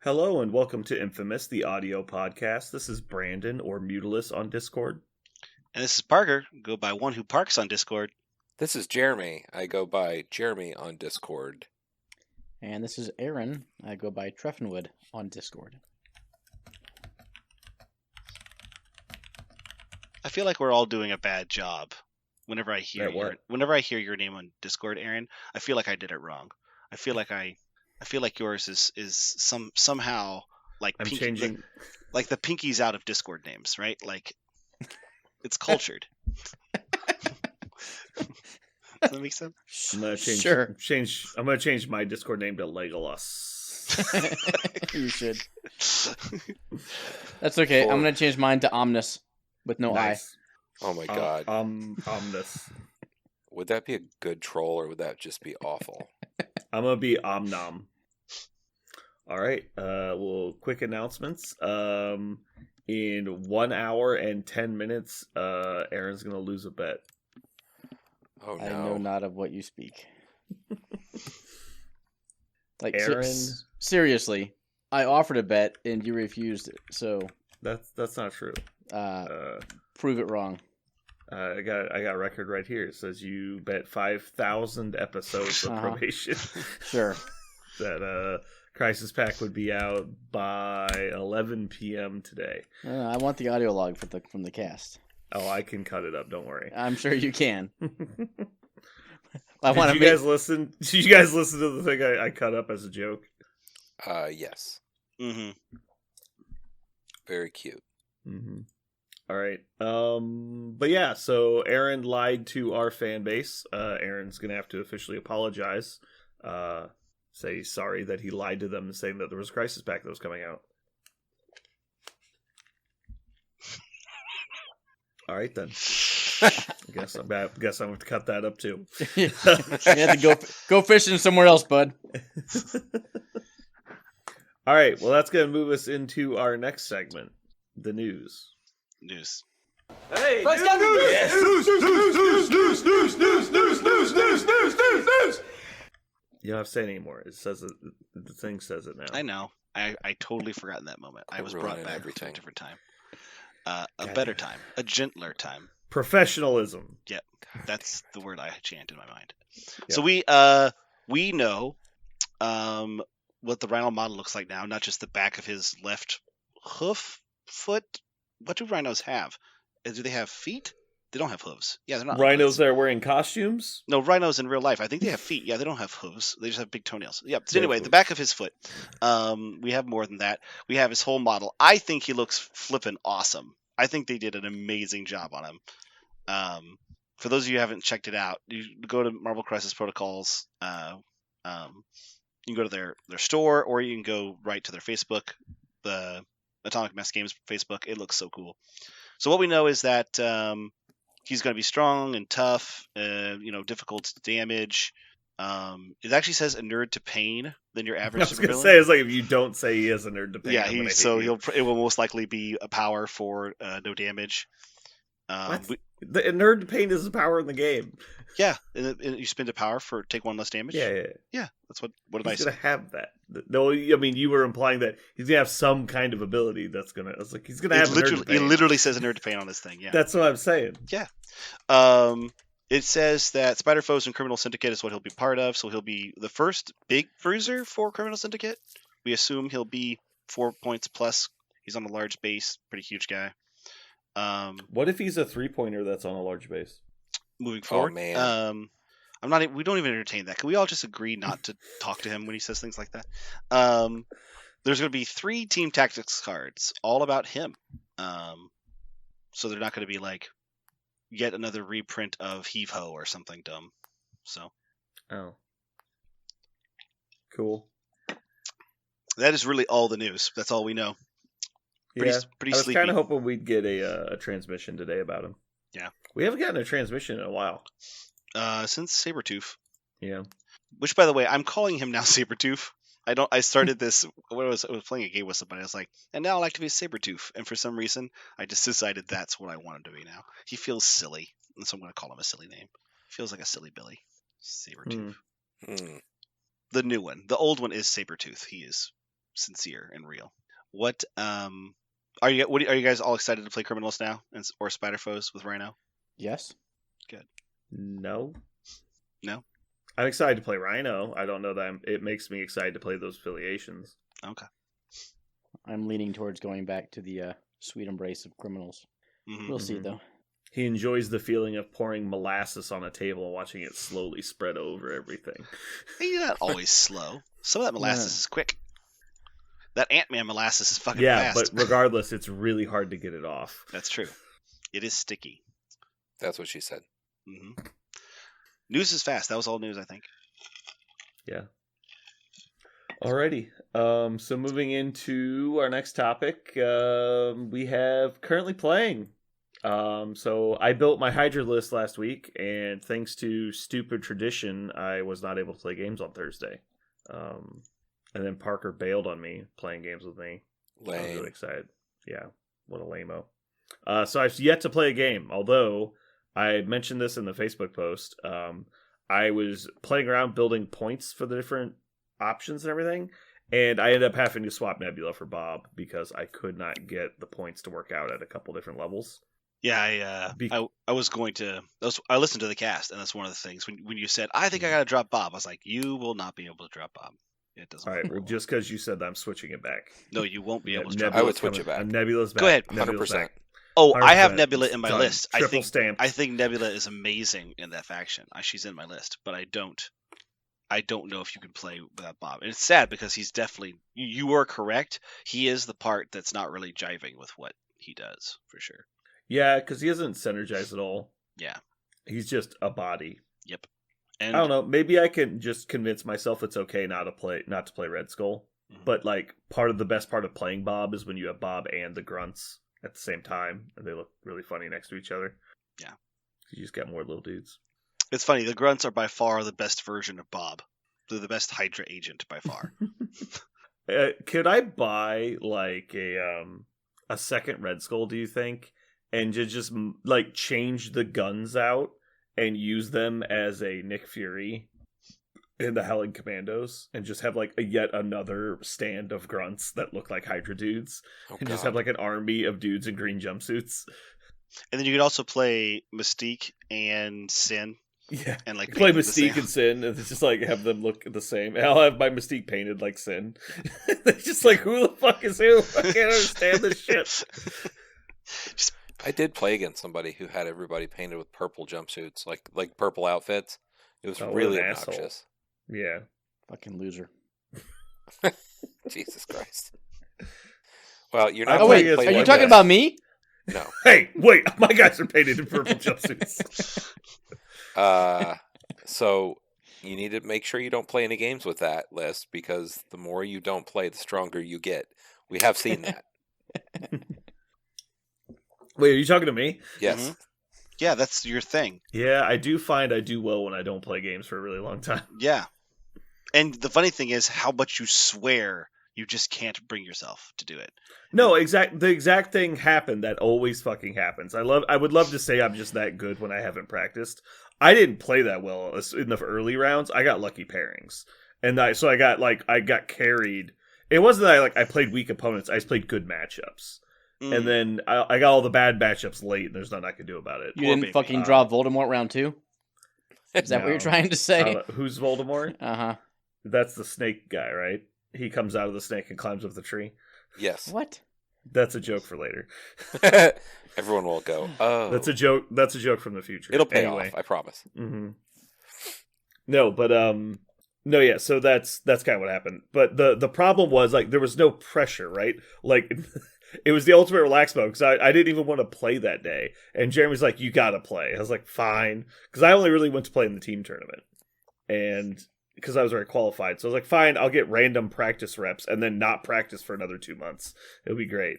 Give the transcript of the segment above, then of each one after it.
Hello and welcome to Infamous, the audio podcast. This is Brandon or Mutilus on Discord. And this is Parker, go by One Who Parks on Discord. This is Jeremy. I go by Jeremy on Discord. And this is Aaron. I go by Treffenwood on Discord. I feel like we're all doing a bad job. Whenever I hear your name on Discord, Aaron, I feel like I did it wrong. I feel like yours is somehow like I'm pinky, changing. like the pinkies out of Discord names, right? Like it's cultured. Does that make sense? I'm gonna change. I'm gonna change my Discord name to Legolas. You should. That's okay. I'm gonna change mine to Omnis with no Nice. Oh my god. Omnis. Would that be a good troll or would that just be awful? I'm gonna be Omnom. All right. Well, quick announcements. In 1 hour and 10 minutes, Aaron's gonna lose a bet. Oh no. I know not of what you speak. Like Aaron, seriously, I offered a bet and you refused it. So that's not true. prove it wrong. I got a record right here. It says you bet 5,000 episodes of probation. Sure. That Crisis Pack would be out by 11 p.m. today. I want the audio log from the cast. Oh, I can cut it up. Don't worry. I'm sure you can. Did you guys listen to the thing I cut up as a joke? Yes. Mm-hmm. Very cute. Mm-hmm. All right. But yeah, so Aaron lied to our fan base. Aaron's gonna have to officially apologize. Say sorry that he lied to them, saying that there was a Crisis Pack that was coming out. All right then. I guess I'm going to have to cut that up too. You have to go fishing somewhere else, bud. All right. Well, that's going to move us into our next segment, the news. News. Hey, news! Yes. News! You don't have to say it anymore. It says it, the thing says it now. I know. I totally forgot in that moment. I was brought back to a different time. A better time. A gentler time. Professionalism. Yep. That's the word I chant in my mind. Yep. So we know what the rhino model looks like now, not just the back of his left foot. What do rhinos have? Do they have feet? They don't have hooves. Yeah, they're not. Rhinos that are wearing costumes? No, rhinos in real life. I think they have feet. Yeah, they don't have hooves. They just have big toenails. Yeah. So anyway, the back of his foot. We have more than that. We have his whole model. I think he looks flippin' awesome. I think they did an amazing job on him. For those of you who haven't checked it out, you go to Marvel Crisis Protocols. You can go to their store, or you can go right to their Facebook, the Atomic Mass Games Facebook. It looks so cool. So what we know is that he's going to be strong and tough, difficult to damage. It actually says inured to pain than your average. I was going to say, it's like if you don't say he has inured to pain. Yeah, it will most likely be a power for no damage. The inured to pain is a power in the game. Yeah, and you spend a power for take one less damage. Yeah. That's what did I say? He's gonna have that. No, I mean you were implying that he's gonna have some kind of ability that's gonna. I was like, he's gonna have. It literally says inured to pain on this thing. Yeah, that's what I'm saying. Yeah. It says that Spider Foes and Criminal Syndicate is what he'll be part of, so he'll be the first big bruiser for Criminal Syndicate. We assume he'll be 4 points plus. He's on a large base, pretty huge guy. What if he's a 3-pointer that's on a large base? Moving forward, oh, man. We don't even entertain that. Can we all just agree not to talk to him when he says things like that? There's going to be 3 team tactics cards, all about him. So they're not going to be like yet another reprint of Heave Ho or something dumb. So. Oh. Cool. That is really all the news. That's all we know. Pretty I was sleepy. kind of hoping we'd get a transmission today about him. Yeah. We haven't gotten a transmission in a while. Since Sabretooth. Yeah. Which, by the way, I'm calling him now Sabretooth. I started this when I was playing a game with somebody. I was like, and now I like to be Sabretooth. And for some reason, I just decided that's what I want him to be now. He feels silly, and so I'm going to call him a silly name. Feels like a silly Billy. Sabretooth. The new one. The old one is Sabretooth. He is sincere and real. What are you guys all excited to play Criminals now or Spider Foes with Rhino? Yes. No. No? I'm excited to play Rhino. I don't know that it makes me excited to play those affiliations. Okay. I'm leaning towards going back to the sweet embrace of Criminals. Mhm. We'll see, Mhm. though. He enjoys the feeling of pouring molasses on a table and watching it slowly spread over everything. You're not always slow. Some of that molasses is quick. That Ant-Man molasses is fucking Yeah, fast. but regardless, it's really hard to get it off. That's true. It is sticky. That's what she said. Hmm News is fast. That was all news, I think. Yeah. Alrighty. So moving into our next topic, we have currently playing. So I built my Hydra list last week, and thanks to stupid tradition, I was not able to play games on Thursday. And then Parker bailed on me playing games with me. I was Lame. really excited. Yeah, what a lame-o. So I've yet to play a game, although I mentioned this in the Facebook post. I was playing around building points for the different options and everything, and I ended up having to swap Nebula for Bob because I could not get the points to work out at a couple different levels. Yeah, I was going to. I listened to the cast, and that's one of the things when you said, "I think I gotta drop Bob." I was like, "You will not be able to drop Bob. It doesn't." All right, work well, well. just because you said that, I'm switching it back. No, you won't be able to drop. I would switch it back. Nebula's back. Go ahead. Nebula's 100%. back. Oh, I have 100%. Nebula in my Done. list. Triple stamped. I think Nebula is amazing in that faction. She's in my list, but I don't know if you can play without Bob. And it's sad because he's definitely. You were correct. He is the part that's not really jiving with what he does for sure. Yeah, because he isn't synergized at all. Yeah. He's just a body. Yep. And I don't know. Maybe I can just convince myself it's okay not to play Red Skull. Mhm. But like the best part of playing Bob is when you have Bob and the grunts at the same time, and they look really funny next to each other. Yeah. You just got more little dudes. It's funny. The grunts are by far the best version of Bob. They're the best Hydra agent by far. Could I buy like a second Red Skull? Do you think, and just like change the guns out and use them as a Nick Fury in the Howling Commandos, and just have like yet another stand of grunts that look like Hydra dudes, Oh, and just God. have like an army of dudes in green jumpsuits? And then you could also play Mystique and Sin Yeah. and like Play make them the Mystique same. and Sin, and it's just like have them look the same. And I'll have my Mystique painted like Sin. They're just like, who the fuck is who? I can't understand this shit. I did play against somebody who had everybody painted with purple jumpsuits, like purple outfits. It was Oh, what really an asshole. obnoxious. Yeah. Fucking loser. Jesus Christ. Well, you're I not Oh, play wait. against playing Are you one like talking that. about me? No. Hey, wait! My guys are painted in purple jumpsuits. So you need to make sure you don't play any games with that list, because the more you don't play, the stronger you get. We have seen that. Wait, are you talking to me? Yes. Mhm. Yeah, that's your thing. Yeah, I do find I do well when I don't play games for a really long time. Yeah. And the funny thing is how much you swear you just can't bring yourself to do it. No, the exact thing happened that always fucking happens. I would love to say I'm just that good when I haven't practiced. I didn't play that well in the early rounds. I got lucky pairings, and I got carried. It wasn't that I played weak opponents. I just played good matchups, and then I got all the bad matchups late, and there's nothing I could do about it. You Poor didn't baby. fucking draw Voldemort round 2? Is that what you're No. trying to I say? don't know. Who's Voldemort? Uh-huh. That's the snake guy, right? He comes out of the snake and climbs up the tree. Yes. What? That's a joke for later. Everyone will go, oh. That's a joke. That's a joke from the future. It'll pay anyway. off, I promise. Mm-hmm. No, but no, yeah. So that's kind of what happened. But the problem was there was no pressure, right? Like it was the ultimate relax mode because I didn't even want to play that day. And Jeremy's like, "You gotta play." I was like, "Fine," because I only really went to play in the team tournament, and because I was already qualified, so I was like, "Fine, I'll get random practice reps and then not practice for another 2 months. It'll be great."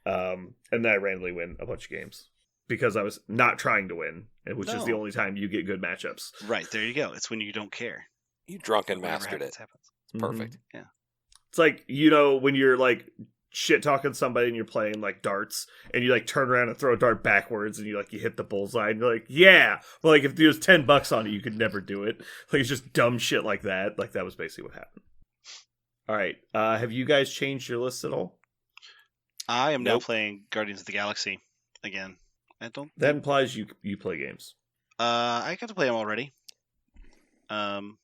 And then I randomly win a bunch of games because I was not trying to win, which is the No. only time you get good matchups. Right, there you go. It's when you don't care. You drunken Whatever mastered happens, it. happens. It's perfect. It's like, when you're like shit talking somebody and you're playing like darts and you like turn around and throw a dart backwards and you hit the bullseye and you're like, yeah. But like if there was $10 on it, you could never do it. Like it's just dumb shit like that. Like that was basically what happened. All right. Have you guys changed your list at all? I am now Nope. playing Guardians of the Galaxy again. I don't. That implies you play games. I got to play them already. I'm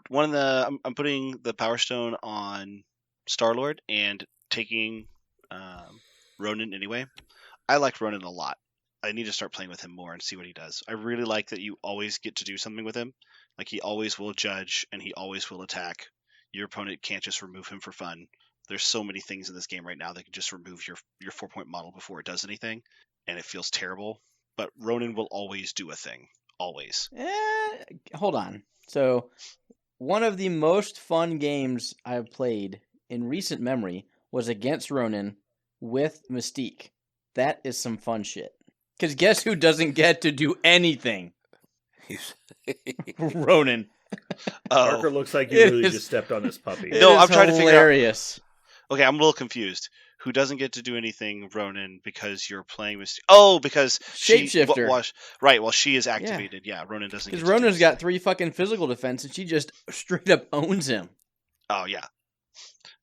putting the Power Stone on Star-Lord and taking Ronan anyway. I like Ronan a lot. I need to start playing with him more and see what he does. I really like that you always get to do something with him. Like, he always will judge and he always will attack. Your opponent can't just remove him for fun. There's so many things in this game right now that can just remove your 4-point model before it does anything, and it feels terrible. But Ronan will always do a thing. Always. Hold on. So, one of the most fun games I've played in recent memory was against Ronan with Mystique. That is some fun shit. Because guess who doesn't get to do anything? He's- Ronan. Parker looks like you It really is- just stepped on this puppy. No, It I'm is trying to figure out- hilarious. Okay, I'm a little confused. Who doesn't get to do anything, Ronan, because you're playing with... Oh, because Shapeshifter. Right, well, she is activated. Yeah, Ronan doesn't get Because to do Ronan's this. got 3 fucking physical defense, and she just straight up owns him. Oh, yeah.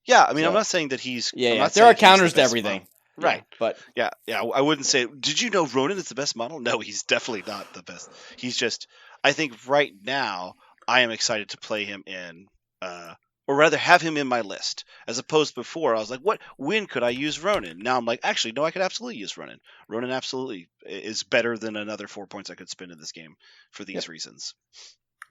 Yeah, I mean, I'm So- not saying that he's... Yeah, I'm yeah. not There are saying he's the counters to best everything. model. Right. But Yeah, I wouldn't say... Did you know Ronan is the best model? No, he's definitely not the best. He's just... I think right now, I am excited to play him in... or rather, have him in my list. As opposed to before, I was like, when could I use Ronan? Now I'm like, actually, no, I could absolutely use Ronan. Ronan absolutely is better than another 4 points I could spend in this game for these reasons.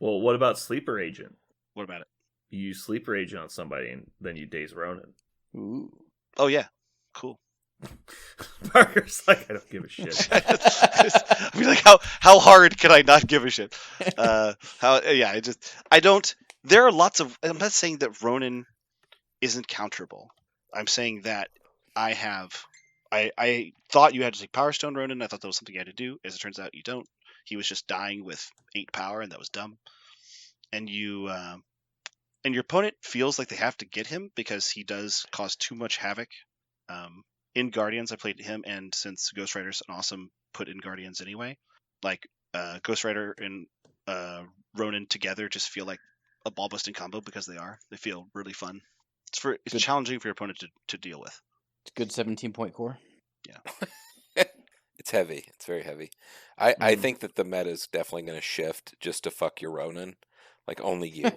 Well, what about Sleeper Agent? What about it? You use Sleeper Agent on somebody, and then you daze Ronan. ooh. Oh, yeah. Cool. Parker's like, I don't give a shit. I mean, like, how hard can I not give a shit? I don't. There are lots of. I'm not saying that Ronan isn't counterable. I'm saying that I thought you had to take Power Stone Ronan. I thought that was something you had to do. As it turns out, you don't. He was just dying with 8 power, and that was dumb. And you. And your opponent feels like they have to get him because he does cause too much havoc. In Guardians, I played him, and since Ghost Rider's an awesome put in Guardians anyway, like Ghost Rider and Ronan together just feel like a ball busting combo because they feel really fun. It's Good. challenging for your opponent to deal with. It's a good 17-point core. It's heavy. It's very heavy. I Mm. think that the meta is definitely going to shift just to fuck your Ronan. Like, only you.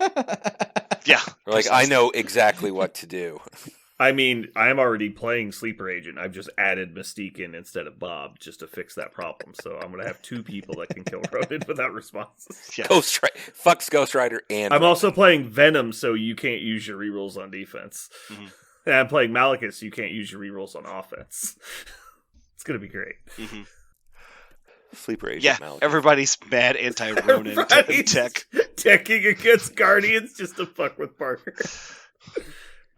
Yeah, Or like, I know exactly what to do. I mean, I'm already playing Sleeper Agent. I've just added Mystique in instead of Bob just to fix that problem. So I'm going to have 2 people that can kill Ronan without responses. yeah. Ghost Rider. Fucks Ghost Rider and I'm Ronan. also playing Venom, so you can't use your rerolls on defense. Mhm. And I'm playing Malekith, so you can't use your rerolls on offense. It's going to be great. Mhm. Sleeper Agent. Yeah, Malekith. everybody's mad anti-Ronan Everybody's tech. Teching against Guardians just to fuck with Parker.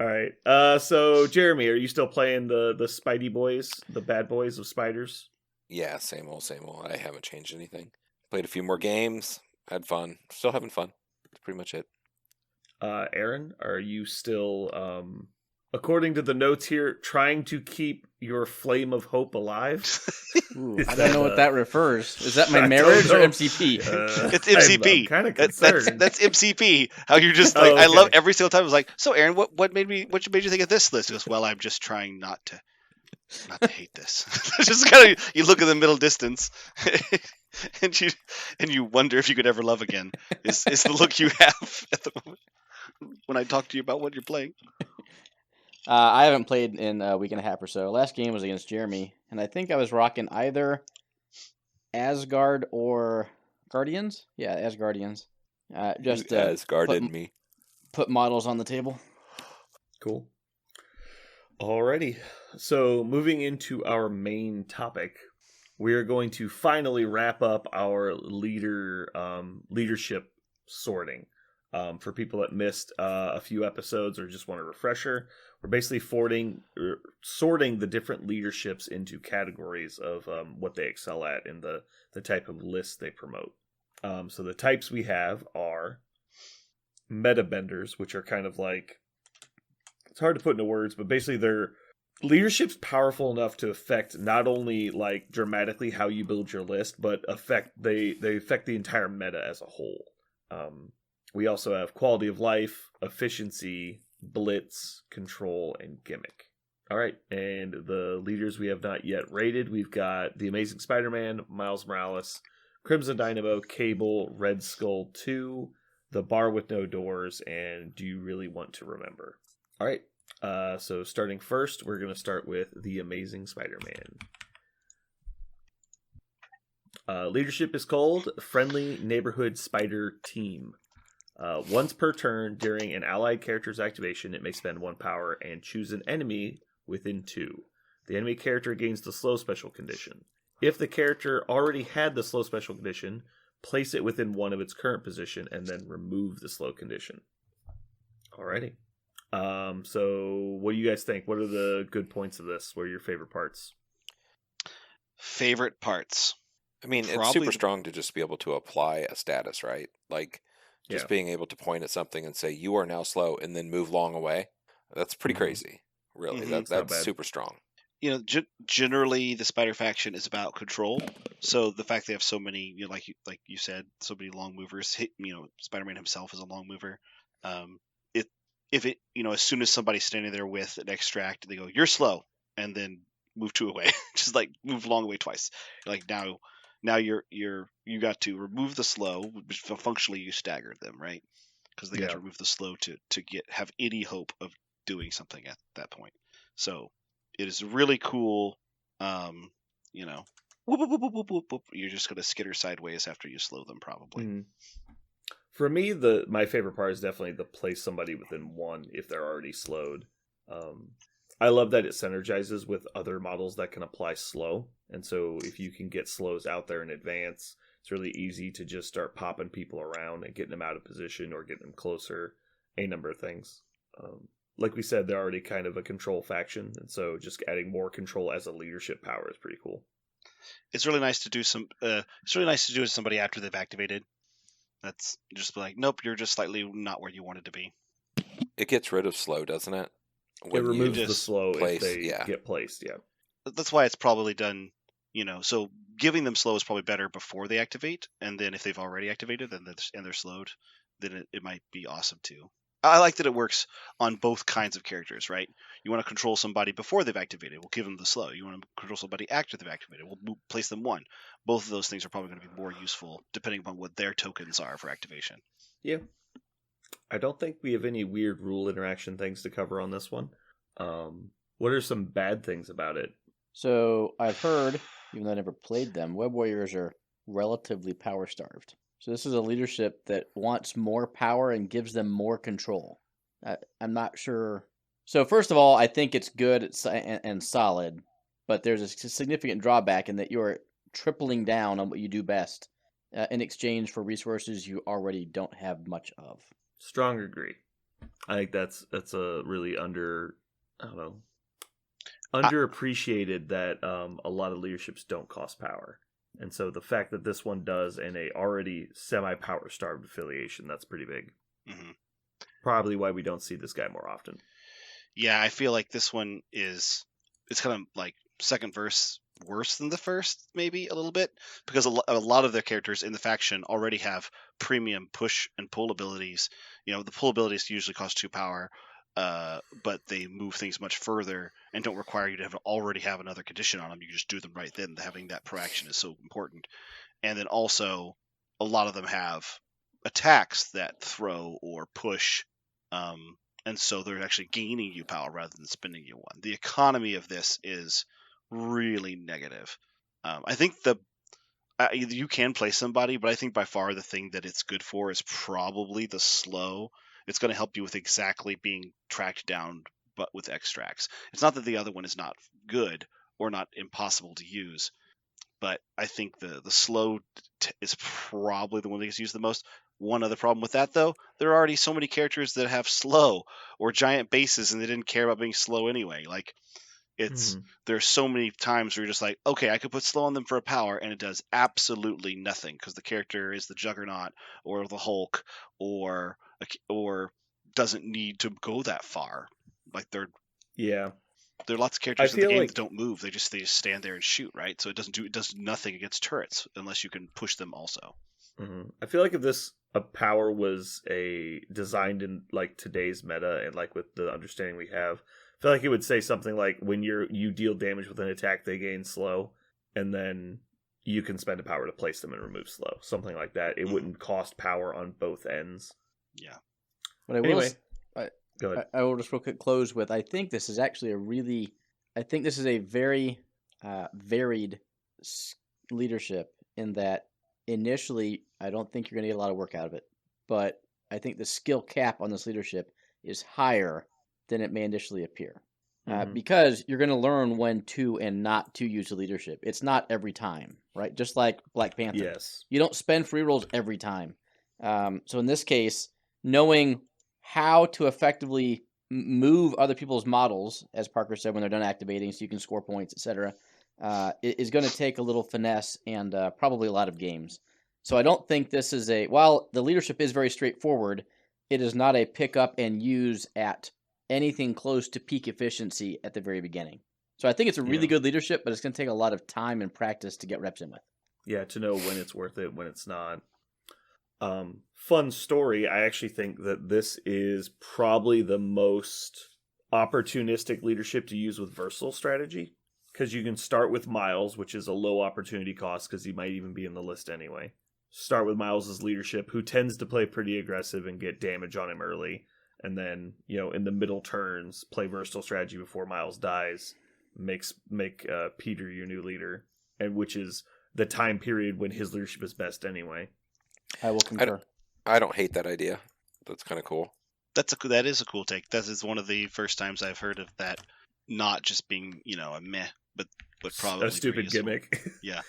All right. So Jeremy, are you still playing the Spidey boys, the bad boys of spiders? Yeah, same old, same old. I haven't changed anything. Played a few more games. Had fun. Still having fun. That's pretty much it. Aaron, are you still, according to the notes here, trying to keep your flame of hope alive? Ooh, Is I don't know that, what that refers. Is that my I don't marriage or know. MCP? It's MCP. I'm kind of That's concerned. MCP. How you're just like, Oh, I love okay. every single time. I was like, so Aaron, what made you think of this list? He goes, well, I'm just trying not to hate this. It's just kind of, you look at the middle distance, and you wonder if you could ever love again. Is the look you have at the moment when I talk to you about what you're playing? I haven't played in a week and a half or so. Last game was against Jeremy, and I think I was rocking either Asgard or Guardians. Yeah, Asgardians. Just You Asgarded put- me. put models on the table. Cool. Alrighty. So moving into our main topic, we are going to finally wrap up our leadership sorting. For people that missed a few episodes or just want a refresher, we're basically sorting the different leaderships into categories of what they excel at and the type of list they promote. So the types we have are meta benders, which are kind of like, it's hard to put into words, but basically their leadership's powerful enough to affect not only like dramatically how you build your list, but they affect the entire meta as a whole. We also have quality of life, efficiency, Blitz, Control, and Gimmick. All right, and the leaders we have not yet rated, we've got The Amazing Spider-Man, Miles Morales, Crimson Dynamo, Cable, Red Skull 2, The Bar with No Doors, and Do You Really Want to Remember? All right, so starting first, we're going to start with The Amazing Spider-Man. Leadership is called Friendly Neighborhood Spider Team. Once per turn during an allied character's activation, it may spend 1 power and choose an enemy within 2. The enemy character gains the slow special condition. If the character already had the slow special condition, place it within 1 of its current position and then remove the slow condition. Alrighty. So what do you guys think? What are the good points of this? What are your favorite parts? Favorite parts? I mean, it's Probably- super strong to just be able to apply a status, right? Like, just Yeah. being able to point at something and say, you are now slow, and then move long away. That's pretty Mhm. crazy, really. Mhm. Not That's bad. super strong. You know, generally the Spider faction is about control. So the fact they have so many, you know, like you said, so many long movers. Spider-Man himself is a long mover. If it, as soon as somebody's standing there with an extract, they go, "You're slow," and then move 2 away, just like move long away twice. Like now you got to remove the slow, which functionally you staggered them, right? Because they got Yeah. to remove the slow to have any hope of doing something at that point. So it is really cool. Whoop, whoop, whoop, whoop, whoop, whoop. You're just gonna skitter sideways after you slow them, probably. Mhm. For me, my favorite part is definitely to place somebody within 1 if they're already slowed. I love that it synergizes with other models that can apply slow, and so if you can get slows out there in advance, it's really easy to just start popping people around and getting them out of position or getting them closer. A number of things. Like we said, they're already kind of a control faction, and so just adding more control as a leadership power is pretty cool. It's really nice to do it's really nice to do it to somebody after they've activated. That's just like, nope, you're just slightly not where you wanted to be. It gets rid of slow, doesn't it? It When you removes the just slow place, if they yeah. get placed, yeah. That's why it's probably done. So giving them slow is probably better before they activate, and then if they've already activated and they're slowed, then it might be awesome too. I like that it works on both kinds of characters, right? You want to control somebody before they've activated, we'll give them the slow. You want to control somebody after they've activated, we'll place them 1. Both of those things are probably going to be more useful depending upon what their tokens are for activation. Yeah. I don't think we have any weird rule interaction things to cover on this one. What are some bad things about it? So I've heard, even though I never played them, Web Warriors are relatively power starved. So this is a leadership that wants more power and gives them more control. I'm not sure. So first of all, I think it's good and solid, but there's a significant drawback in that you are tripling down on what you do best in exchange for resources you already don't have much of. Strong agree. I think that's a really underappreciated that a lot of leaderships don't cost power. And so the fact that this one does in a already semi-power starved affiliation, that's pretty big. Mm-hmm. Probably why we don't see this guy more often. Yeah, I feel like this one it's kind of like second verse worse than the first, maybe a little bit, because a lot of their characters in the faction already have premium push and pull abilities. The pull abilities usually cost 2 power, but they move things much further and don't require you to already have another condition on them. You can just do them right then. Having that proaction is so important. And then also, a lot of them have attacks that throw or push, and so they're actually gaining you power rather than spending you 1. The economy of this is really negative. I think you can play somebody, but I think by far the thing that it's good for is probably the slow. It's going to help you with exactly being tracked down, but with extracts. It's not that the other one is not good or not impossible to use, but I think the slow is probably the one that gets used the most. One other problem with that, though, there are already so many characters that have slow or giant bases, and they didn't care about being slow anyway. Like, there's so many times where you're just like, okay, I could put slow on them for a power, and it does absolutely nothing because the character is the Juggernaut or the Hulk or doesn't need to go that far. Like there are lots of characters in the game that don't move. They just stand there and shoot, right? So it does nothing against turrets unless you can push them also. I feel like if this a power was designed in like today's meta and like with the understanding we have, I feel like it would say something like when you deal damage with an attack, they gain slow, and then you can spend a power to place them and remove slow, something like that. It wouldn't cost power on both ends. Yeah. But I will, Anyway, go ahead. I will just real quick close with, I think this is actually a very varied leadership in that initially I don't think you're going to get a lot of work out of it, but I think the skill cap on this leadership is higher than it may initially appear. Because you're going to learn when to and not to use the leadership. It's not every time, right? Just like Black Panther. Yes. You don't spend free rolls every time. So in this case, knowing how to effectively move other people's models, as Parker said, when they're done activating, so you can score points, etc., is going to take a little finesse and probably a lot of games. So I don't think this is while the leadership is very straightforward, it is not a pick up and use at anything close to peak efficiency at the very beginning. So I think it's a really good leadership, but it's going to take a lot of time and practice to get reps in with. Yeah, to know when it's worth it, when it's not. Fun story, I actually think that this is probably the most opportunistic leadership to use with versatile strategy, because you can start with Miles, which is a low opportunity cost because he might even be in the list anyway. Start with Miles' leadership, who tends to play pretty aggressive and get damage on him early. And then, in the middle turns, play versatile strategy before Miles dies. Make Peter your new leader, and which is the time period when his leadership is best anyway. I will concur. I don't hate that idea. That's kind of cool. That is a cool take. That is one of the first times I've heard of that, not just being a meh, but probably a stupid gimmick. Yeah.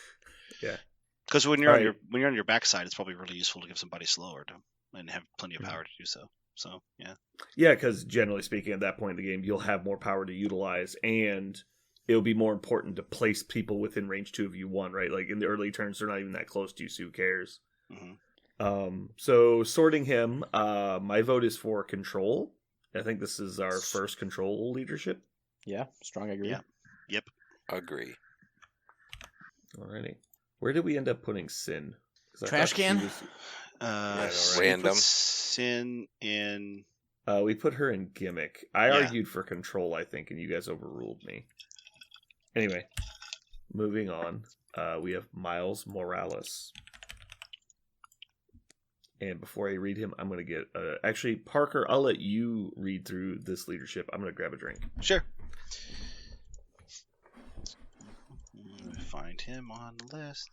Yeah. Because when you're on your backside, it's probably really useful to give somebody slower and have plenty of power to do so. So yeah. Yeah, because generally speaking, at that point in the game, you'll have more power to utilize, and it'll be more important to place people within range 2 of you 1, right? Like in the early turns, they're not even that close to you, so who cares? So sorting him, my vote is for control. I think this is our first control leadership. Yeah, strong agree. Yeah. Yep. Agree. Alrighty. Where did we end up putting Sin? Trash can? Random. Sin in. We put her in gimmick. I argued for control, I think, and you guys overruled me. Anyway, moving on. We have Miles Morales. And before I read him, I'm going to get... actually, Parker, I'll let you read through this leadership. I'm going to grab a drink. Sure. Find him on the list.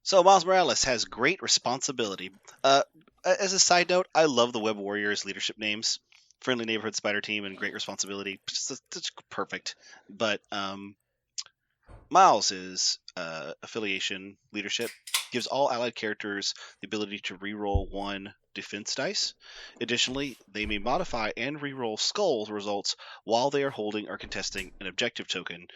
So Miles Morales has great responsibility. As a side note, I love the Web Warriors leadership names. Friendly Neighborhood Spider Team and Great Responsibility. It's perfect. But Miles' affiliation leadership gives all allied characters the ability to reroll 1 defense dice. Additionally, they may modify and reroll skull results while they are holding or contesting an objective token.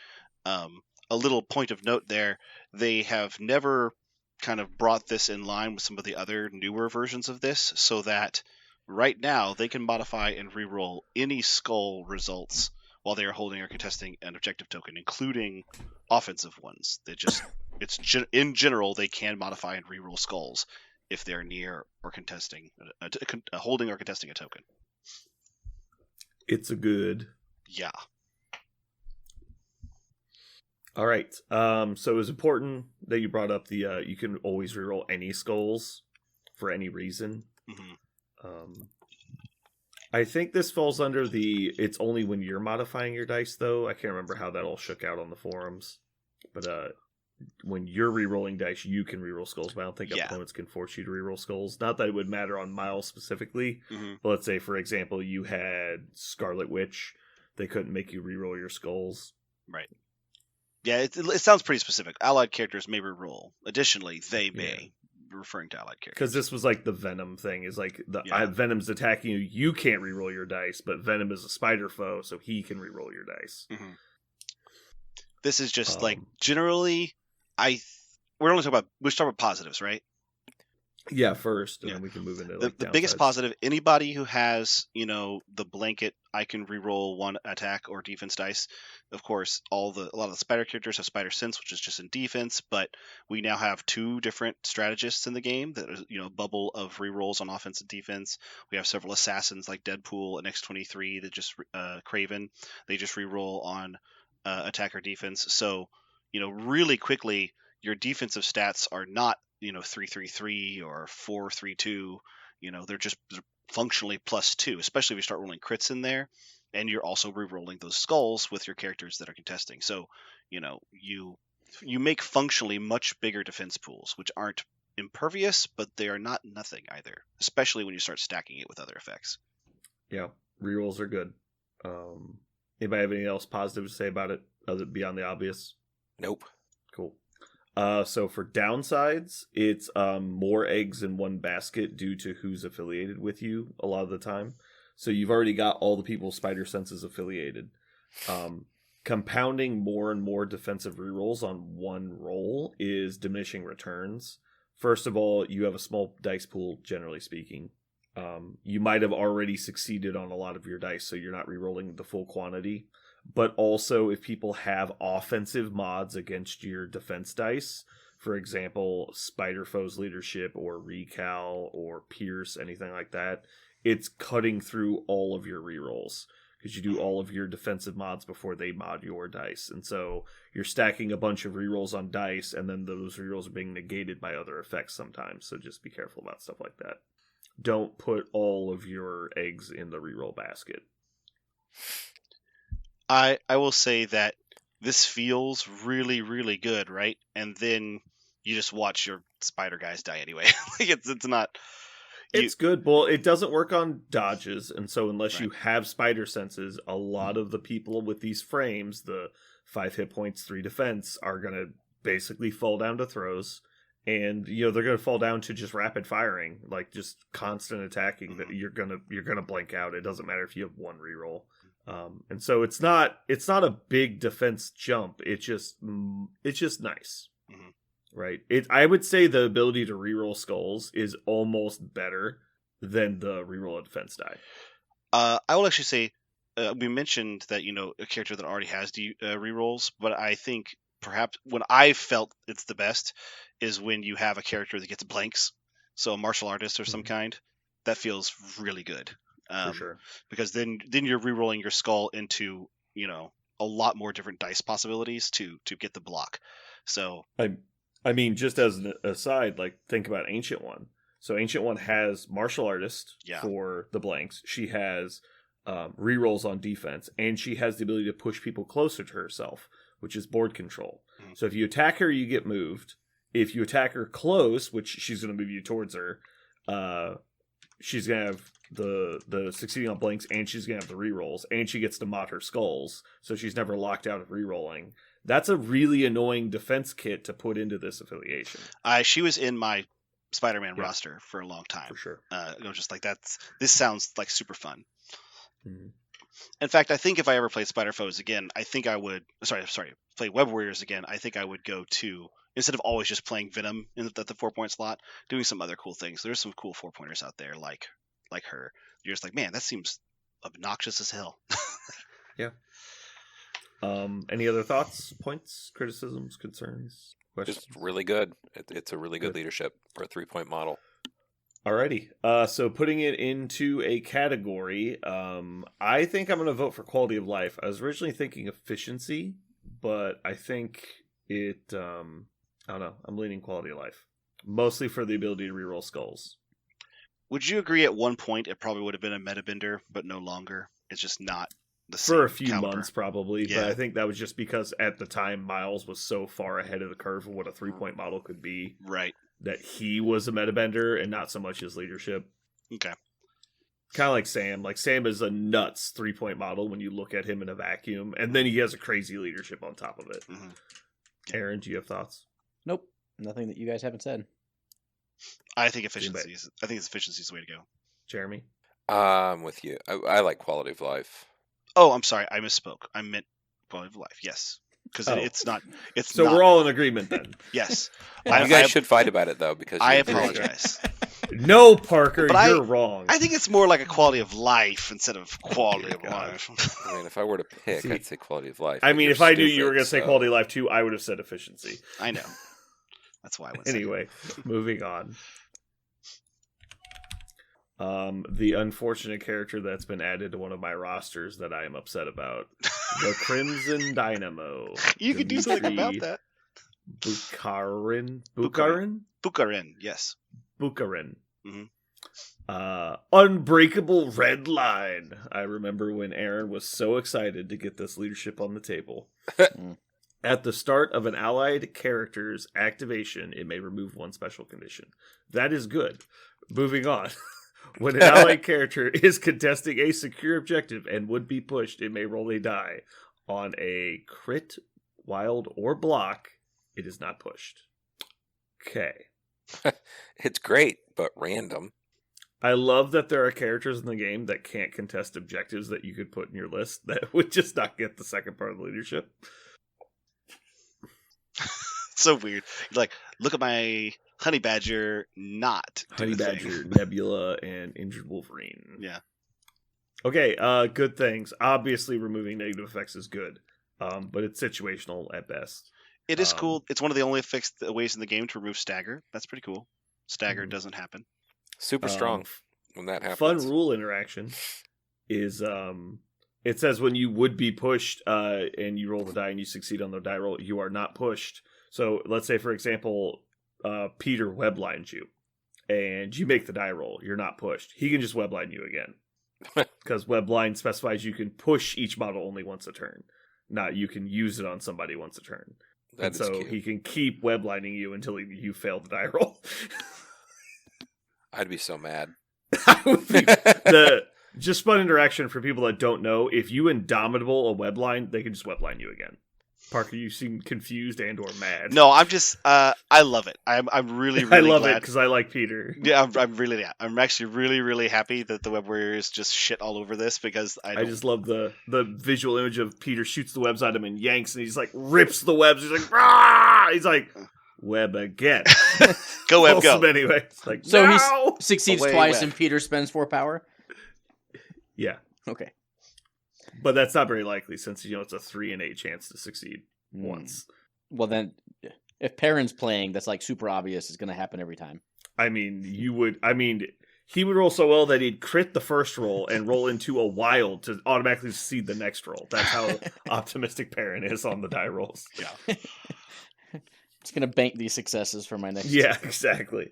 A little point of note there, they have never kind of brought this in line with some of the other newer versions of this, so that right now they can modify and reroll any skull results while they are holding or contesting an objective token, including offensive ones. In general, they can modify and reroll skulls if they're near or contesting, holding or contesting a token. It's a good. Yeah. All right. So it was important that you brought up the you can always reroll any skulls for any reason. Mm-hmm. I think this falls under the it's only when you're modifying your dice, though. I can't remember how that all shook out on the forums. But when you're rerolling dice, you can reroll skulls, but I don't think opponents can force you to reroll skulls. Not that it would matter on Miles specifically, but let's say, for example, you had Scarlet Witch. They couldn't make you reroll your skulls. Right. Yeah, it sounds pretty specific. Allied characters may reroll. Additionally, they may, referring to allied characters. Because this was like the Venom thing. Is like Venom's attacking you. You can't reroll your dice, but Venom is a spider foe, so he can reroll your dice. Mm-hmm. This is just like generally, we're only talking about positives, right? Yeah, first, and Yeah. then we can move into The like biggest downsides. positive, anybody who has, the blanket, I can reroll one attack or defense dice. Of course, a lot of the spider characters have spider sense, which is just in defense, but we now have 2 different strategists in the game that is, bubble of rerolls on offense and defense. We have several assassins like Deadpool and X-23 that just Craven, they just reroll on attack or defense. So, really quickly, your defensive stats are not 3-3-3 or 4-3-2. They're functionally +2, especially if you start rolling crits in there, and you're also re-rolling those skulls with your characters that are contesting. So, you make functionally much bigger defense pools, which aren't impervious, but they are not nothing either, especially when you start stacking it with other effects. Yeah, rerolls are good. Anybody have anything else positive to say about it other beyond the obvious? Nope. Cool. So for downsides, it's more eggs in one basket due to who's affiliated with you a lot of the time. So you've already got all the people's spider senses affiliated. Compounding more and more defensive rerolls on one roll is diminishing returns. First of all, you have a small dice pool, generally speaking. You might have already succeeded on a lot of your dice, so you're not rerolling the full quantity. But also, if people have offensive mods against your defense dice, for example, Spider Foe's Leadership or Recal or Pierce, anything like that, it's cutting through all of your rerolls because you do all of your defensive mods before they mod your dice. And so you're stacking a bunch of rerolls on dice, and then those rerolls are being negated by other effects sometimes. So just be careful about stuff like that. Don't put all of your eggs in the reroll basket. I will say that this feels really, really good, right? And then you just watch your spider guys die anyway. It's not. It's good, but it doesn't work on dodges, and so unless you Right. have spider senses, a lot of the people with these frames, the 5 hit points, 3 defense, are gonna basically fall down to throws, and they're gonna fall down to just rapid firing, like just constant attacking. That you're gonna blank out. It doesn't matter if you have one reroll. And so it's not a big defense jump. It's just nice, Mhm. right? I would say the ability to reroll skulls is almost better than the reroll a defense die. I will actually say we mentioned that a character that already has rerolls, but I think perhaps when I felt it's the best is when you have a character that gets blanks, so a martial artist or some kind. That feels really good. For sure. Because then you're rerolling your skull into a lot more different dice possibilities to get the block. So I mean, just as an aside, like think about Ancient One. So Ancient One has martial artist for the blanks. She has rerolls on defense, and she has the ability to push people closer to herself, which is board control. Mhm. So if you attack her, you get moved. If you attack her close, which she's going to move you towards her, she's going to have the succeeding on blanks, and she's going to have the rerolls, and she gets to mod her skulls, so she's never locked out of rerolling. That's a really annoying defense kit to put into this affiliation. She was in my Spider-Man roster for a long time. For sure. Just like this sounds like super fun. Mm-hmm. In fact, I think if I ever played Spider Foes again, I think I would. Play Web Warriors again. I think I would go to, instead of always just playing Venom at the 4-point slot, doing some other cool things. There's some cool 4-pointers out there, like her. You're just like, man, that seems obnoxious as hell. Yeah. Any other thoughts, points, criticisms, concerns, questions? Just really good. It's a really good leadership for a 3-point model. Alrighty. So putting it into a category, I think I'm going to vote for quality of life. I was originally thinking efficiency, but I think it, I don't know, I'm leaning quality of life. Mostly for the ability to reroll skulls. Would you agree at one point it probably would have been a metabender, but no longer? It's just not the same For a few caliber. months, probably. Yeah. But I think that was just because at the time, Miles was so far ahead of the curve of what a 3-point model could be. Right. That he was a metabender and not so much his leadership. Okay. Kind of like Sam. Like, Sam is a nuts 3-point model when you look at him in a vacuum. And then he has a crazy leadership on top of it. Mm-hmm. Aaron, do you have thoughts? Nope. Nothing that you guys haven't said. I think efficiency is the way to go. Jeremy? I'm with you. I like quality of life. Oh, I'm sorry. I misspoke. I meant quality of life. Yes. because Oh. it's not. It's So not. we're all in agreement then. Yes. You guys should fight about it though, because I you're the agent. apologize. No, Parker, But you're wrong. I think it's more like a quality of life instead of quality of God. life. I mean, if I were to pick, See, I'd say quality of life. I but mean, you're if I knew you stupid, were going to say so- quality of life too, I would have said efficiency. I know. That's why I went. second. Anyway, moving on. The unfortunate character that's been added to one of my rosters that I am upset about, the Crimson Dynamo. You could do something about Dmitry that. Bukharin? Bukharin, yes. Bukharin. Mhm. Unbreakable Red Line. I remember when Aaron was so excited to get this leadership on the table. At the start of an allied character's activation, it may remove one special condition. That is good. Moving on. When an allied character is contesting a secure objective and would be pushed, it may roll a die. On a crit, wild, or block, it is not pushed. Okay. It's great, but random. I love that there are characters in the game that can't contest objectives that you could put in your list that would just not get the second part of the leadership. So weird. You're like, look at my honey badger not do Honey a thing. Badger, Nebula, and Injured Wolverine. Yeah. Okay, good things. Obviously, removing negative effects is good, but it's situational at best. It is cool. It's one of the only ways in the game to remove stagger. That's pretty cool. Stagger Mhm. doesn't happen. Super strong when that happens. Fun rule interaction is it says when you would be pushed and you roll the die and you succeed on the die roll, you are not pushed. So let's say, for example, Peter weblines you and you make the die roll. You're not pushed. He can just webline you again. Because webline specifies you can push each model only once a turn. Not you can use it on somebody once a turn. That And is so cute. he can keep weblining you until you fail the die roll. I'd be so mad. I would be- just fun interaction for people that don't know. If you indomitable a webline, they can just webline you again. Parker, you seem confused and or mad. No, I'm just. I love it. I'm really I love glad. it because I like Peter. Yeah, I'm actually really happy that the Web Warriors just shit all over this because I just love the visual image of Peter shoots the webs at him and yanks, and he's like rips the webs. He's like, Rah! He's like, web again. go Web Pulls go. him anyway. It's like, So no! he succeeds Away, twice Web. and Peter spends 4 power? Yeah, Okay. but that's not very likely since it's a 3 in 8 chance to succeed once. Well, then, if Perrin's playing, that's like super obvious. It's going to happen every time. I mean, he would roll so well that he'd crit the first roll and roll into a wild to automatically succeed the next roll. That's how optimistic Perrin is on the die rolls. Yeah. It's going to bank these successes for my next. Yeah, exactly.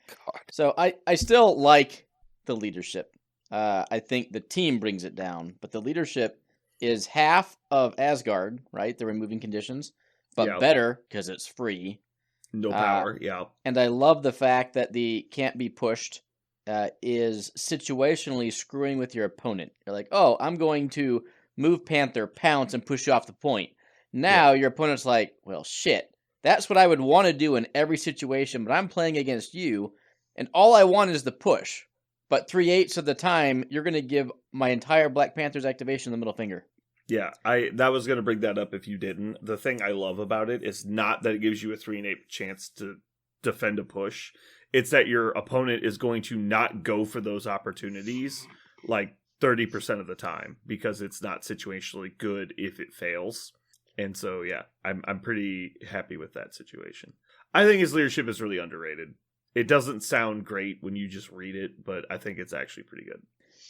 God. So I still like the leadership. I think the team brings it down, but the leadership is half of Asgard, right? The removing conditions, but Yeah. better because it's free. No power. Yeah. And I love the fact that the can't be pushed is situationally screwing with your opponent. You're like, oh, I'm going to move Panther, pounce, and push you off the point. Now your opponent's like, well, shit. That's what I would want to do in every situation, but I'm playing against you, and all I want is the push. But 3/8 of the time, you're going to give my entire Black Panther's activation the middle finger. Yeah, that was going to bring that up if you didn't. The thing I love about it is not that it gives you a 3 in 8 chance to defend a push. It's that your opponent is going to not go for those opportunities like 30% of the time because it's not situationally good if it fails. And so, yeah, I'm pretty happy with that situation. I think his leadership is really underrated. It doesn't sound great when you just read it, but I think it's actually pretty good.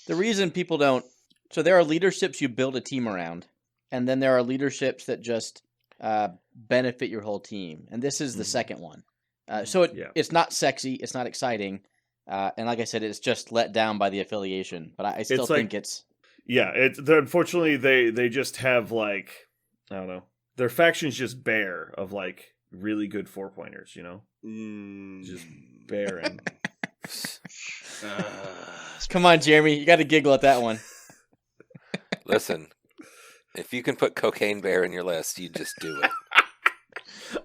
The reason people don't... So there are leaderships you build a team around, and then there are leaderships that just benefit your whole team. And this is the second one. So it's not sexy, it's not exciting, and like I said, it's just let down by the affiliation. But I still think it's... Yeah, unfortunately, they just have, like, I don't know, their faction's just bare of, like, really good 4-pointers, you know? Just barren. Come on, Jeremy, you got to giggle at that one. Listen, if you can put Cocaine Bear in your list, you just do it.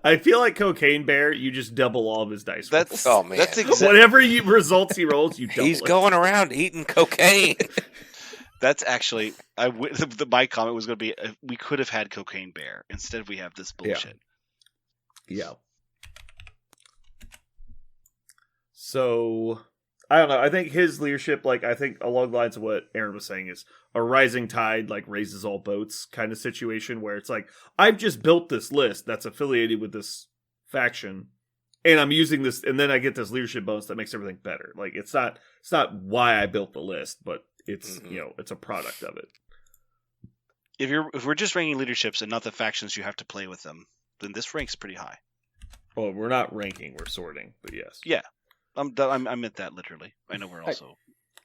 I feel like Cocaine Bear, you just double all of his dice rolls. Oh, man. That's Whatever results he rolls, you double He's it. going around eating cocaine. That's actually my comment was going to be we could have had Cocaine Bear. Instead, we have this bullshit. Yeah. So I don't know. I think his leadership, like I think along the lines of what Aaron was saying, is a rising tide like raises all boats kind of situation where it's like I've just built this list that's affiliated with this faction, and I'm using this, and then I get this leadership bonus that makes everything better. Like it's not why I built the list, but it's it's a product of it. If we're just ranking leaderships and not the factions you have to play with them, then this ranks pretty high. Well, we're not ranking, we're sorting, but yes. Yeah. I meant that literally. I know we're also.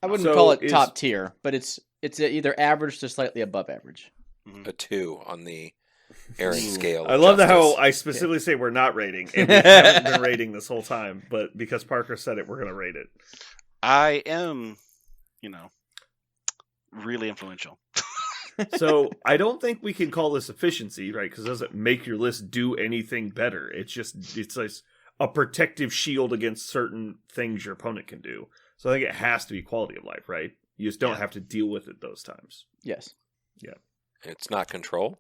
I wouldn't So call it is- top tier, but it's either average to slightly above average. A 2 on the Aaron scale. I of love justice. how I specifically say we're not rating, and we haven't been rating this whole time, but because Parker said it, we're going to rate it. I am, really influential. So I don't think we can call this efficiency, right? Because it doesn't make your list do anything better. It's like a protective shield against certain things your opponent can do. So I think it has to be quality of life, right? You just don't have to deal with it those times. Yes. It's not control.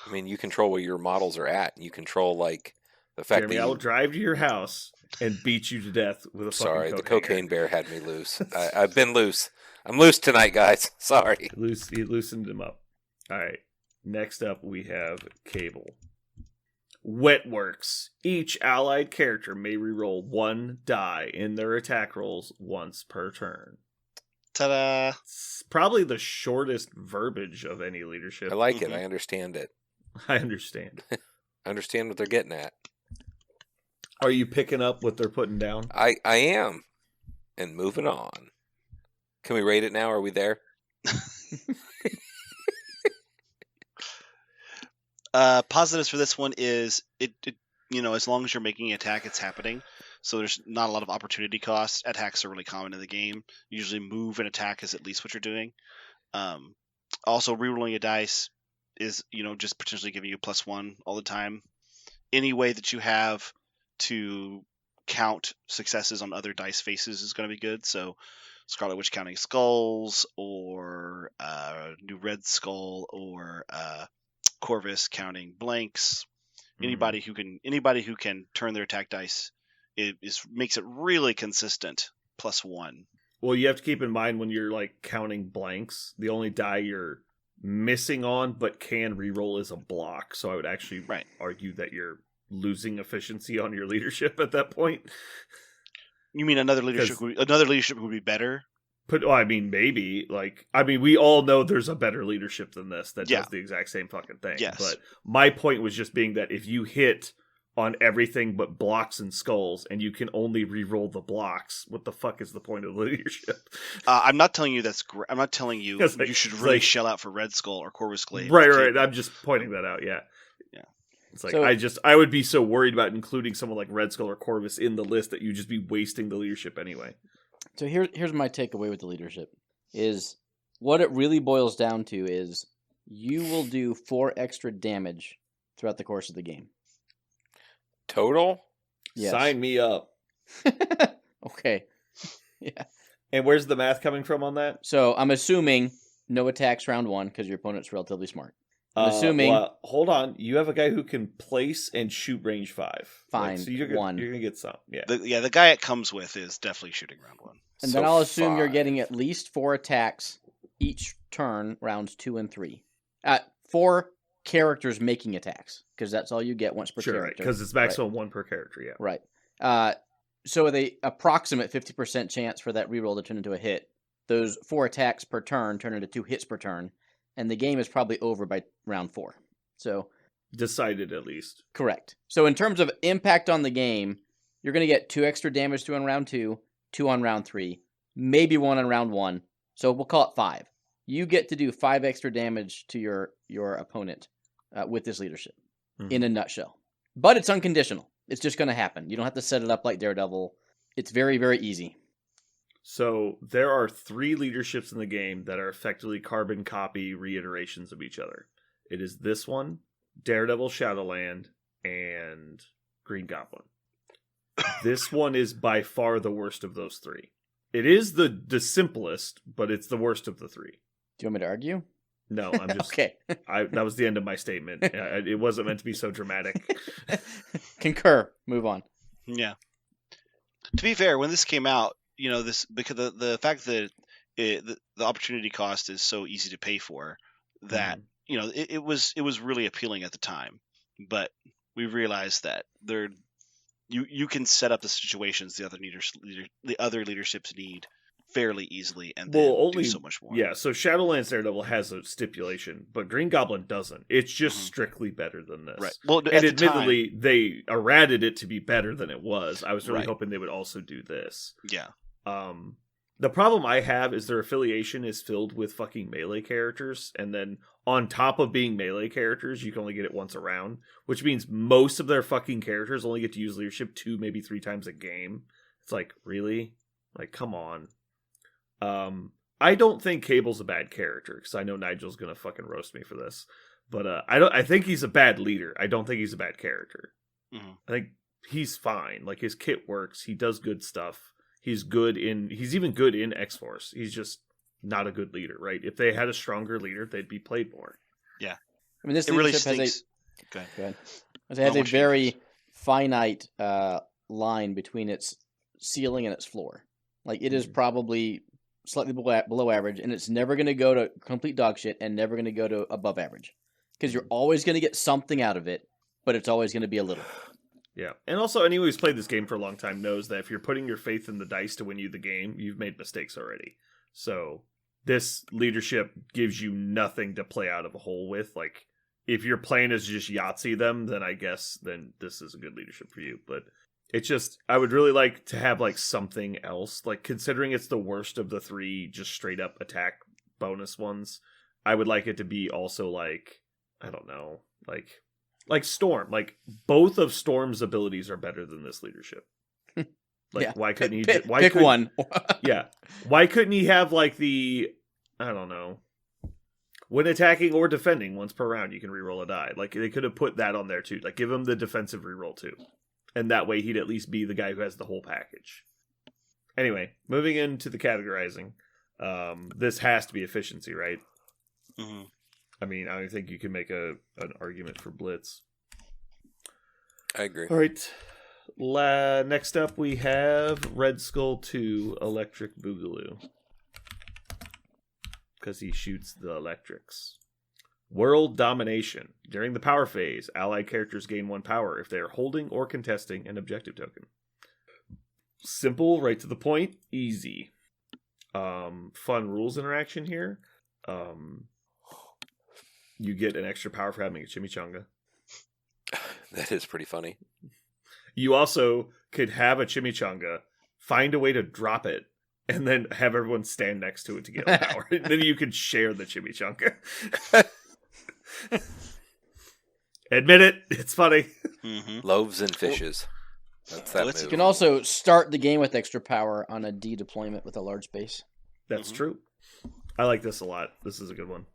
I mean, you control where your models are at. You control like the fact Jeremy, that I will you. drive to your house and beat you to death with a Sorry, fucking the cocaine bear had me loose. I've been loose. I'm loose tonight, guys. Sorry. He loosened him up. All right. Next up, we have Cable. Wetworks. Each allied character may reroll 1 die in their attack rolls once per turn. Ta-da! It's probably the shortest verbiage of any leadership. I like it. I understand it. I understand. I understand what they're getting at. Are you picking up what they're putting down? I am. And moving on. Can we rate it now? Are we there? Positives for this one is it as long as you're making an attack, it's happening. So there's not a lot of opportunity costs. Attacks are really common in the game. Usually move and attack is at least what you're doing. Also, rerolling a dice is, just potentially giving you +1 all the time. Any way that you have to count successes on other dice faces is going to be good. So Scarlet Witch counting skulls, or New Red Skull, or Corvus counting blanks. Anybody who can turn their attack dice makes it really consistent +1. Well, you have to keep in mind when you're like counting blanks, the only die you're missing on but can reroll is a block. So I would actually argue that you're losing efficiency on your leadership at that point. You mean another leadership would be better? Maybe. We all know there's a better leadership than this that does the exact same fucking thing. Yes. But my point was just being that if you hit on everything but blocks and skulls, and you can only re-roll the blocks, what the fuck is the point of the leadership? I'm not telling you that's great. I'm not telling you you should really shell out for Red Skull or Corvus Glaive. Right. I'm just pointing that out. Yeah. It's like I would be so worried about including someone like Red Skull or Corvus in the list that you'd just be wasting the leadership anyway. So here's my takeaway with the leadership is what it really boils down to is you will do 4 extra damage throughout the course of the game. Total? Yes. Sign me up. Okay. Yeah. And where's the math coming from on that? So I'm assuming no attacks round 1 because your opponent's relatively smart. I'm assuming. Well, hold on. You have a guy who can place and shoot range 5. Fine. So you're one. You're gonna get some. Yeah. The guy it comes with is definitely shooting round 1. And then I'll assume you're getting at least 4 attacks each turn, rounds 2 and 3. 4 characters making attacks, because that's all you get once per character. Right, because it's maximum 1 per character, yeah. Right. So with a approximate 50% chance for that reroll to turn into a hit, those 4 attacks per turn turn into 2 hits per turn, and the game is probably over by round 4. So decided at least. Correct. So in terms of impact on the game, you're going to get 2 extra damage to on round 2, 2 on round 3, maybe 1 on round 1. So we'll call it 5. You get to do 5 extra damage to your opponent with this leadership, in a nutshell. But it's unconditional. It's just going to happen. You don't have to set it up like Daredevil. It's very, very easy. So there are 3 leaderships in the game that are effectively carbon copy reiterations of each other. It is this one, Daredevil Shadowland, and Green Goblin. This one is by far the worst of those 3. It is the simplest, but it's the worst of the three. Do you want me to argue? No, I'm just Okay. that was the end of my statement. It wasn't meant to be so dramatic. Concur. Move on. Yeah. To be fair, when this came out, this because the fact that the opportunity cost is so easy to pay for that it was really appealing at the time. But we realized that you can set up the situations the other leaderships need fairly easily, and then do so much more. Yeah, so Shadowlands Daredevil has a stipulation, but Green Goblin doesn't. It's just strictly better than this. Right. Well, and admittedly, they errated it to be better than it was. I was really hoping they would also do this. Yeah. The problem I have is their affiliation is filled with fucking melee characters, and then on top of being melee characters, you can only get it once around, which means most of their fucking characters only get to use leadership 2, maybe 3 times a game. It's like, really? Like, come on. I don't think Cable's a bad character, because I know Nigel's gonna fucking roast me for this. But I think he's a bad leader. I don't think he's a bad character. Mm-hmm. I think he's fine. Like, his kit works, he does good stuff. He's even good in X-Force. He's just not a good leader, right? If they had a stronger leader, they'd be played more. Yeah. I mean, this really leadership has Go ahead. Go ahead. It has a very finite line between its ceiling and its floor. Like, it is probably slightly below average, and it's never going to go to complete dog shit and never going to go to above average. Because you're always going to get something out of it, but it's always going to be a little. Yeah. And also, anyone who's played this game for a long time knows that if you're putting your faith in the dice to win you the game, you've made mistakes already. So this leadership gives you nothing to play out of a hole with. Like, if you're playing as just Yahtzee them, then I guess then this is a good leadership for you. But it's just, I would really like to have like something else. Like, considering it's the worst of the 3 just straight up attack bonus ones, I would like it to be also like, I don't know, like Storm. Like, both of Storm's abilities are better than this leadership. Like, Yeah. why couldn't he Pick one? Yeah. Why couldn't he have like I don't know, when attacking or defending once per round, you can reroll a die. Like, they could have put that on there too. Like, give him the defensive reroll too. And that way he'd at least be the guy who has the whole package. Anyway, moving into the categorizing. This has to be efficiency, right? Mm-hmm. I mean, I don't think you can make an argument for Blitz. I agree. All right. Next up, we have Red Skull 2 Electric Boogaloo. Because he shoots the electrics. World Domination. During the power phase, allied characters gain 1 power if they are holding or contesting an objective token. Simple, right to the point, easy. Fun rules interaction here. You get an extra power for having a chimichanga. That is pretty funny. You also could have a chimichanga, find a way to drop it, and then have everyone stand next to it to get a power. Then you could share the chimichanga. Admit it, it's funny. Mm-hmm. Loaves and fishes. That's that move. You can also start the game with extra power on a D deployment with a large base. That's true. I like this a lot. This is a good one.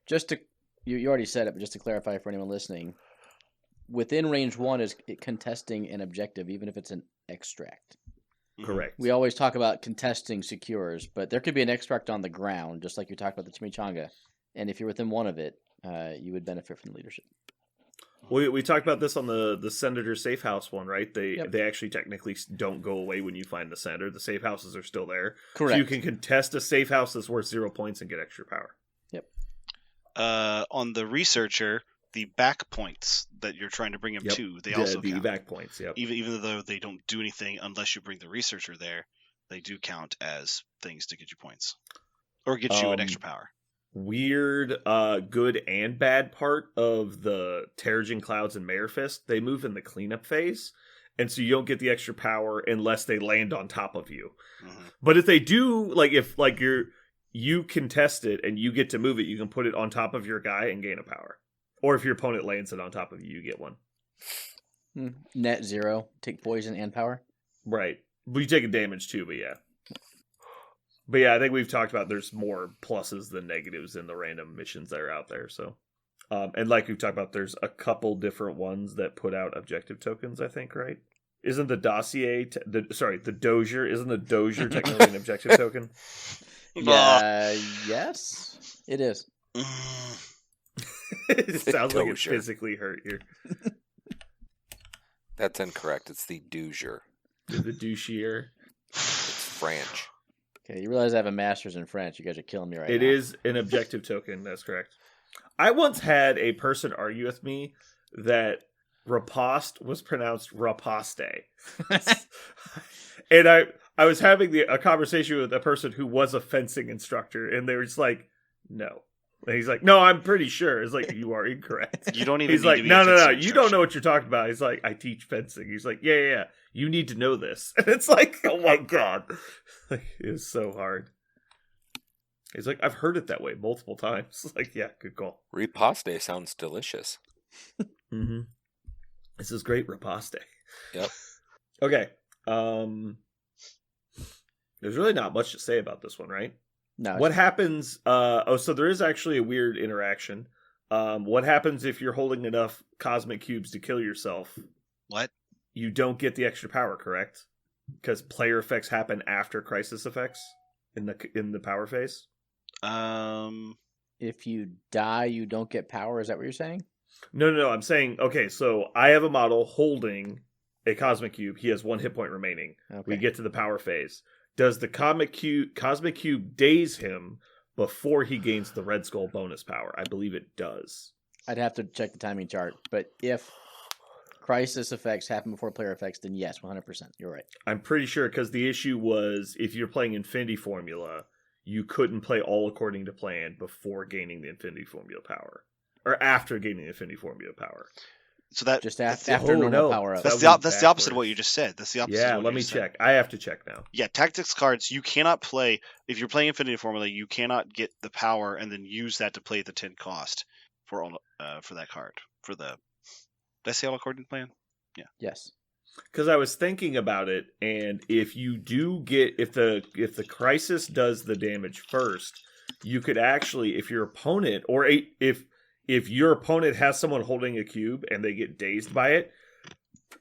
Just to, you already said it, but just to clarify for anyone listening, within range 1 is contesting an objective, even if it's an extract. Correct. We always talk about contesting secures, but there could be an extract on the ground, just like you talked about the chimichanga. And if you're within one of it, you would benefit from the leadership. We talked about this on the Senator Safe House one, right? They Yep. they actually technically don't go away when you find the Senator. The safe houses are still there. Correct. So you can contest a safe house that's worth 0 points and get extra power. Yep. On the Researcher, the back points that you're trying to bring him to, they also the count. evac points. Yep. Even though they don't do anything unless you bring the Researcher there, they do count as things to get you points or get you an extra power. Weird, good and bad part of the Terrigen Clouds and Mayor Fist, they move in the cleanup phase, and so you don't get the extra power unless they land on top of you. Mm-hmm. But if they do, like if like you contest it and you get to move it, you can put it on top of your guy and gain a power. Or if your opponent lands it on top of you, you get one. Net 0, take poison and power. Right. But you take a damage too, but yeah. But yeah, I think we've talked about there's more pluses than negatives in the random missions that are out there. So, and like we've talked about, there's a couple different ones that put out objective tokens, I think, right? Isn't the dossier the Dozier? Isn't the Dozier technically an objective token? Yeah, yes, it is. It sounds like it Dozier. physically hurt you. That's incorrect. It's the Dozier. The douchier. It's French. Okay, you realize I have a master's in French. You guys are killing me right now. It is an objective token. That's correct. I once had a person argue with me that riposte was pronounced rapaste. And I was having a conversation with a person who was a fencing instructor, and they were just like, no. And he's like, no, I'm pretty sure. It's like, you are incorrect. You don't even. He's need like, to be no, a no, no, fencing you don't know instructor. what you're talking about. He's like, I teach fencing. He's like, yeah. You need to know this. And it's like, oh my God. Like, it was so hard. He's like, I've heard it that way multiple times. Like, yeah, good call. Riposte sounds delicious. Mm-hmm. This is great riposte. Yep. Okay. There's really not much to say about this one, right? No. What happens? So there is actually a weird interaction. What happens if you're holding enough cosmic cubes to kill yourself? What? You don't get the extra power, correct? Because player effects happen after crisis effects in the power phase. If you die, you don't get power. Is that what you're saying? No. I'm saying, okay, so I have a model holding a cosmic cube. He has 1 hit point remaining. Okay. We get to the power phase. Does the cosmic cube daze him before he gains the Red Skull bonus power? I believe it does. I'd have to check the timing chart, but if crisis effects happen before player effects, then yes, 100%. You're right. I'm pretty sure, because the issue was if you're playing Infinity Formula, you couldn't play all according to plan before gaining the Infinity Formula power. Or after gaining the Infinity Formula power. So that Just that's after Oh, normal no. power up. That that's the opposite of backwards. what you just said. That's the opposite. Yeah, of what let you me just said. check. I have to check now. Yeah, tactics cards, you cannot play if you're playing Infinity Formula. You cannot get the power and then use that to play the 10 cost for that card for the. Did I say all according to plan? Yes. Because I was thinking about it, and if you do get if the crisis does the damage first, you could actually, if your opponent if your opponent has someone holding a cube and they get dazed by it,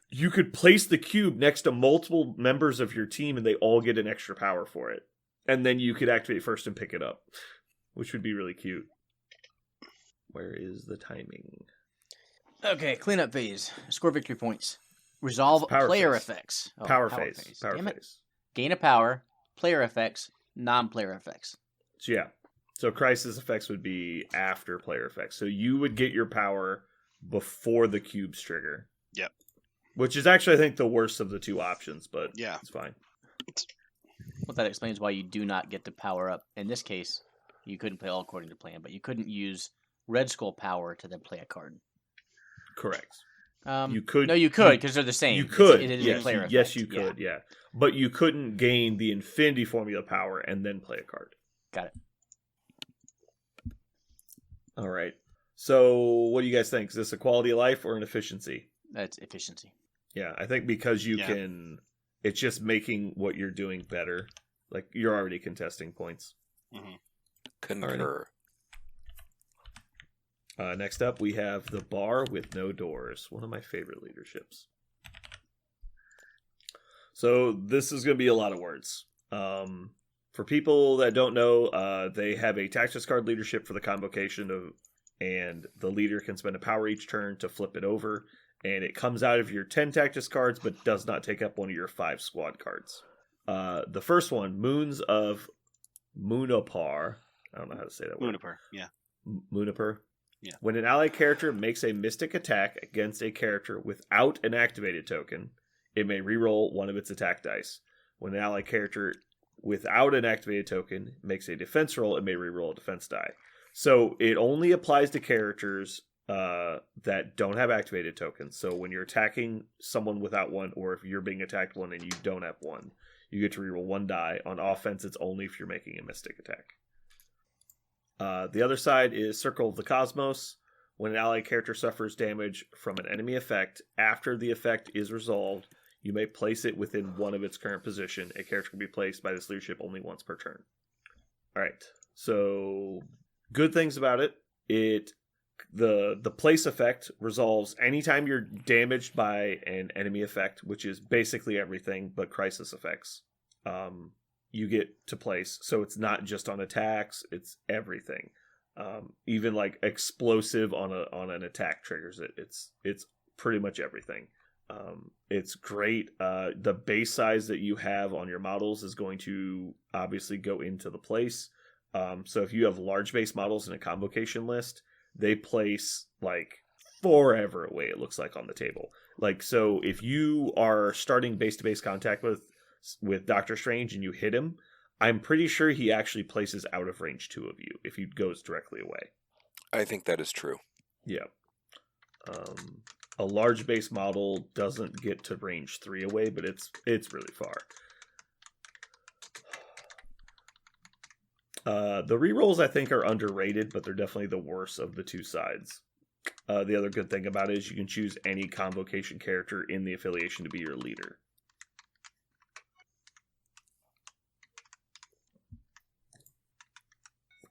you could place the cube next to multiple members of your team and they all get an extra power for it. And then you could activate first and pick it up, which would be really cute. Where is the timing? Okay, cleanup phase. Score victory points. Resolve Power player phase. effects. Oh, Power phase. Power Damn it. phase. Gain a power, player effects, non-player effects. So yeah. So crisis effects would be after player effects. So you would get your power before the cubes trigger. Yep. Which is actually, I think, the worst of the two options, but Yeah. it's fine. Well, that explains why you do not get to power up. In this case, you couldn't play all according to plan, but you couldn't use Red Skull power to then play a card. Correct. You You could. No, you could, because they're the same. You could. It is yes, a player yes, effect. you Yeah. could. Yeah. But you couldn't gain the Infinity Formula power and then play a card. Got it. All right. So what do you guys think? Is this a quality of life or an efficiency? That's efficiency. Yeah, I think because you Yeah. can, it's just making what you're doing better. Like, you're already contesting points. Concur. Next up, we have the Bar with No Doors, one of my favorite leaderships. So this is going to be a lot of words. For people that don't know, they have a tactics card leadership for the convocation of, and the leader can spend a power each turn to flip it over, and it comes out of your 10 tactics cards, but does not take up one of your 5 squad cards. The first one, Moons of Munapar. I don't know how to say that word. Munipur. Yeah. Munipur. Yeah. When an allied character makes a mystic attack against a character without an activated token, it may reroll one of its attack dice. When an allied character without an activated token makes a defense roll, it may reroll a defense die. So it only applies to characters that don't have activated tokens. So when you're attacking someone without one, or if you're being attacked one and you don't have one, you get to reroll one die. On offense, it's only if you're making a mystic attack. The other side is Circle of the Cosmos. When an allied character suffers damage from an enemy effect, after the effect is resolved, you may place it within one of its current position. A character can be placed by this leadership only once per turn. Alright, so good things about it. It the place effect resolves anytime you're damaged by an enemy effect, which is basically everything but crisis effects. You get to place, so it's not just on attacks; it's everything. Even like explosive on an attack triggers it. It's pretty much everything. It's great. The base size that you have on your models is going to obviously go into the place. So if you have large base models in a convocation list, they place like forever away, it looks like, on the table. Like, so if you are starting base-to-base contact with Doctor Strange and you hit him, I'm pretty sure he actually places out of range 2 of you if he goes directly away. I think that is true. Yeah. A large base model doesn't get to range 3 away, but it's really far. The rerolls I think are underrated, but they're definitely the worst of the two sides. The other good thing about it is you can choose any convocation character in the affiliation to be your leader.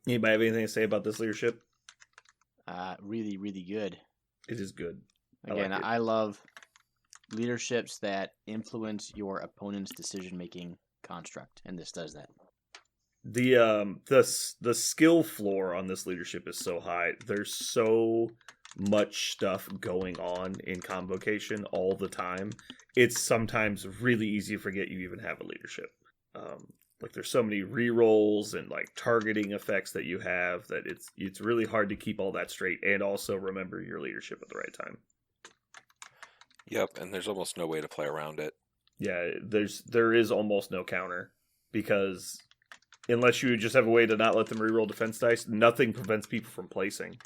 Anybody have anything to say about this leadership? Really, really good. It is good. Again, like it. I love leaderships that influence your opponent's decision-making construct, and this does that. The skill floor on this leadership is so high. There's so much stuff going on in Convocation all the time. It's sometimes really easy to forget you even have a leadership. Like there's so many rerolls and like targeting effects that you have that it's really hard to keep all that straight and also remember your leadership at the right time. Yep, and there's almost no way to play around it. Yeah, there is almost no counter because unless you just have a way to not let them reroll defense dice, nothing prevents people from placing.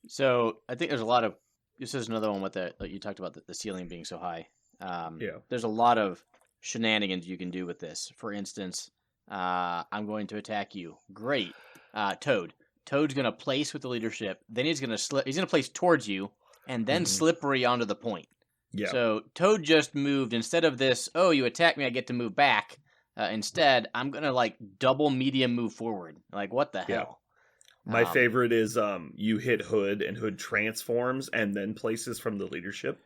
So I think there's a lot of. This is another one with like you talked about the ceiling being so high. Yeah. There's a lot of shenanigans you can do with this. For instance, I'm going to attack you. Great, Toad. Toad's going to place with the leadership. Then he's going to slip. He's going to place towards you, and then slippery onto the point. Yeah. So Toad just moved instead of this. Oh, you attack me, I get to move back. Instead, I'm gonna like double medium move forward. Like what the hell? My favorite is you hit Hood and Hood transforms and then places from the leadership,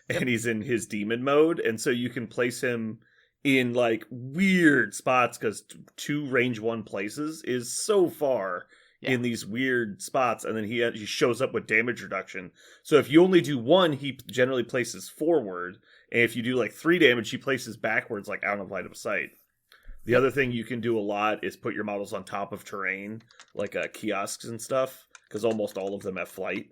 and he's in his demon mode, and so you can place him in like weird spots because 2 range 1 places is so far in these weird spots, and then he shows up with damage reduction. So if you only do 1, he generally places forward, and if you do like 3 damage, he places backwards, like out of line of sight. The other thing you can do a lot is put your models on top of terrain, like kiosks and stuff, because almost all of them have flight.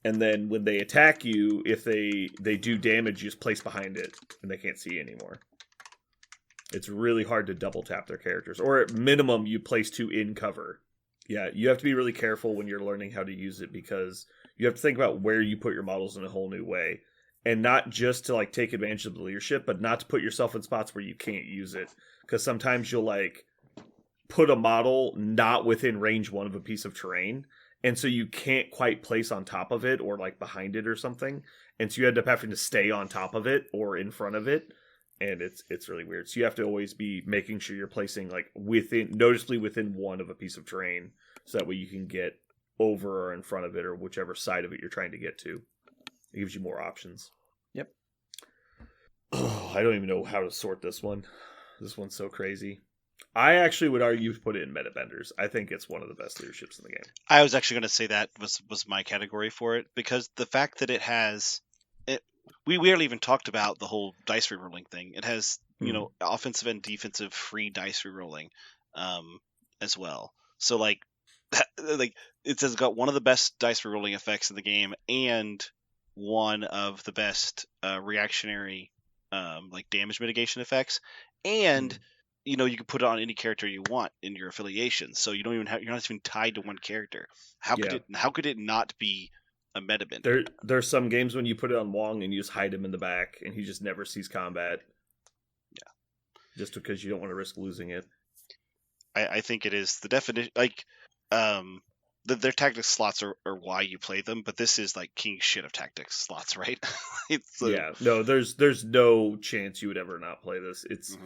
And then when they attack you, if they do damage, you just place behind it, and they can't see you anymore. It's really hard to double tap their characters. Or at minimum, you place 2 in cover. Yeah, you have to be really careful when you're learning how to use it, because you have to think about where you put your models in a whole new way. And not just to like take advantage of the leadership, but not to put yourself in spots where you can't use it. Because sometimes you'll like put a model not within range 1 of a piece of terrain, and so you can't quite place on top of it or like behind it or something, and so you end up having to stay on top of it or in front of it, and it's really weird. So you have to always be making sure you're placing like noticeably within 1 of a piece of terrain, so that way you can get over or in front of it or whichever side of it you're trying to get to. It gives you more options. Yep. Oh, I don't even know how to sort this one. This one's so crazy. I actually would argue you put it in Metabenders. I think it's one of the best leaderships in the game. I was actually going to say that was my category for it, because the fact that it has it, we rarely even talked about the whole dice rerolling thing. It has offensive and defensive free dice rerolling as well. So like it has got one of the best dice rerolling effects in the game and one of the best reactionary like damage mitigation effects. And you can put it on any character you want in your affiliation, so you're not even tied to one character. How could it not be a metabender? There's some games when you put it on Wong and you just hide him in the back and he just never sees combat. Yeah, just because you don't want to risk losing it. I think it is the definition. Like, their tactics slots are why you play them, but this is like king shit of tactics slots, right? No, there's no chance you would ever not play this. It's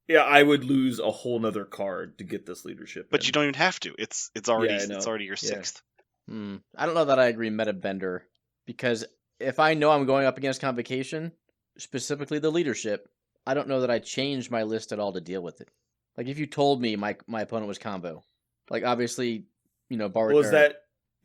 I would lose a whole nother card to get this leadership. But you don't even have to. It's already your 6th. I don't know that I agree meta bender, because if I know I'm going up against Convocation, specifically the leadership, I don't know that I change my list at all to deal with it. Like if you told me my opponent was combo, like obviously, Well, is Go that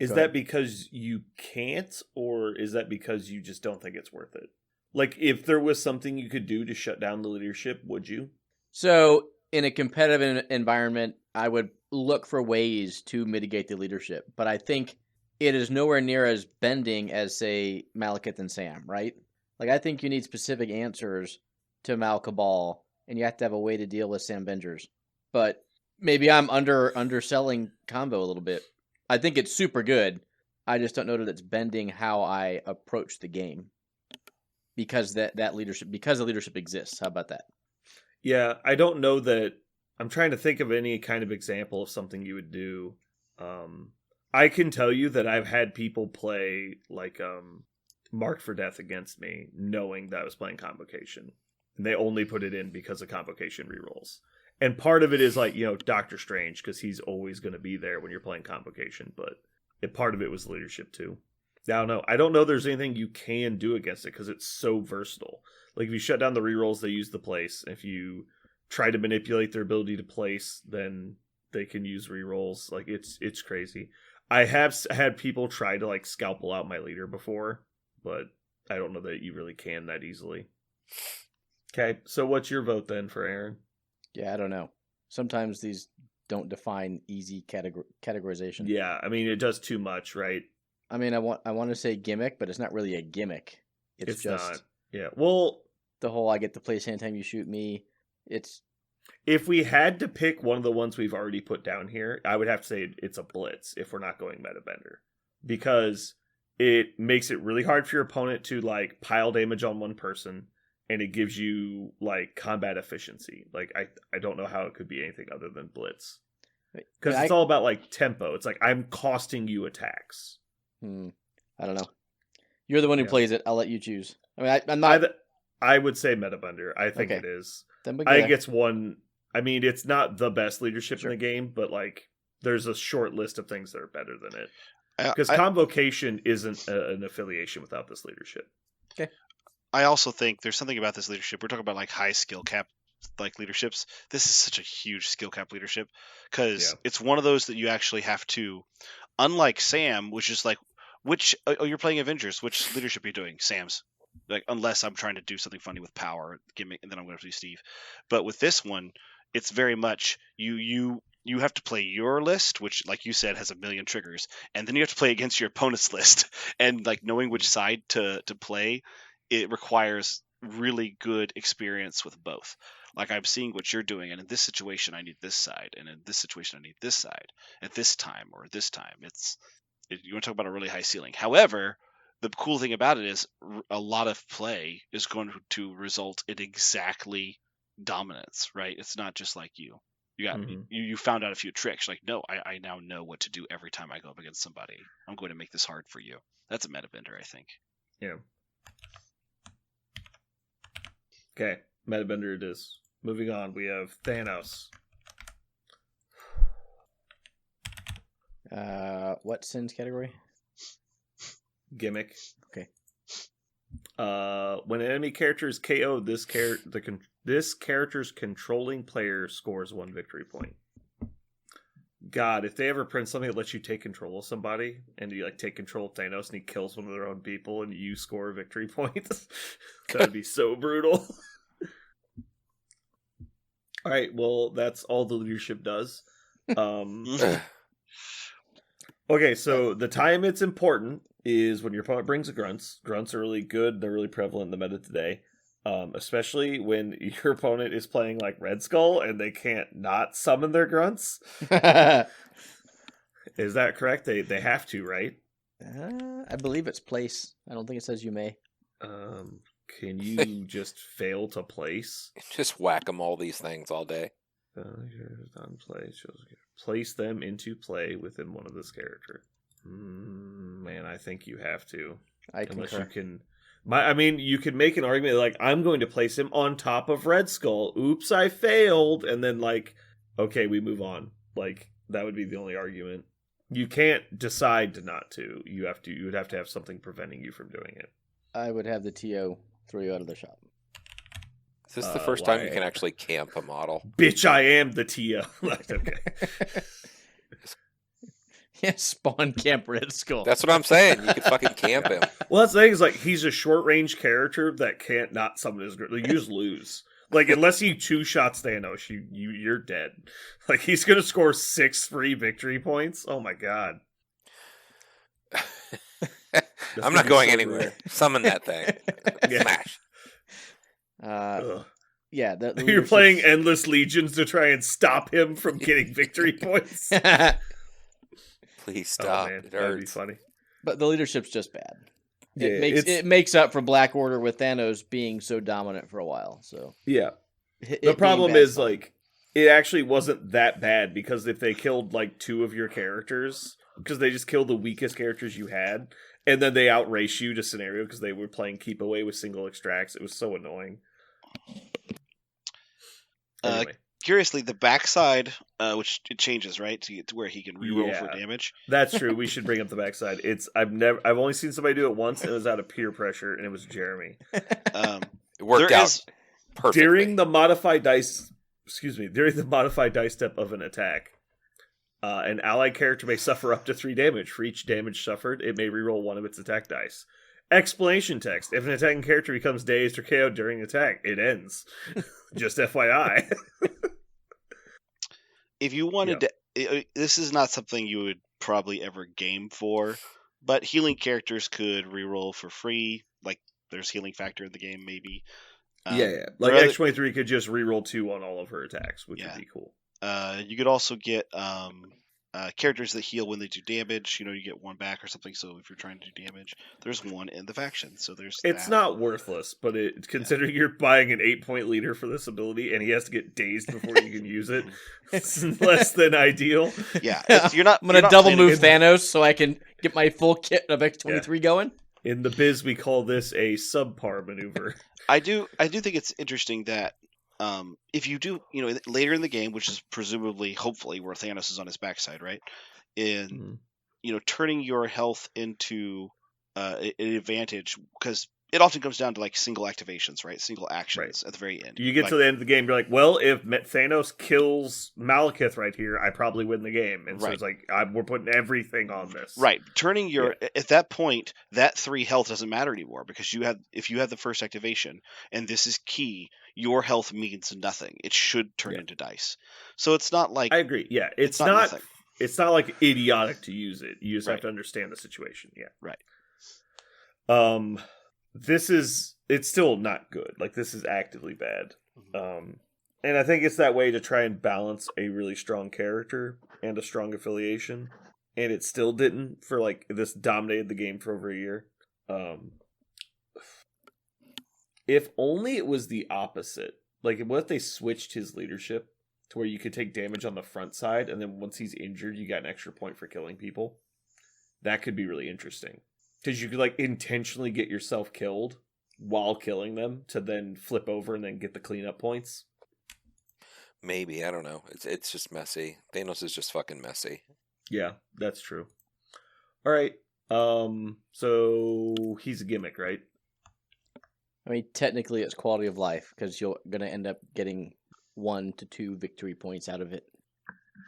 ahead. because you can't, or is that because you just don't think it's worth it? Like, if there was something you could do to shut down the leadership, would you? So in a competitive environment, I would look for ways to mitigate the leadership, but I think it is nowhere near as bending as, say, Malekith and Sam, right? Like I think you need specific answers to Mal Cabal, and you have to have a way to deal with Sam Bengers. But maybe I'm underselling combo a little bit. I think it's super good. I just don't know that it's bending how I approach the game because that leadership, because the leadership exists. How about that? Yeah, I don't know that. I'm trying to think of any kind of example of something you would do. I can tell you that I've had people play like Marked for Death against me, knowing that I was playing Convocation, and they only put it in because of Convocation rerolls. And part of it is like Doctor Strange, because he's always going to be there when you're playing Convocation, but part of it was leadership too. I don't know there's anything you can do against it because it's so versatile. Like if you shut down the rerolls, they use the place. If you try to manipulate their ability to place, then they can use rerolls. Like it's crazy. I have had people try to like scalpel out my leader before, but I don't know that you really can that easily. Okay, so what's your vote then for Aaron? Yeah, I don't know. Sometimes these don't define easy categorization. Yeah, I mean it does too much, right? I mean, I want to say gimmick, but it's not really a gimmick. It's just not. Yeah. Well, the whole I get to place anytime you shoot me. It's if we had to pick one of the ones we've already put down here, I would have to say it's a blitz if we're not going meta bender, because it makes it really hard for your opponent to like pile damage on one person, and it gives you like combat efficiency. Like I don't know how it could be anything other than blitz, because it's all about like tempo. It's like I'm costing you attacks. I don't know. You're the one who plays it. I'll let you choose. I mean, I'm not. I would say meta bender. I think it is. I think it's one. I mean, it's not the best leadership in the game, but like, there's a short list of things that are better than it. Because Convocation isn't an affiliation without this leadership. Okay. I also think there's something about this leadership. We're talking about like high skill cap like leaderships. This is such a huge skill cap leadership because it's one of those that you actually have to. Unlike Sam, which is like, you're playing Avengers. Which leadership are you doing? Sam's. Like, unless I'm trying to do something funny with power, gimmick, and then I'm going to do Steve. But with this one, it's very much you have to play your list, which, like you said, has a million triggers, and then you have to play against your opponent's list. And like knowing which side to play, it requires really good experience with both. Like I'm seeing what you're doing, and in this situation, I need this side, and in this situation, I need this side at this time or this time. You want to talk about a really high ceiling. However, the cool thing about it is a lot of play is going to result in exactly dominance, right? It's not just like you got you found out a few tricks. Like, no, I now know what to do every time I go up against somebody. I'm going to make this hard for you. That's a meta bender, I think. Yeah. Okay, meta bender it is. Moving on, we have Thanos. What sins category? Gimmick. Okay. When an enemy character is KO'd, this character's controlling player scores 1 victory point. God, if they ever print something that lets you take control of somebody, and you like take control of Thanos and he kills one of their own people, and you score a victory point, that'd be so brutal. All right, well, that's all the leadership does. Okay, so the time it's important is when your opponent brings a grunts. Grunts are really good. They're really prevalent in the meta today. Especially when your opponent is playing like Red Skull and they can't not summon their grunts. Is that correct? They have to, right? I believe it's place. I don't think it says you may. Can you just fail to place? Just whack them all these things all day. Place them into play within one of this character. Man, I think you have to. Unless you can. You could make an argument like, I'm going to place him on top of Red Skull. Oops, I failed. And then like, okay, we move on. Like, that would be the only argument. You can't decide to not to. You would have to have something preventing you from doing it. I would have the TO throw you out of the shop. Is this the first time you why? can actually camp a model? Bitch, I am the Tia. Okay. Yeah, spawn camp Red Skull. That's what I'm saying. You can fucking camp him. Well, that's the thing is, like, he's a short range character that can't not summon his. Like, you just lose. Like, unless you two shots Thanos, you're dead. Like, he's gonna score 6 free victory points. Oh my god. I'm not going anywhere. Summon that thing. Yeah. Smash. Ugh. Yeah, the You're leadership's- playing endless legions to try and stop him from getting victory points. Please Oh stop. man, It that'd be hurts. funny. But the leadership's just bad. Yeah, It makes up for Black Order with Thanos being so dominant for a while. So yeah. it The being problem bad is fine. like it actually wasn't that bad because if they killed like 2 of your characters, because they just killed the weakest characters you had, and then they outrace you to scenario because they were playing keep away with single extracts. It was so annoying. Anyway, Curiously, the backside, which it changes, right, to get to where he can reroll for Yeah. damage. that's true. We should bring up the backside. I've only seen somebody do it once. And it was out of peer pressure, and it was Jeremy. Um, It worked there out is- perfectly. During the modified dice step of an attack, an allied character may suffer up to 3 damage. For each damage suffered, it may reroll 1 of its attack dice. Explanation text: if an attacking character becomes dazed or KO'd during attack, it ends. Just FYI. if you wanted to, this is not something you would probably ever game for, but healing characters could reroll for free. Like there's healing factor in the game, maybe. Yeah. Like there are X-23 could just reroll 2 on all of her attacks, which Yeah. would be cool. You could also get characters that heal when they do damage. You get 1 back or something. So if you're trying to do damage, there's 1 in the faction. So there's It's that. not worthless, but considering you're buying an 8-point leader for this ability and he has to get dazed before you can use it, it's less than ideal. Yeah, you're not. I'm gonna you're not double planning- move Thanos so I can get my full kit of X-23 going. In the biz, we call this a subpar maneuver. I do think it's interesting that if you do, later in the game, which is presumably, hopefully, where Thanos is on his backside, right? In turning your health into an advantage, because it often comes down to like single activations, right? Single actions at the very end. You get Like, to the end of the game, you're like, well, if Thanos kills Malekith right here, I probably win the game. And so Right. it's like, we're putting everything on this. right, turning your at that point, that 3 health doesn't matter anymore because if you have the first activation, and this is key, your health means nothing. It should turn into dice. So it's not like I agree. Yeah. It's not not nothing. it's not like idiotic to use it. You just have Right. to understand the situation. Yeah. Right. It's still not good. Like, this is actively bad. Mm-hmm. And I think it's that way to try and balance a really strong character and a strong affiliation. And it still didn't for like this dominated the game for over a year. If only it was the opposite. Like, what if they switched his leadership to where you could take damage on the front side, and then once he's injured, you got an extra point for killing people? That could be really interesting. Because you could, like, intentionally get yourself killed while killing them to then flip over and then get the cleanup points. Maybe, I don't know. It's just messy. Thanos is just fucking messy. Yeah, that's true. All right. So he's a gimmick, right? I mean, technically, it's quality of life because you're gonna end up getting 1 to 2 victory points out of it.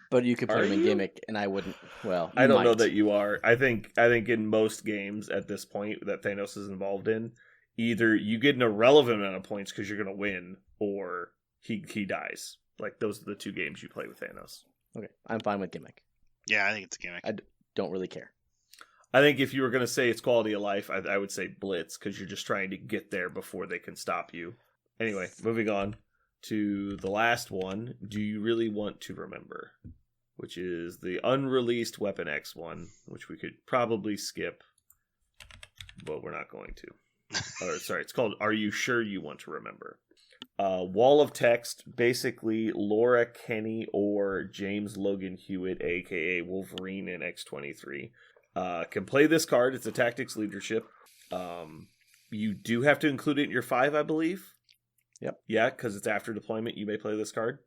But you could put Are him in you? gimmick, and I wouldn't. Well, I you don't know might. that you are. I think in most games at this point that Thanos is involved in, either you get an irrelevant amount of points because you're going to win, or he dies. Like, those are the 2 games you play with Thanos. Okay, I'm fine with gimmick. yeah, I think it's a gimmick. Don't really care. I think if you were going to say it's quality of life, I would say Blitz, because you're just trying to get there before they can stop you. Anyway, moving on to the last one. Do you really want to remember? Which is the unreleased Weapon X one, which we could probably skip, but we're not going to. Sorry, it's called Are You Sure You Want to Remember? Wall of text, basically Laura Kenny or James Logan Hewitt, aka Wolverine in X-23. Can play this card. It's a tactics leadership. You do have to include it in your 5, I believe. Yep. Yeah, because it's after deployment. You may play this card.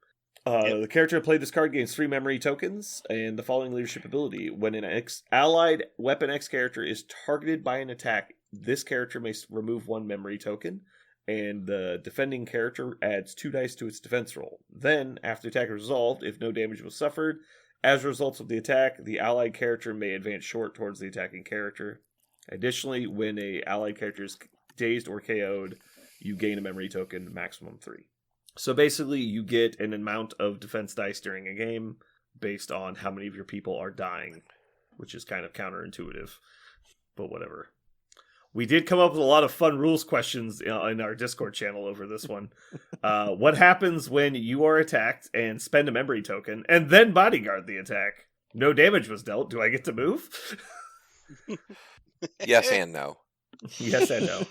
The character who played this card gains 3 memory tokens and the following leadership ability. When an allied Weapon X character is targeted by an attack, this character may remove 1 memory token, and the defending character adds 2 dice to its defense roll. Then, after the attack is resolved, if no damage was suffered, as a result of the attack, the allied character may advance short towards the attacking character. Additionally, when a allied character is dazed or KO'd, you gain a memory token, maximum 3. So basically, you get an amount of defense dice during a game based on how many of your people are dying, which is kind of counterintuitive, but whatever. We did come up with a lot of fun rules questions in our Discord channel over this one. What happens when you are attacked and spend a memory token and then bodyguard the attack? No damage was dealt. Do I get to move? Yes and no. Yes and no.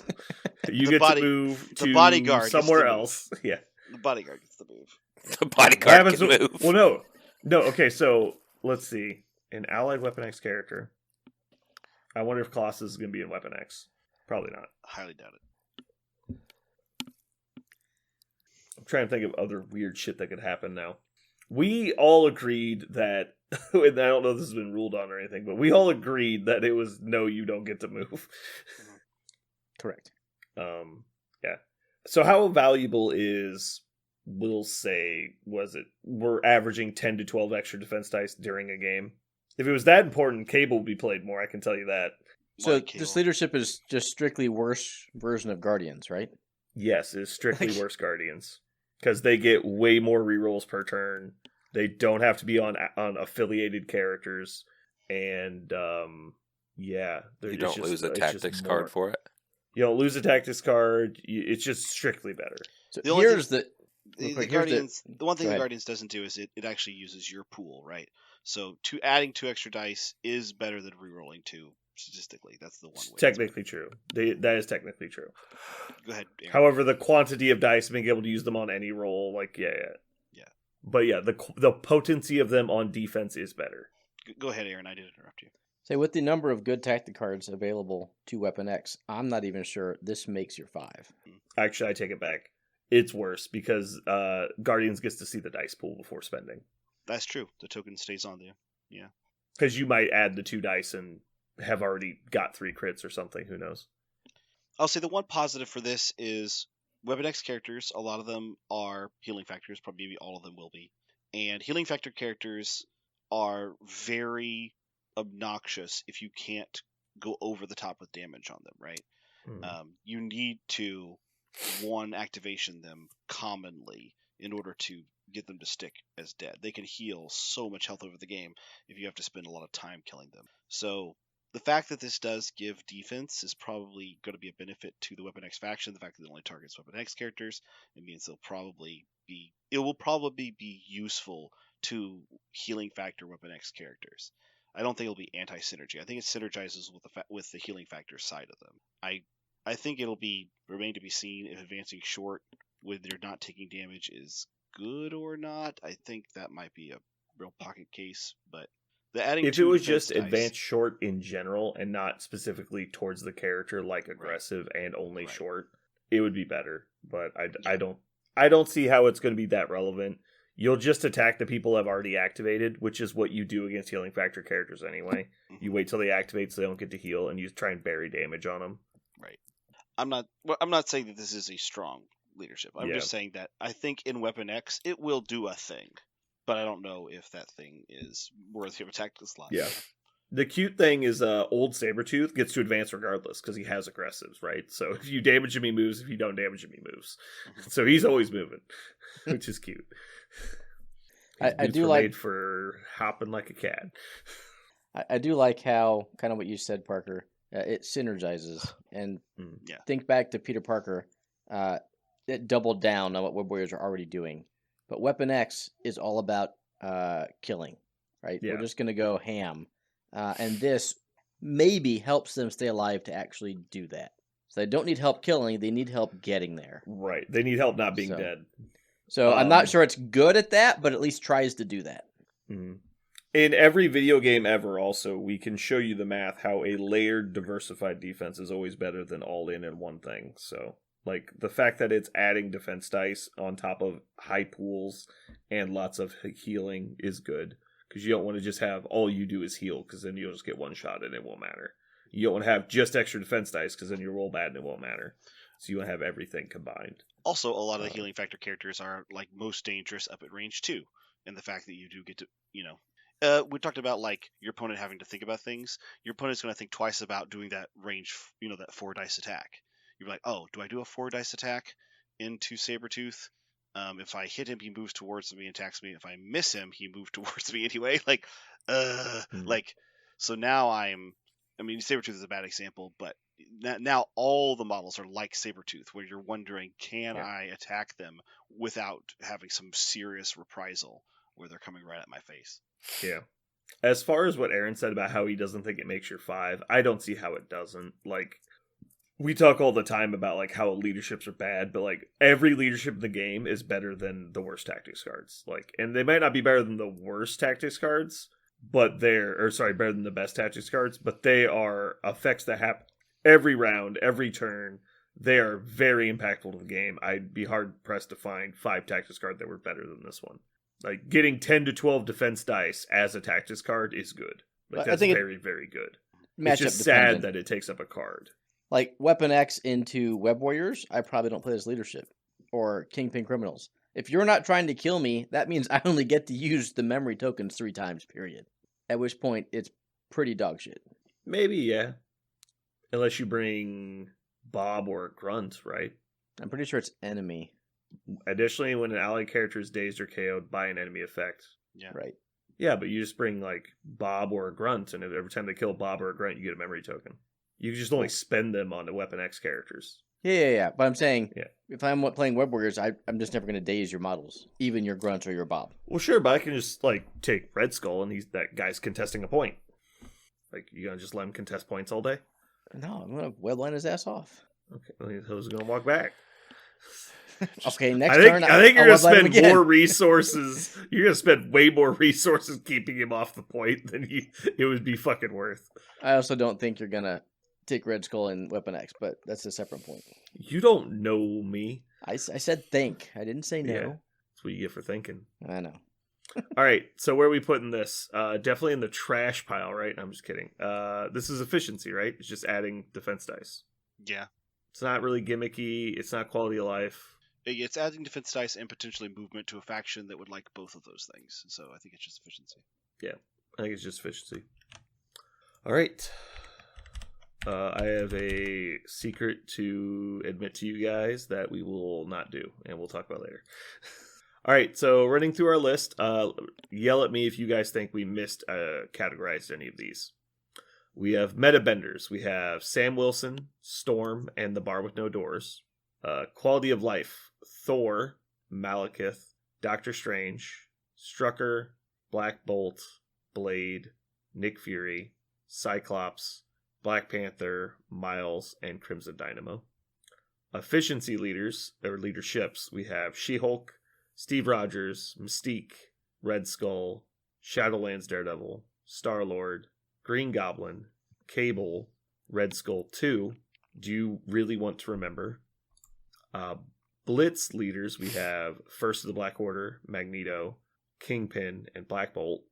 You The get to move the to bodyguard gets somewhere to move. else. Yeah. The bodyguard gets the move. The What bodyguard happens can when- move. Well, no. Okay, so let's see. An allied Weapon X character. I wonder if Colossus is going to be in Weapon X. Probably not. Highly doubt it. I'm trying to think of other weird shit that could happen now. We all agreed that, and I don't know if this has been ruled on or anything, but we all agreed that it was no, you don't get to move. Correct. Yeah. So how valuable is, we'll say, we're averaging 10 to 12 extra defense dice during a game? If it was that important, Cable would be played more, I can tell you that. So Like this Cable. leadership is just strictly worse version of Guardians, right? Yes, it's strictly worse Guardians. Because they get way more rerolls per turn. They don't have to be on affiliated characters. And, yeah. You don't lose a tactics card for it. You don't lose a tactics card. It's just strictly better. So The only here's the The, Real the quick, here's Guardians. The one thing go the ahead. Guardians doesn't do is it actually uses your pool, right? So adding 2 extra dice is better than rerolling 2 statistically. That's the one way. Technically true. That is technically true. Go ahead. Aaron. However, the quantity of dice, being able to use them on any roll, like, yeah. Yeah. But yeah, the potency of them on defense is better. Go ahead, Aaron. I did interrupt you. say with the number of good tactic cards available to Weapon X, I'm not even sure this makes your 5. Actually, I take it back. It's worse because Guardians gets to see the dice pool before spending. That's true. The token stays on there. Because you might add the 2 dice and have already got 3 crits or something. Who knows? I'll say the one positive for this is Weapon X characters. A lot of them are healing factors. Probably maybe all of them will be. And healing factor characters are very obnoxious if you can't go over the top with damage on them, right? You need to activation them commonly in order to get them to stick as dead. They can heal so much health over the game if you have to spend a lot of time killing them. So the fact that this does give defense is probably going to be a benefit to the Weapon X faction. The fact that it only targets Weapon X characters, it means it will probably be useful to healing factor Weapon X characters. I don't think it'll be anti-synergy. I think it synergizes with the healing factor side of them. I think it'll remain to be seen if advancing short when they're not taking damage is good or not. I think that might be a real pocket case, but the adding If it 2 was defense just dice- advanced short in general and not specifically towards the character like aggressive and only Right. short, it would be better. But I don't see how it's going to be that relevant. You'll just attack the people I've already activated, which is what you do against healing factor characters anyway. You wait till they activate so they don't get to heal, and you try and bury damage on them. I'm not saying that this is a strong leadership. I'm Yeah. just saying that I think in Weapon X it will do a thing, but I don't know if that thing is worthy of a tactical slot. Yeah. The cute thing is old Sabretooth gets to advance regardless because he has aggressives, right? So if you damage him, he moves. If you don't damage him, he moves. So he's always moving, which is cute. I Boots do were like- made for hopping like a cat. I do like how kind of what you said, Parker. It synergizes, and Yeah. think back to Peter Parker. It doubled down on what Web Warriors are already doing, but Weapon X is all about killing, right? Yeah. We're just gonna go ham, and this maybe helps them stay alive to actually do that. So they don't need help killing; they need help getting there. Right. They need help not being So- dead. So I'm not Um, sure it's good at that, but at least tries to do that. Mhm. In every video game ever, also, we can show you the math how a layered, diversified defense is always better than all in one thing. So Like, the fact that it's adding defense dice on top of high pools and lots of healing is good. Because you don't want to just have all you do is heal, because then you'll just get one shot and it won't matter. You don't want to have just extra defense dice, because then you roll bad and it won't matter. So you want to have everything combined. Also, a lot of the healing factor characters are like most dangerous up at range 2, and the fact that you do get to, we talked about like your opponent having to think about things. Your opponent's going to think twice about doing that range, that 4 dice attack. You're like, oh, do I do a 4 dice attack into Sabretooth? If I hit him, he moves towards me and attacks me. If I miss him, he moves towards me anyway. So now Sabretooth is a bad example, but now all the models are like Sabretooth, where you're wondering, can I attack them without having some serious reprisal where they're coming right at my face? Yeah. As far as what Aaron said about how he doesn't think it makes your 5, I don't see how it doesn't. Like, we talk all the time about like how leaderships are bad, but like every leadership in the game is better than the worst tactics cards. Like, and they might not be better than the worst tactics cards, but better than the best tactics cards, but they are effects that happen every round, every turn. They are very impactful to the game. I'd be hard pressed to find 5 tactics cards that were better than this one. Like, getting 10 to 12 defense dice as a tactics card is good. Like, that's very, very good. It's just sad that it takes up a card. Like, Weapon X into Web Warriors, I probably don't play as leadership. Or Kingpin Criminals. If you're not trying to kill me, that means I only get to use the memory tokens 3 times, period. At which point, it's pretty dog shit. Maybe, yeah. Unless you bring Bob or Grunt, right? I'm pretty sure it's enemy. Additionally, when an allied character is dazed or KO'd by an enemy effect. Yeah. Right. Yeah, but you just bring, like, Bob or a Grunt, and every time they kill Bob or a Grunt, you get a memory token. You can just only spend them on the Weapon X characters. Yeah. But I'm saying, if I'm playing Web Warriors, I'm just never going to daze your models, even your Grunt or your Bob. Well, sure, but I can just, like, take Red Skull, and that guy's contesting a point. Like, you gonna just let him contest points all day? No, I'm going to webline his ass off. Okay, well, he's gonna walk back. Okay, next turn. I think you're gonna spend more resources. You're gonna spend way more resources keeping him off the point than it would be fucking worth. I also don't think you're gonna take Red Skull and Weapon X, but that's a separate point. You don't know me. I said think. I didn't say no. Yeah, that's what you get for thinking. I know. All right, so where are we putting this? Definitely in the trash pile, right? I'm just kidding. This is efficiency, right? It's just adding defense dice. Yeah. It's not really gimmicky. It's not quality of life. It's adding defense dice and potentially movement to a faction that would like both of those things. So I think it's just efficiency. Yeah, I think it's just efficiency. All right. I have a secret to admit to you guys that we will not do, and we'll talk about later. All right, so running through our list, yell at me if you guys think we missed categorized any of these. We have meta benders. We have Sam Wilson, Storm, and the Bar with No Doors. Quality of life, Thor, Malekith, Doctor Strange, Strucker, Black Bolt, Blade, Nick Fury, Cyclops, Black Panther, Miles, and Crimson Dynamo. Efficiency leaders, or leaderships, we have She-Hulk, Steve Rogers, Mystique, Red Skull, Shadowlands Daredevil, Star-Lord, Green Goblin, Cable, Red Skull 2. Do you really want to remember? Blitz leaders, we have First of the Black Order, Magneto, Kingpin, and Black Bolt.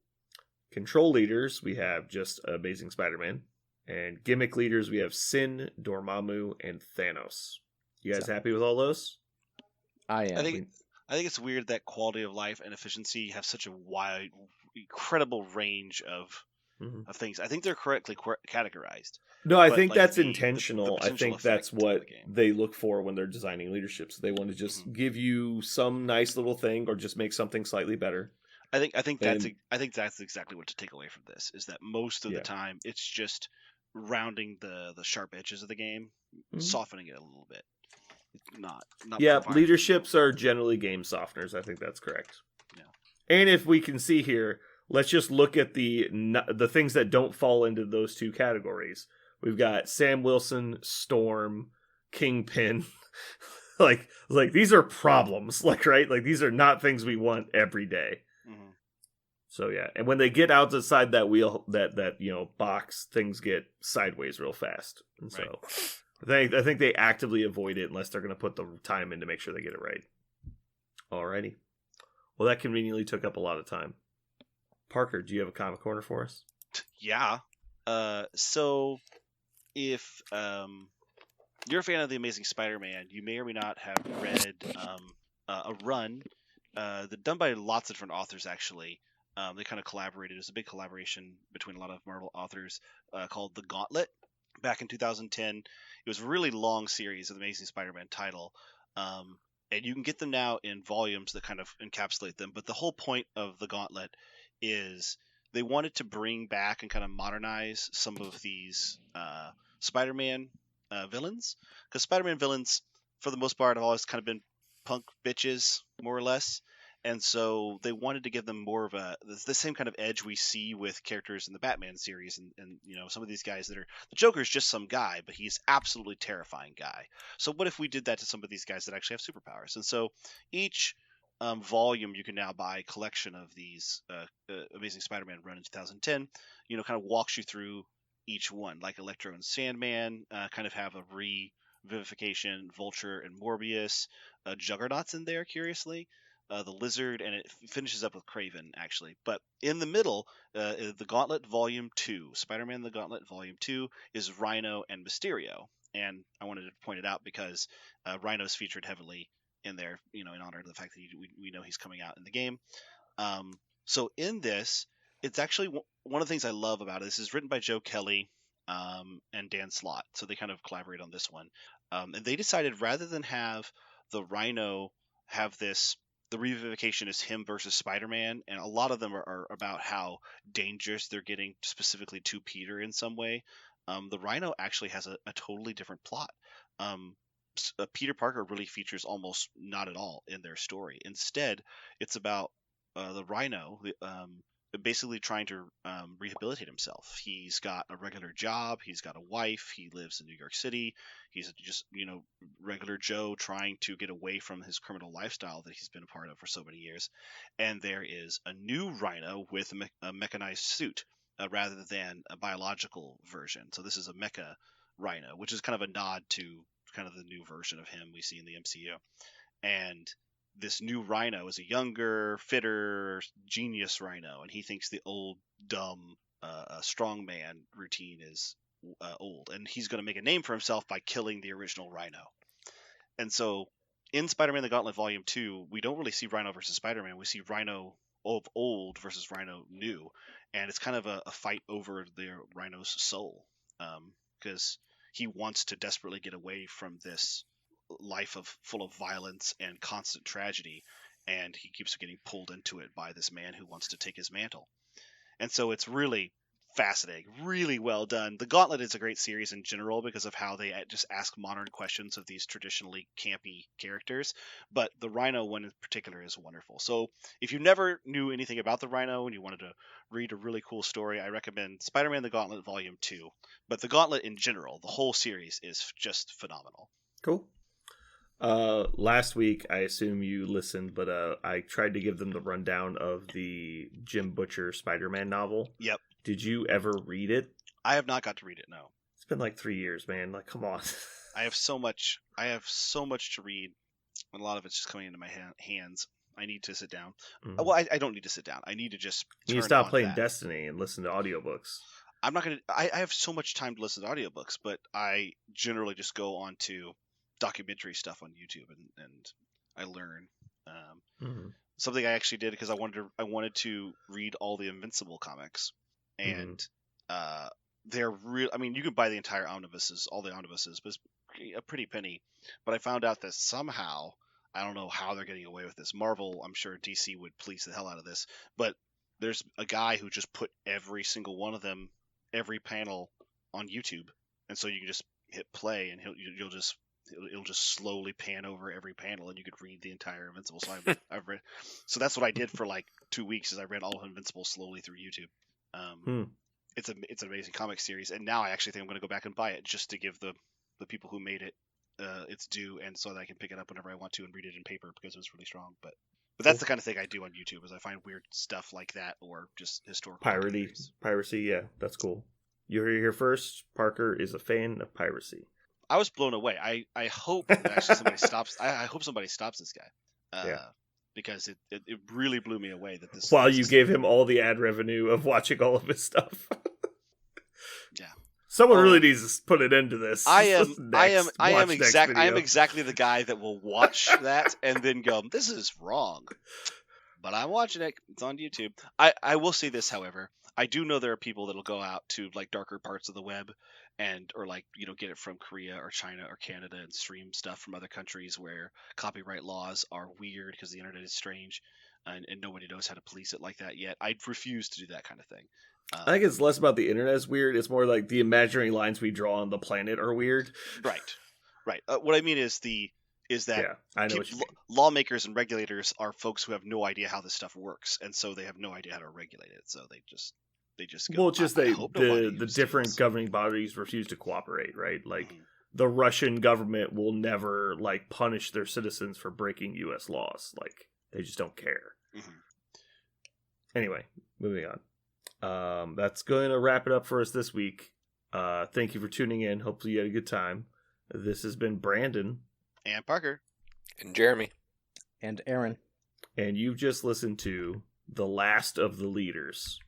Control leaders, we have just Amazing Spider-Man. And gimmick leaders, we have Sin, Dormammu, and Thanos. You guys happy with all those? I am. I think it's weird that quality of life and efficiency have such a wide, incredible range of things. I think they're correctly categorized. No, I think that's intentional. I think that's what they look for when they're designing leaderships. They want to just give you some nice little thing, or just make something slightly better. I think that's exactly what to take away from this, is that most of the time it's just rounding the sharp edges of the game, softening it a little bit. Not leaderships are generally game softeners. I think that's correct. Yeah. And if we can see here, let's just look at the things that don't fall into those two categories. We've got Sam Wilson, Storm, Kingpin. like these are problems, right? Like, these are not things we want every day. Mm-hmm. So yeah, and when they get outside that wheel, that box, things get sideways real fast. And so I think they actively avoid it unless they're going to put the time in to make sure they get it right. Alrighty. Well, that conveniently took up a lot of time. Parker, do you have a comic corner for us? Yeah. So if you're a fan of the Amazing Spider-Man, you may or may not have read a run done by lots of different authors, actually. They kind of collaborated. It was a big collaboration between a lot of Marvel authors called The Gauntlet back in 2010. It was a really long series of the Amazing Spider-Man title. And you can get them now in volumes that kind of encapsulate them. But the whole point of The Gauntlet is they wanted to bring back and kind of modernize some of these Spider-Man villains. Because Spider-Man villains, for the most part, have always kind of been punk bitches, more or less. And so they wanted to give them more of the same kind of edge we see with characters in the Batman series, and some of these guys that are the Joker's just some guy, but he's absolutely terrifying guy. So what if we did that to some of these guys that actually have superpowers? And so each volume you can now buy a collection of these Amazing Spider-Man run in 2010. Kind of walks you through each one, like Electro and Sandman, kind of have a revivification, Vulture and Morbius, Juggernaut's in there, curiously. The Lizard, and it finishes up with Kraven, actually. But in the middle, the Gauntlet Volume 2, Spider-Man the Gauntlet Volume 2, is Rhino and Mysterio. And I wanted to point it out because Rhino's featured heavily in there, in honor of the fact that we know he's coming out in the game. So in this, it's actually one of the things I love about it. This is written by Joe Kelly and Dan Slott. So they kind of collaborate on this one. And they decided rather than have the Rhino have this, the revivification is him versus Spider-Man, and a lot of them are about how dangerous they're getting specifically to Peter in some way. The Rhino actually has a totally different plot. Peter Parker really features almost not at all in their story. Instead, it's about the Rhino basically trying to rehabilitate himself. He's got a regular job. He's got a wife. He lives in New York City. He's just, regular Joe trying to get away from his criminal lifestyle that he's been a part of for so many years. And there is a new Rhino with a mechanized suit rather than a biological version. So this is a mecha Rhino, which is kind of a nod to kind of the new version of him we see in the MCU. And this new Rhino is a younger, fitter, genius Rhino, and he thinks the old, dumb, strongman routine is old, and he's going to make a name for himself by killing the original Rhino. And so, in Spider-Man: The Gauntlet Volume 2, we don't really see Rhino versus Spider-Man. We see Rhino of old versus Rhino new, and it's kind of a fight over the Rhino's soul, because he wants to desperately get away from this life full of violence and constant tragedy, and he keeps getting pulled into it by this man who wants to take his mantle. And so it's really fascinating, really well done. The Gauntlet is a great series in general because of how they just ask modern questions of these traditionally campy characters, but the Rhino one in particular is wonderful. So if you never knew anything about the Rhino and you wanted to read a really cool story, I recommend Spider-Man: The Gauntlet Volume 2. But the Gauntlet in general, the whole series, is just phenomenal. Cool. Last week, I assume you listened, but I tried to give them the rundown of the Jim Butcher Spider-Man novel. Yep. Did you ever read it? I have not got to read it, no. It's been like 3 years, man. Like, come on. I have so much to read, and a lot of it's just coming into my hands. I need to sit down. Mm-hmm. Well, I don't need to sit down. I need to just you need to stop playing Destiny and listen to audiobooks. I'm not going to... I have so much time to listen to audiobooks, but I generally just go on to documentary stuff on YouTube and I learn. Something I actually did because I wanted to read all the Invincible comics, and they're real. I mean, you can buy the entire omnibuses, all the omnibuses, but it's a pretty penny. But I found out that somehow, I don't know how they're getting away with this. Marvel, I'm sure DC would police the hell out of this, but there's a guy who just put every single one of them, every panel on YouTube, and so you can just hit play and it'll just slowly pan over every panel, and you could read the entire Invincible. So I've read. So that's what I did for like 2 weeks. Is I read all of Invincible slowly through YouTube. It's an amazing comic series, and now I actually think I'm going to go back and buy it just to give the people who made it its due, and so that I can pick it up whenever I want to and read it in paper because it was really strong. But that's the kind of thing I do on YouTube is I find weird stuff like that or just historical piracy. Yeah, that's cool. You heard it here first. Parker is a fan of piracy. I was blown away. I hope that actually somebody stops. I hope somebody stops this guy. Yeah. Because it really blew me away that this. While this you is- gave him all the ad revenue of watching all of his stuff. Yeah. Someone Oh. really needs to put an end to this. I am Next. Watch next video. exactly the guy that will watch that and then go, "This is wrong," but I'm watching it. It's on YouTube. I will say this, however, I do know there are people that'll go out to like darker parts of the web, or like get it from Korea or China or Canada and stream stuff from other countries where copyright laws are weird because the internet is strange, and nobody knows how to police it like that yet. I refuse to do that kind of thing. I think it's less about the internet is weird. It's more like the imaginary lines we draw on the planet are weird. Right. What I mean is that Yeah, I know what you mean. lawmakers and regulators are folks who have no idea how this stuff works, and so they have no idea how to regulate it. So they just go. Well, just I hope nobody the steals." different governing bodies refuse to cooperate, right? Like Mhm. the Russian government will never like punish their citizens for breaking U.S. laws. Like they just don't care. Mhm. Anyway, moving on. That's going to wrap it up for us this week. Thank you for tuning in. Hopefully you had a good time. This has been Brandon, And Parker. And Jeremy. And Aaron. and you've just listened to The Last of the Leaders.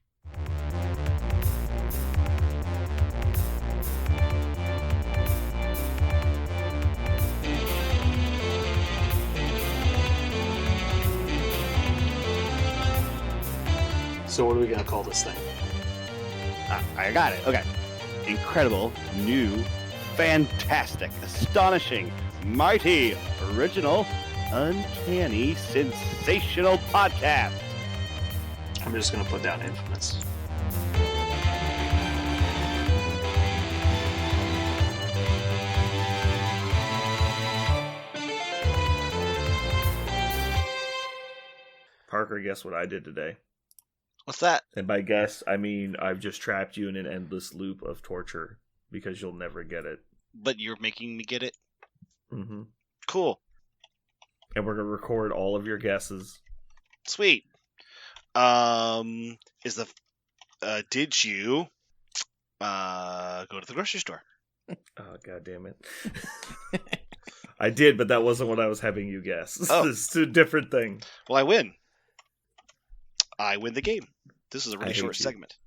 So what are we gonna call this thing? I got it. Okay. Incredible, new, fantastic, astonishing, mighty, original, uncanny, sensational podcast. I'm just gonna put down infamous. Parker, guess what I did today? What's that? And by guess, I mean I've just trapped you in an endless loop of torture because you'll never get it. But you're making me get it. Mm-hmm. Cool. And we're going to record all of your guesses. Sweet. Did you go to the grocery store? Oh, God damn it. I did, but that wasn't what I was having you guess. Oh. It's a different thing. Well, I win. I win the game. This is a I really hate short you. segment.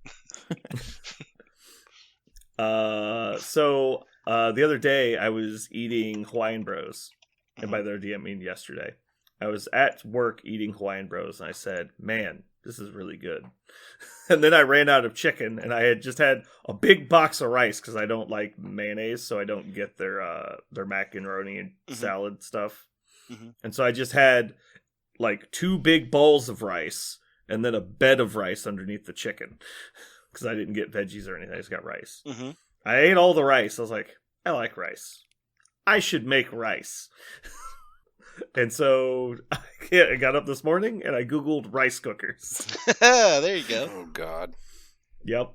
So the other day I was eating Hawaiian Bros. And by the other day I mean yesterday. I was at work eating Hawaiian Bros. And I said, man, this is really good. And then I ran out of chicken and I had just had a big box of rice because I don't like mayonnaise. So I don't get their macaroni and Mhm. salad stuff. Mhm. And so I just had like 2 big bowls of rice and then a bed of rice underneath the chicken. Because I didn't get veggies or anything. I just got rice. Mm-hmm. I ate all the rice. I was like, I like rice. I should make rice. And so I got up this morning and I Googled rice cookers. There you go. Oh, God. Yep.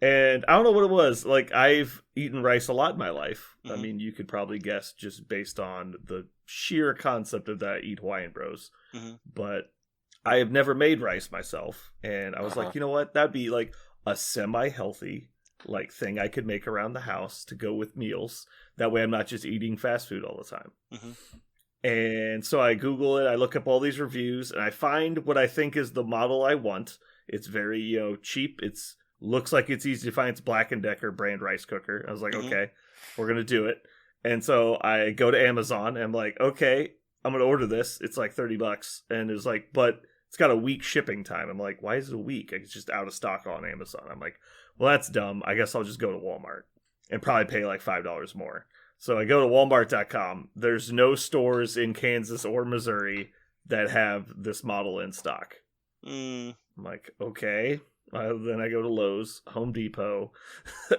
And I don't know what it was. Like, I've eaten rice a lot in my life. I Mhm. mean, you could probably guess just based on the sheer concept of that I eat Hawaiian Bros. Mhm. But I have never made rice myself. And I was Uh-huh. like, you know what? That'd be like a semi-healthy like thing I could make around the house to go with meals. That way I'm not just eating fast food all the time. Mhm. And so I Google it, I look up all these reviews, and I find what I think is the model I want. It's very, cheap. It's looks like it's easy to find. It's Black & Decker brand rice cooker. I was like, Mhm. okay, we're going to do it. And so I go to Amazon and I'm like, okay, I'm going to order this. It's like $30. And it's like, but it's got a week shipping time. I'm like, why is it a week? It's just out of stock on Amazon. I'm like, well, that's dumb. I guess I'll just go to Walmart and probably pay like $5 more. So I go to walmart.com. There's no stores in Kansas or Missouri that have this model in stock. Mm. I'm like, okay. Then I go to Lowe's, Home Depot,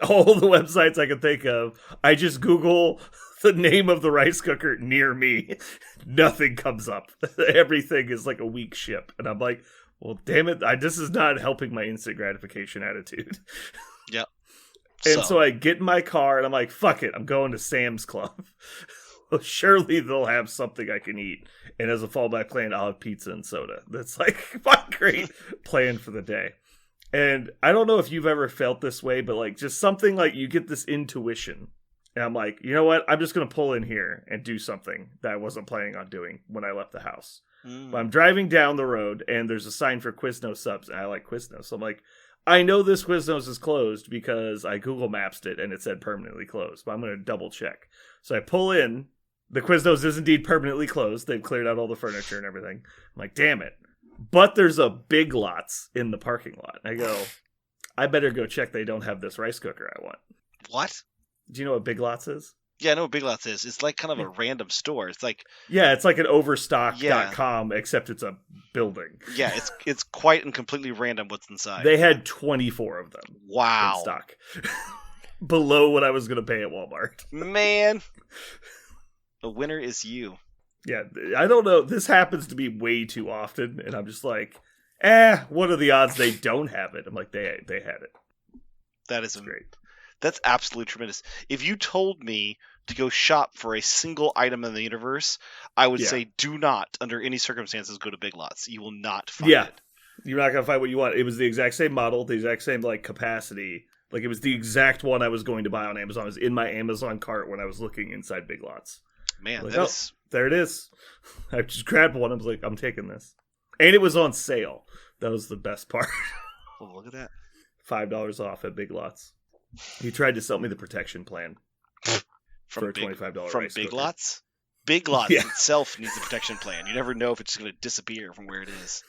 all the websites I can think of. I just Google the name of the rice cooker near me. Nothing comes up. Everything is like a week ship. And I'm like, well, damn it. This is not helping my instant gratification attitude. Yep. And so I get in my car and I'm like, fuck it, I'm going to Sam's Club. Well, surely they'll have something I can eat. And as a fallback plan, I'll have pizza and soda. That's like my great plan for the day. And I don't know if you've ever felt this way, but like just something like you get this intuition And I'm like, you know what? I'm just going to pull in here and do something that I wasn't planning on doing when I left the house. But I'm driving down the road, and there's a sign for Quiznos subs, and I like Quiznos. So I'm like, I know this Quiznos is closed because I Google Mapsed it, and it said permanently closed. But I'm going to double check. So I pull in. The Quiznos is indeed permanently closed. They've cleared out all the furniture and everything. I'm like, damn it. But there's a Big Lots in the parking lot. I go, I better go check they don't have this rice cooker I want. What? Do you know what Big Lots is? Yeah, I know what Big Lots is. It's like kind of a random store. It's like Yeah, it's like an Overstock.com, except it's a building. yeah, it's quite and completely random what's inside. They had 24 of them wow, in stock. Below what I was going to pay at Walmart. man, the winner is you. Yeah, I don't know. This happens to be way too often, and I'm just like, what are the odds they don't have it? I'm like, they had it. That is Great. That's absolutely tremendous. If you told me to go shop for a single item in the universe, I would say do not, under any circumstances, go to Big Lots. You will not find it. You're not going to find what you want. It was the exact same model, the exact same like capacity. Like it was the exact one I was going to buy on Amazon. It was in my Amazon cart when I was looking inside Big Lots. Man, Like, that is there it is. I just grabbed one. I was like, I'm taking this. And it was on sale. That was the best part. oh, look at that. $5 off at Big Lots. He tried to sell me the protection plan for a $25 from rice Big cooker. Lots. Big Lots Yeah. itself needs a protection plan. You never know if it's going to disappear from where it is.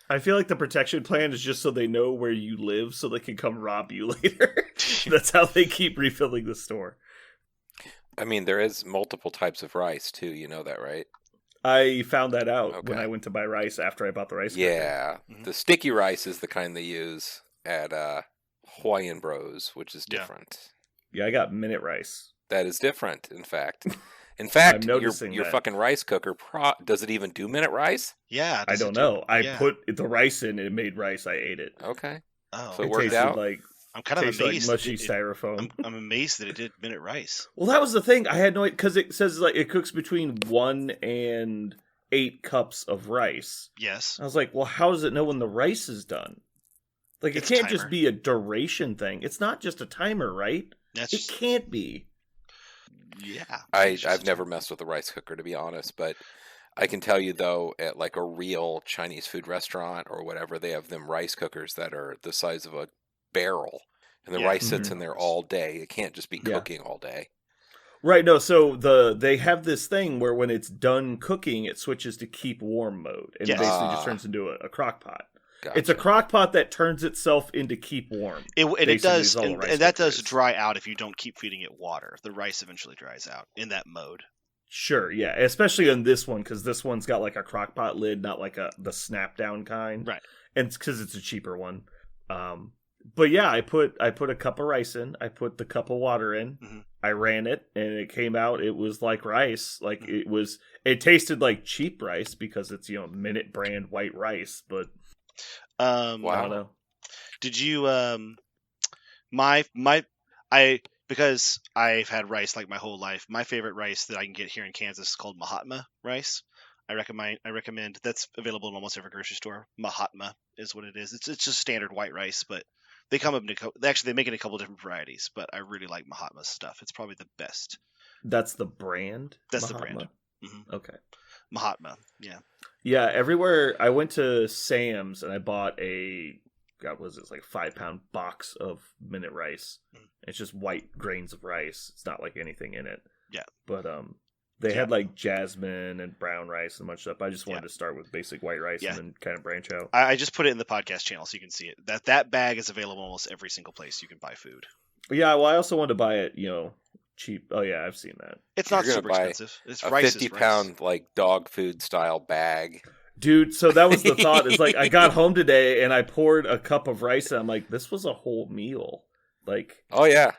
I feel like the protection plan is just so they know where you live so they can come rob you later. That's how they keep refilling the store. I mean, there is multiple types of rice too. You know that, right? I found that out when Okay. I went to buy rice after I bought the rice cooker. Yeah, Mhm. the sticky rice is the kind they use at Hawaiian Bros, which is Yeah. different. Yeah, I got minute rice. That is different, in fact. In fact, your noticing that. fucking rice cooker does it even do minute rice? Yeah. I does it don't do- know. I yeah. put the rice in and it made rice. I ate it. Okay, Oh, So it It worked tasted out? like I'm kind of tasted like amazed. mushy styrofoam. I'm amazed that it did minute rice. Well, that was the thing. I had no because it says like it cooks between 1 and 8 cups of rice. Yes. I was like, well, how does it know when the rice is done? Like, it It's a can't just timer. be a duration thing. It's not just a timer, right? That's It just, can't be. yeah. I've never messed with a rice cooker, to be honest, but I can tell you though, at like a real Chinese food restaurant or whatever, they have them rice cookers that are the size of a barrel, and the Yeah. rice sits Mhm. in there all day. It can't just be Yeah. cooking all day. Right, no, so they have this thing where when it's done cooking, it switches to keep warm mode. And Yes. basically Ah. just turns into a crock pot. Gotcha. It's a crock pot that turns itself into keep warm. And it basically does, is all a and, rice and that cooker does is. dry out if you don't keep feeding it water. The rice eventually dries out in that mode. Sure, yeah, especially on this one because this one's got like a crock pot lid, not like the snap down kind. Right. And it's because it's a cheaper one. But yeah, I put a cup of rice in. I put the cup of water in. Mhm. I ran it, and it came out. It was like rice. Like it tasted like cheap rice because it's Minute brand white rice. But I Wow. don't know. Did you because I've had rice like my whole life. My favorite rice that I can get here in Kansas is called Mahatma rice. I recommend that's available in almost every grocery store. Mahatma is what it is. It's just standard white rice, but they come up in they make it in a couple different varieties. But I really like Mahatma's stuff. It's probably the best. That's the brand. That's the Mahatma? brand. Okay. Mahatma, yeah. Yeah, everywhere I went to Sam's and I bought God, was it like 5-pound box of minute rice? Mm. It's just white grains of rice. It's not like anything in it. Yeah. But they had like jasmine and brown rice and much stuff. I just wanted Yeah. to start with basic white rice Yeah. and then kind of branch out. I just put it in the podcast channel so you can see it. That bag is available almost every single place you can buy food. But yeah, well, I also wanted to buy it, cheap. Oh yeah, I've seen that. It's You're not gonna super buy expensive. It's A rice. 50-pound like dog food style bag. Dude, so that was the thought. It's like I got home today and I poured a cup of rice and I'm like, this was a whole meal. Like Oh yeah,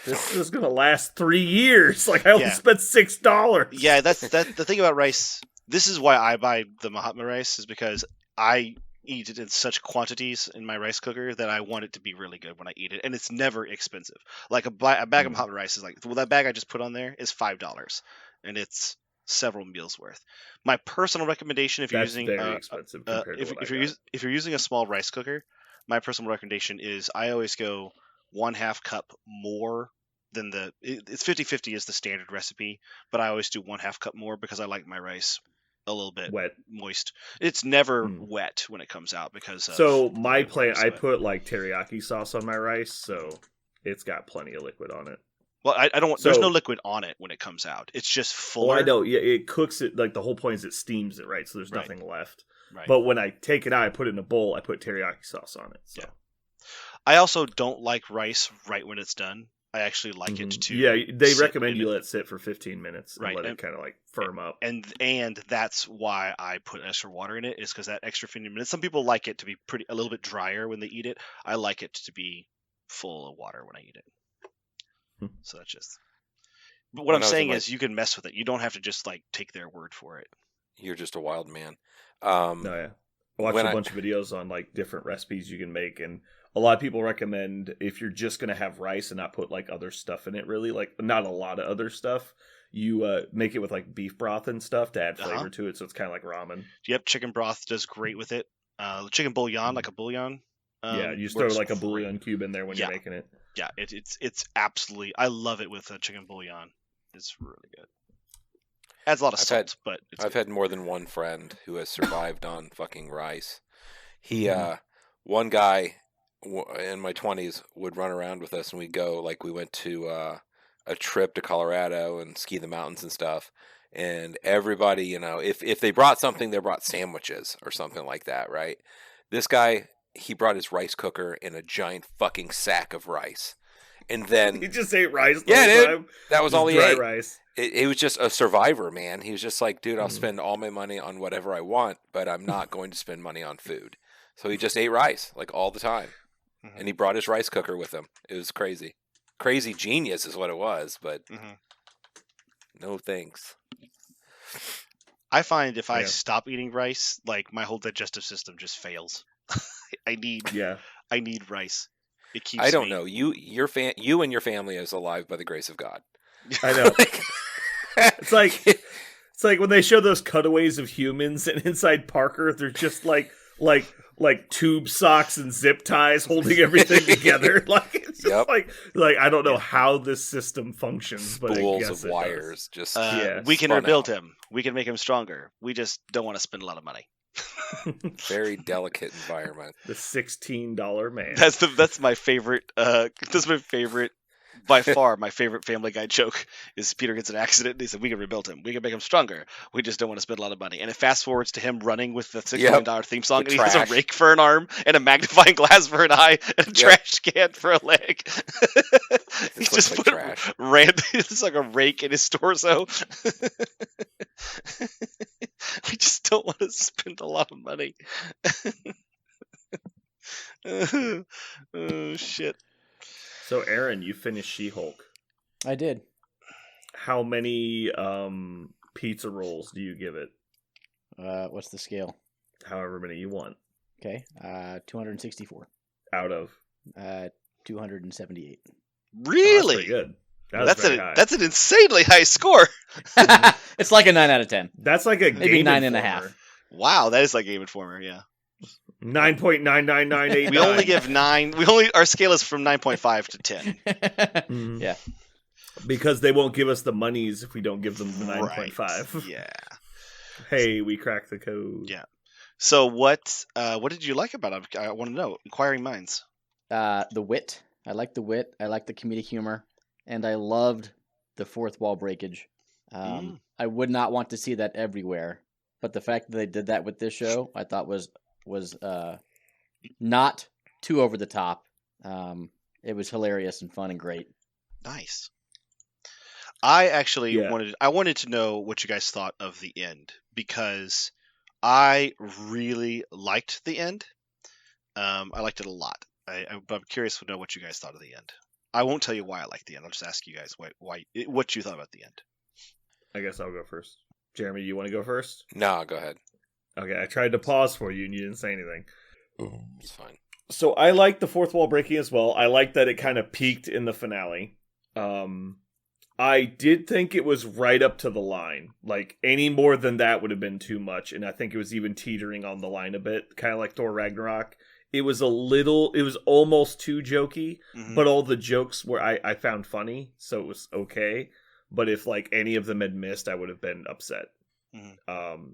this is gonna last 3 years. Like I only Yeah. spent $6. Yeah, that's the thing about rice. This is why I buy the Mahatma rice, is because I eat it in such quantities in my rice cooker that I want it to be really good when I eat it, and it's never expensive. Like a bag of Mahatma rice is like, well, that bag I just put on there is $5, and it's several meals worth. My personal recommendation, if you're That's using very expensive compared to what I got. if you're using a small rice cooker, my personal recommendation is I always go 1/2 cup more than it's 50-50 is the standard recipe, but I always do 1/2 cup more because I like my rice a little bit Wet. moist. It's never Mm. wet when it comes out because of So my the plan, requirements I of it. put like teriyaki sauce on my rice, so it's got plenty of liquid on it. Well, I don't want. There's So- no liquid on it when it comes out. It's just Well, fuller. I know, yeah, it cooks it. Like the whole point is it steams it, right? So there's Right. nothing left. Right. But when I take it out, I put it in a bowl. I put teriyaki sauce on it. So. Yeah. I also don't like rice right when it's done. I actually like it Mhm. to. Yeah, they sit recommend in you it. let it sit for 15 minutes and Right, let it and- kind of like firm up. And that's why I put extra water in it, is because that extra 15 minutes. Some people like it to be a little bit drier when they eat it. I like it to be full of water when I eat it. Hmm. So that's just. But what When I'm I was in saying my- is, you can mess with it. You don't have to just like take their word for it. You're just a wild man. No, yeah. I watched when a I- bunch of videos on like different recipes you can make, and a lot of people recommend if you're just gonna have rice and not put like other stuff in it, really, like not a lot of other stuff. You make it with like beef broth and stuff to add flavor Uh-huh. to it, so it's kind of like ramen. Yep, chicken broth does great with it. Chicken bouillon, like a bouillon. Yeah, you just throw works like a great. bouillon cube in there when Yeah. you're making it. Yeah, it's absolutely. I love it with chicken bouillon. It's really good. Adds a lot of I've salt, had- but it's I've good. had more than one friend who has survived on fucking rice. He, Mhm. one guy in my 20s would run around with us, and we'd go, like, we went to a trip to Colorado and ski the mountains and stuff. And everybody, you know, if they brought something, they brought sandwiches or something like that, right? This guy, he brought his rice cooker in a giant fucking sack of rice. And then He just ate rice the Yeah, whole dude. time. that was Just all he dry ate. rice. He was just a survivor, man. He was just like, dude, I'll Mhm. spend all my money on whatever I want, but I'm not going to spend money on food. So he just ate rice like all the time. Mhm. And he brought his rice cooker with him. It was crazy. Crazy genius is what it was, but Mhm. no thanks. I find if I Yeah. stop eating rice, like my whole digestive system just fails. I need Yeah. rice. It keeps. I don't me- know. You and your family is alive by the grace of God. I know. It's like it's like when they show those cutaways of humans, and inside Parker, they're just like tube socks and zip ties holding everything together. Like it's just Yep. like I don't know how this system functions, but I spools guess of it does. wires just Yeah, we can spun rebuild out. him. We can make him stronger. We just don't want to spend a lot of money. Very delicate environment. The $16 man. That's my favorite. That's my favorite. By far, my favorite Family Guy joke is Peter gets an accident and he said, "We can rebuild him. We can make him stronger. We just don't want to spend a lot of money." And it fast forwards to him running with the $6 million theme song, The and he has trash. a rake for an arm and a magnifying glass for an eye and a trash can for a leg. He This just looks like put trash. it's like a rake in his torso. We just don't want to spend a lot of money. Oh shit. So Aaron, you finished She-Hulk. I did. How many pizza rolls do you give it? What's the scale? However many you want. Okay. 264. Out of 278. Oh, that's Really? pretty good. That's very high. That's an insanely high score. It's like a 9 out of 10. That's like a Maybe Game 9.5. Informer. Wow, that is like Game Informer, yeah. 9.99989. We only give 9. Our scale is from 9.5 to 10. Mhm. Yeah. Because they won't give us the monies if we don't give them the Right. 9.5. Yeah. Hey, we cracked the code. Yeah. So what did you like about it? I want to know. Inquiring minds. The wit. I like the wit. I like the comedic humor. And I loved the fourth wall breakage. I would not want to see that everywhere. But the fact that they did that with this show, I thought was not too over the top. It was hilarious and fun and great. Nice. I actually Yeah. wanted to know what you guys thought of the end, because I really liked the end. I liked it a lot. But I'm curious to know what you guys thought of the end. I won't tell you why I liked the end. I'll just ask you guys what you thought about the end. I guess I'll go first. Jeremy, you want to go first? No, go ahead. Okay, I tried to pause for you and you didn't say anything. It's fine. So I like the fourth wall breaking as well. I like that it kind of peaked in the finale. I did think it was right up to the line. Like, any more than that would have been too much, and I think it was even teetering on the line a bit, kind of like Thor Ragnarok. it was almost too jokey, Mhm. but all the jokes were I found funny, so it was okay. But if like any of them had missed, I would have been upset. Mhm.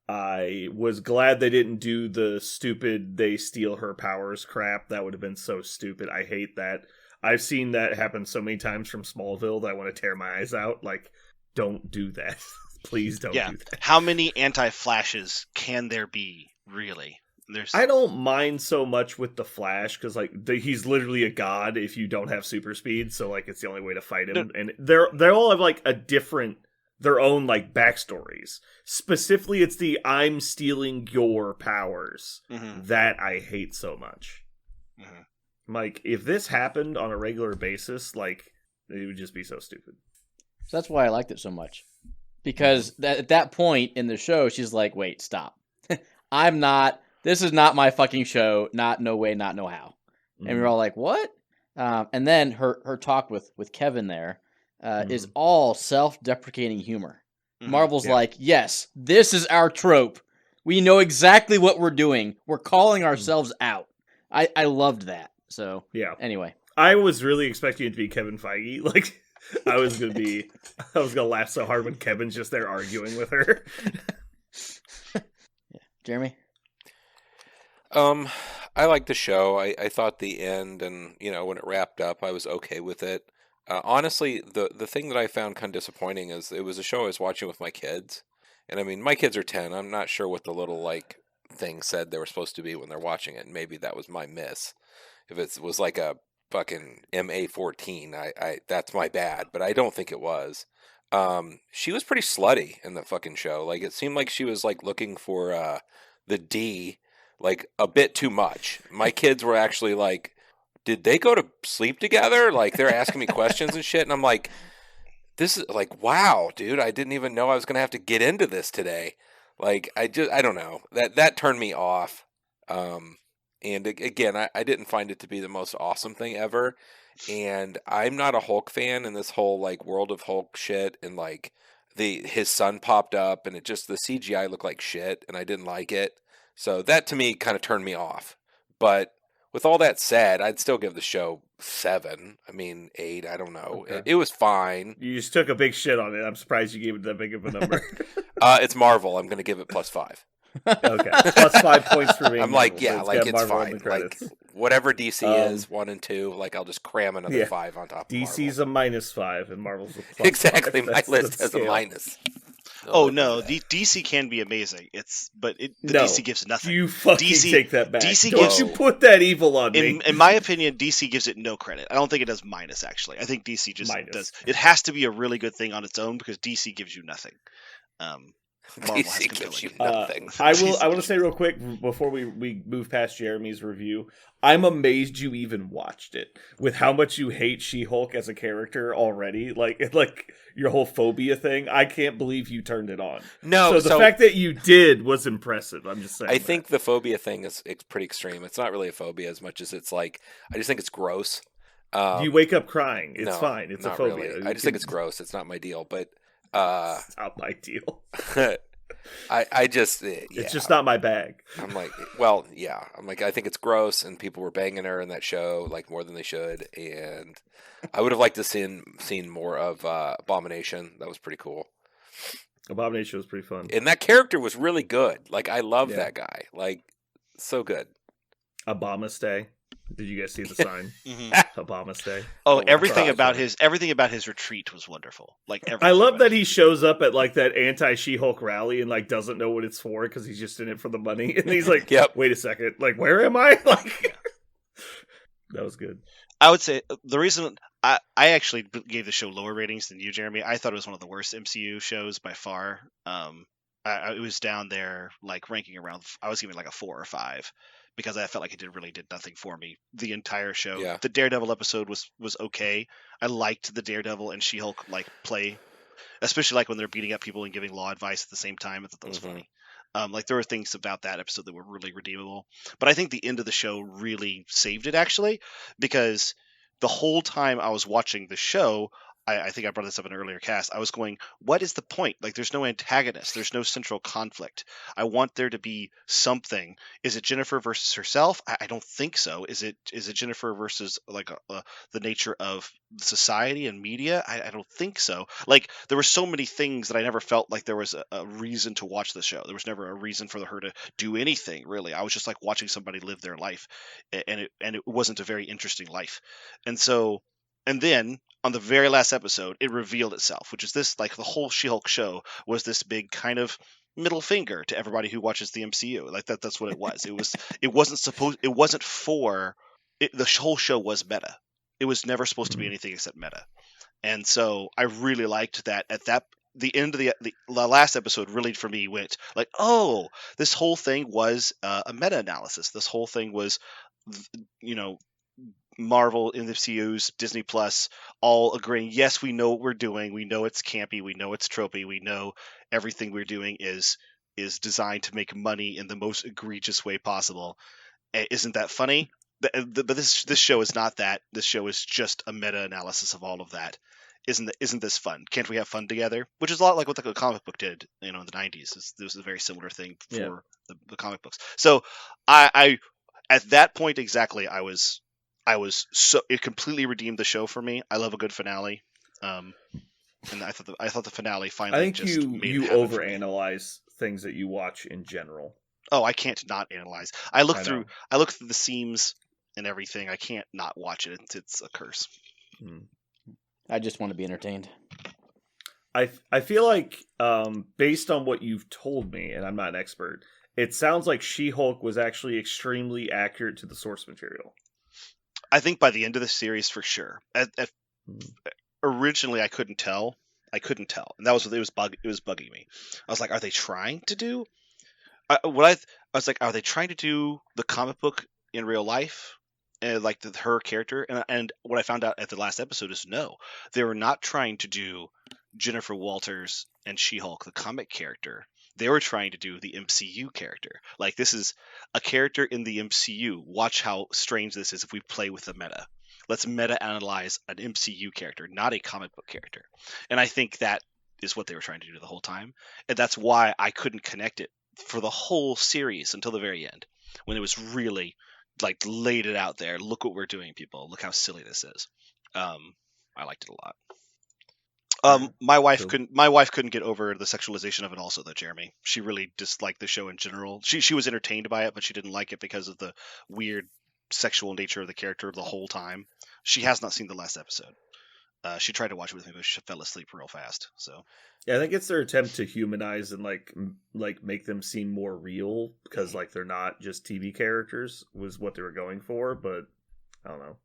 I was glad they didn't do the stupid they steal her powers crap. That would have been so stupid. I hate that. I've seen that happen so many times from Smallville that I want to tear my eyes out. Like, don't do that. Please don't Yeah. do that. How many anti-Flashes can there be, really? There's I don't mind so much with the Flash because like he's literally a god if you don't have super speed, so like it's the only way to fight him. And they all have like their own like backstories. Specifically, it's the I'm stealing your powers Mhm. that I hate so much. Mhm. Like if this happened on a regular basis, like it would just be so stupid. So that's why I liked it so much. Because at that point in the show, she's like, wait, stop. This is not my fucking show. Not no way, not no how. And we were all like, what? And then her talk with Kevin there is all self-deprecating humor. Mhm. Marvel's like, yes, this is our trope. We know exactly what we're doing. We're calling ourselves out. I loved that. So yeah. anyway. I was really expecting it to be Kevin Feige. Like I was gonna laugh so hard when Kevin's just there arguing with her. Yeah. Jeremy? I liked the show. I thought the end and, when it wrapped up, I was okay with it. Honestly, the thing that I found kind of disappointing is it was a show I was watching with my kids. And I mean, my kids are 10. I'm not sure what the little, like, thing said they were supposed to be when they're watching it. Maybe that was my miss. If it was like a fucking MA-14, that's my bad. But I don't think it was. She was pretty slutty in the fucking show. Like, it seemed like she was, like, looking for the D, like, a bit too much. My kids were actually like, did they go to sleep together? Like, they're asking me questions and shit. And I'm like, this is like, wow, dude, I didn't even know I was going to have to get into this today. Like, I don't know. That turned me off. And again, I didn't find it to be the most awesome thing ever. And I'm not a Hulk fan, and this whole, like, World of Hulk shit, and, like, his son popped up, and the CGI looked like shit, and I didn't like it. So that, to me, kind of turned me off. But with all that said, I'd still give the show 7. I mean, 8, I don't know. Okay. It was fine. You just took a big shit on it. I'm surprised you gave it that big of a number. It's Marvel. I'm going to give it +5. Okay, +5 points for me. I'm like, yeah, like, it's fine. Like, whatever DC is, 1 and 2, like, I'll just cram another 5 on top of DC's Marvel. a -5 and Marvel's a +5. Exactly, my That's list the has a scale. minus. Oh no, DC can be amazing. DC gives nothing. You fucking DC take that back. DC Don't gives- you put that evil on me. In my opinion, DC gives it no credit. I don't think it does minus, actually. I think DC just Minus. does. It has to be a really good thing on its own because DC gives you nothing. Marvel has DC gives you compelling. nothing. I want to say real quick before we move past Jeremy's review, I'm amazed you even watched it with how much you hate She-Hulk as a character already. Like your whole phobia thing. I can't believe you turned it on. No, So the fact that you did was impressive. I'm just saying. I think the phobia thing is pretty extreme. It's not really a phobia as much as it's like, I just think it's gross. you wake up crying. It's no, fine. It's a not phobia. really. I just think it's gross. It's not my deal. But It's not my deal. I just It's just not my bag. I'm like, well, yeah. I'm like, I think it's gross, and people were banging her in that show like more than they should, and I would have liked to seen more of Abomination. That was pretty cool, Abomination was pretty fun. and that character was really good. Like, I love Yeah. that guy. Like, so good. Obama Stay. Did you guys see the sign? Mhm. Obama Stay. Oh, my everything God. about his retreat was wonderful. Like I everything love about that it. he shows up at like that anti-She-Hulk rally and like doesn't know what it's for because he's just in it for the money. And he's like, Yep. wait a second, like where am I? Like that was good. I would say the reason I actually gave the show lower ratings than you, Jeremy. I thought it was one of the worst MCU shows by far. It was down there, like ranking around. I was giving like a 4 or 5 because I felt like it really did nothing for me the entire show. Yeah. The Daredevil episode was okay. I liked the Daredevil and She-Hulk like play, especially like when they're beating up people and giving law advice at the same time. I thought that was funny. Like there were things about that episode that were really redeemable. But I think the end of the show really saved it actually, because the whole time I was watching the show, I think I brought this up in an earlier cast. I was going, what is the point? Like, there's no antagonist. There's no central conflict. I want there to be something. Is it Jennifer versus herself? I don't think so. Is it Jennifer versus like the nature of society and media? I don't think so. Like, there were so many things that I never felt like there was a reason to watch the show. There was never a reason for her to do anything, really. I was just like watching somebody live their life, and it wasn't a very interesting life. And then on the very last episode, it revealed itself, which is this, like, the whole She-Hulk show was this big kind of middle finger to everybody who watches the MCU. Like, that's what it was. It wasn't for it, the whole show was meta. It was never supposed to be anything except meta. And so I really liked that the end of the last episode really for me went like, oh, this whole thing was a meta analysis. This whole thing was, you know, Marvel in the MCU's Disney Plus all agreeing, yes, we know what we're doing. We know it's campy. We know it's tropey. We know everything we're doing is designed to make money in the most egregious way possible. Isn't that funny? But this show is not that. This show is just a meta analysis of all of that. Isn't this fun? Can't we have fun together? Which is a lot like what the comic book did, in the 90s. This was a very similar thing for the comic books. So I at that point exactly, I was so, it completely redeemed the show for me. I love a good finale, and I thought the finale finally. I think just you overanalyze things that you watch in general. Oh, I can't not analyze. I look through the seams and everything. I can't not watch it. It's a curse. I just want to be entertained. I feel like, based on what you've told me, and I'm not an expert, it sounds like She-Hulk was actually extremely accurate to the source material. I think by the end of the series, for sure. Originally, I couldn't tell, and that was it was bugging me. I was like, are they trying to do? I was like, are they trying to do the comic book in real life, and like her character? And what I found out at the last episode is no, they were not trying to do Jennifer Walters and She-Hulk, the comic character. They were trying to do the MCU character. Like, this is a character in the MCU. Watch how strange this is if we play with the meta. Let's meta-analyze an MCU character, not a comic book character. And I think that is what they were trying to do the whole time. And that's why I couldn't connect it for the whole series until the very end, when it was really, like, laid it out there. Look what we're doing, people. Look how silly this is. I liked it a lot. My wife couldn't get over the sexualization of it also, though, Jeremy. She really disliked the show in general. She was entertained by it, but she didn't like it because of the weird sexual nature of the character the whole time. She has not seen the last episode. She tried to watch it with me, but she fell asleep real fast. So yeah, I think it's their attempt to humanize and like make them seem more real, because like they're not just TV characters was what they were going for. But I don't know.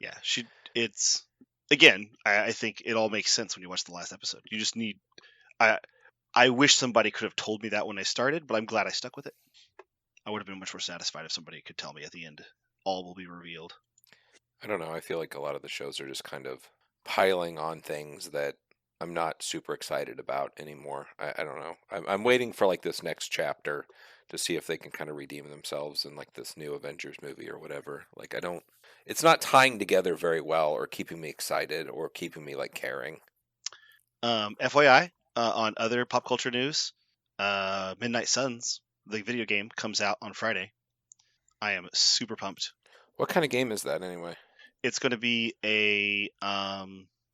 Yeah, it's. Again, I think it all makes sense when you watch the last episode. You just need... I wish somebody could have told me that when I started, but I'm glad I stuck with it. I would have been much more satisfied if somebody could tell me at the end, all will be revealed. I don't know. I feel like a lot of the shows are just kind of piling on things that I'm not super excited about anymore. I don't know. I'm waiting for like this next chapter to see if they can kind of redeem themselves in like this new Avengers movie or whatever. Like, it's not tying together very well or keeping me excited or keeping me like caring. FYI, on other pop culture news, Midnight Suns, the video game, comes out on Friday. I am super pumped. What kind of game is that anyway? It's going to be a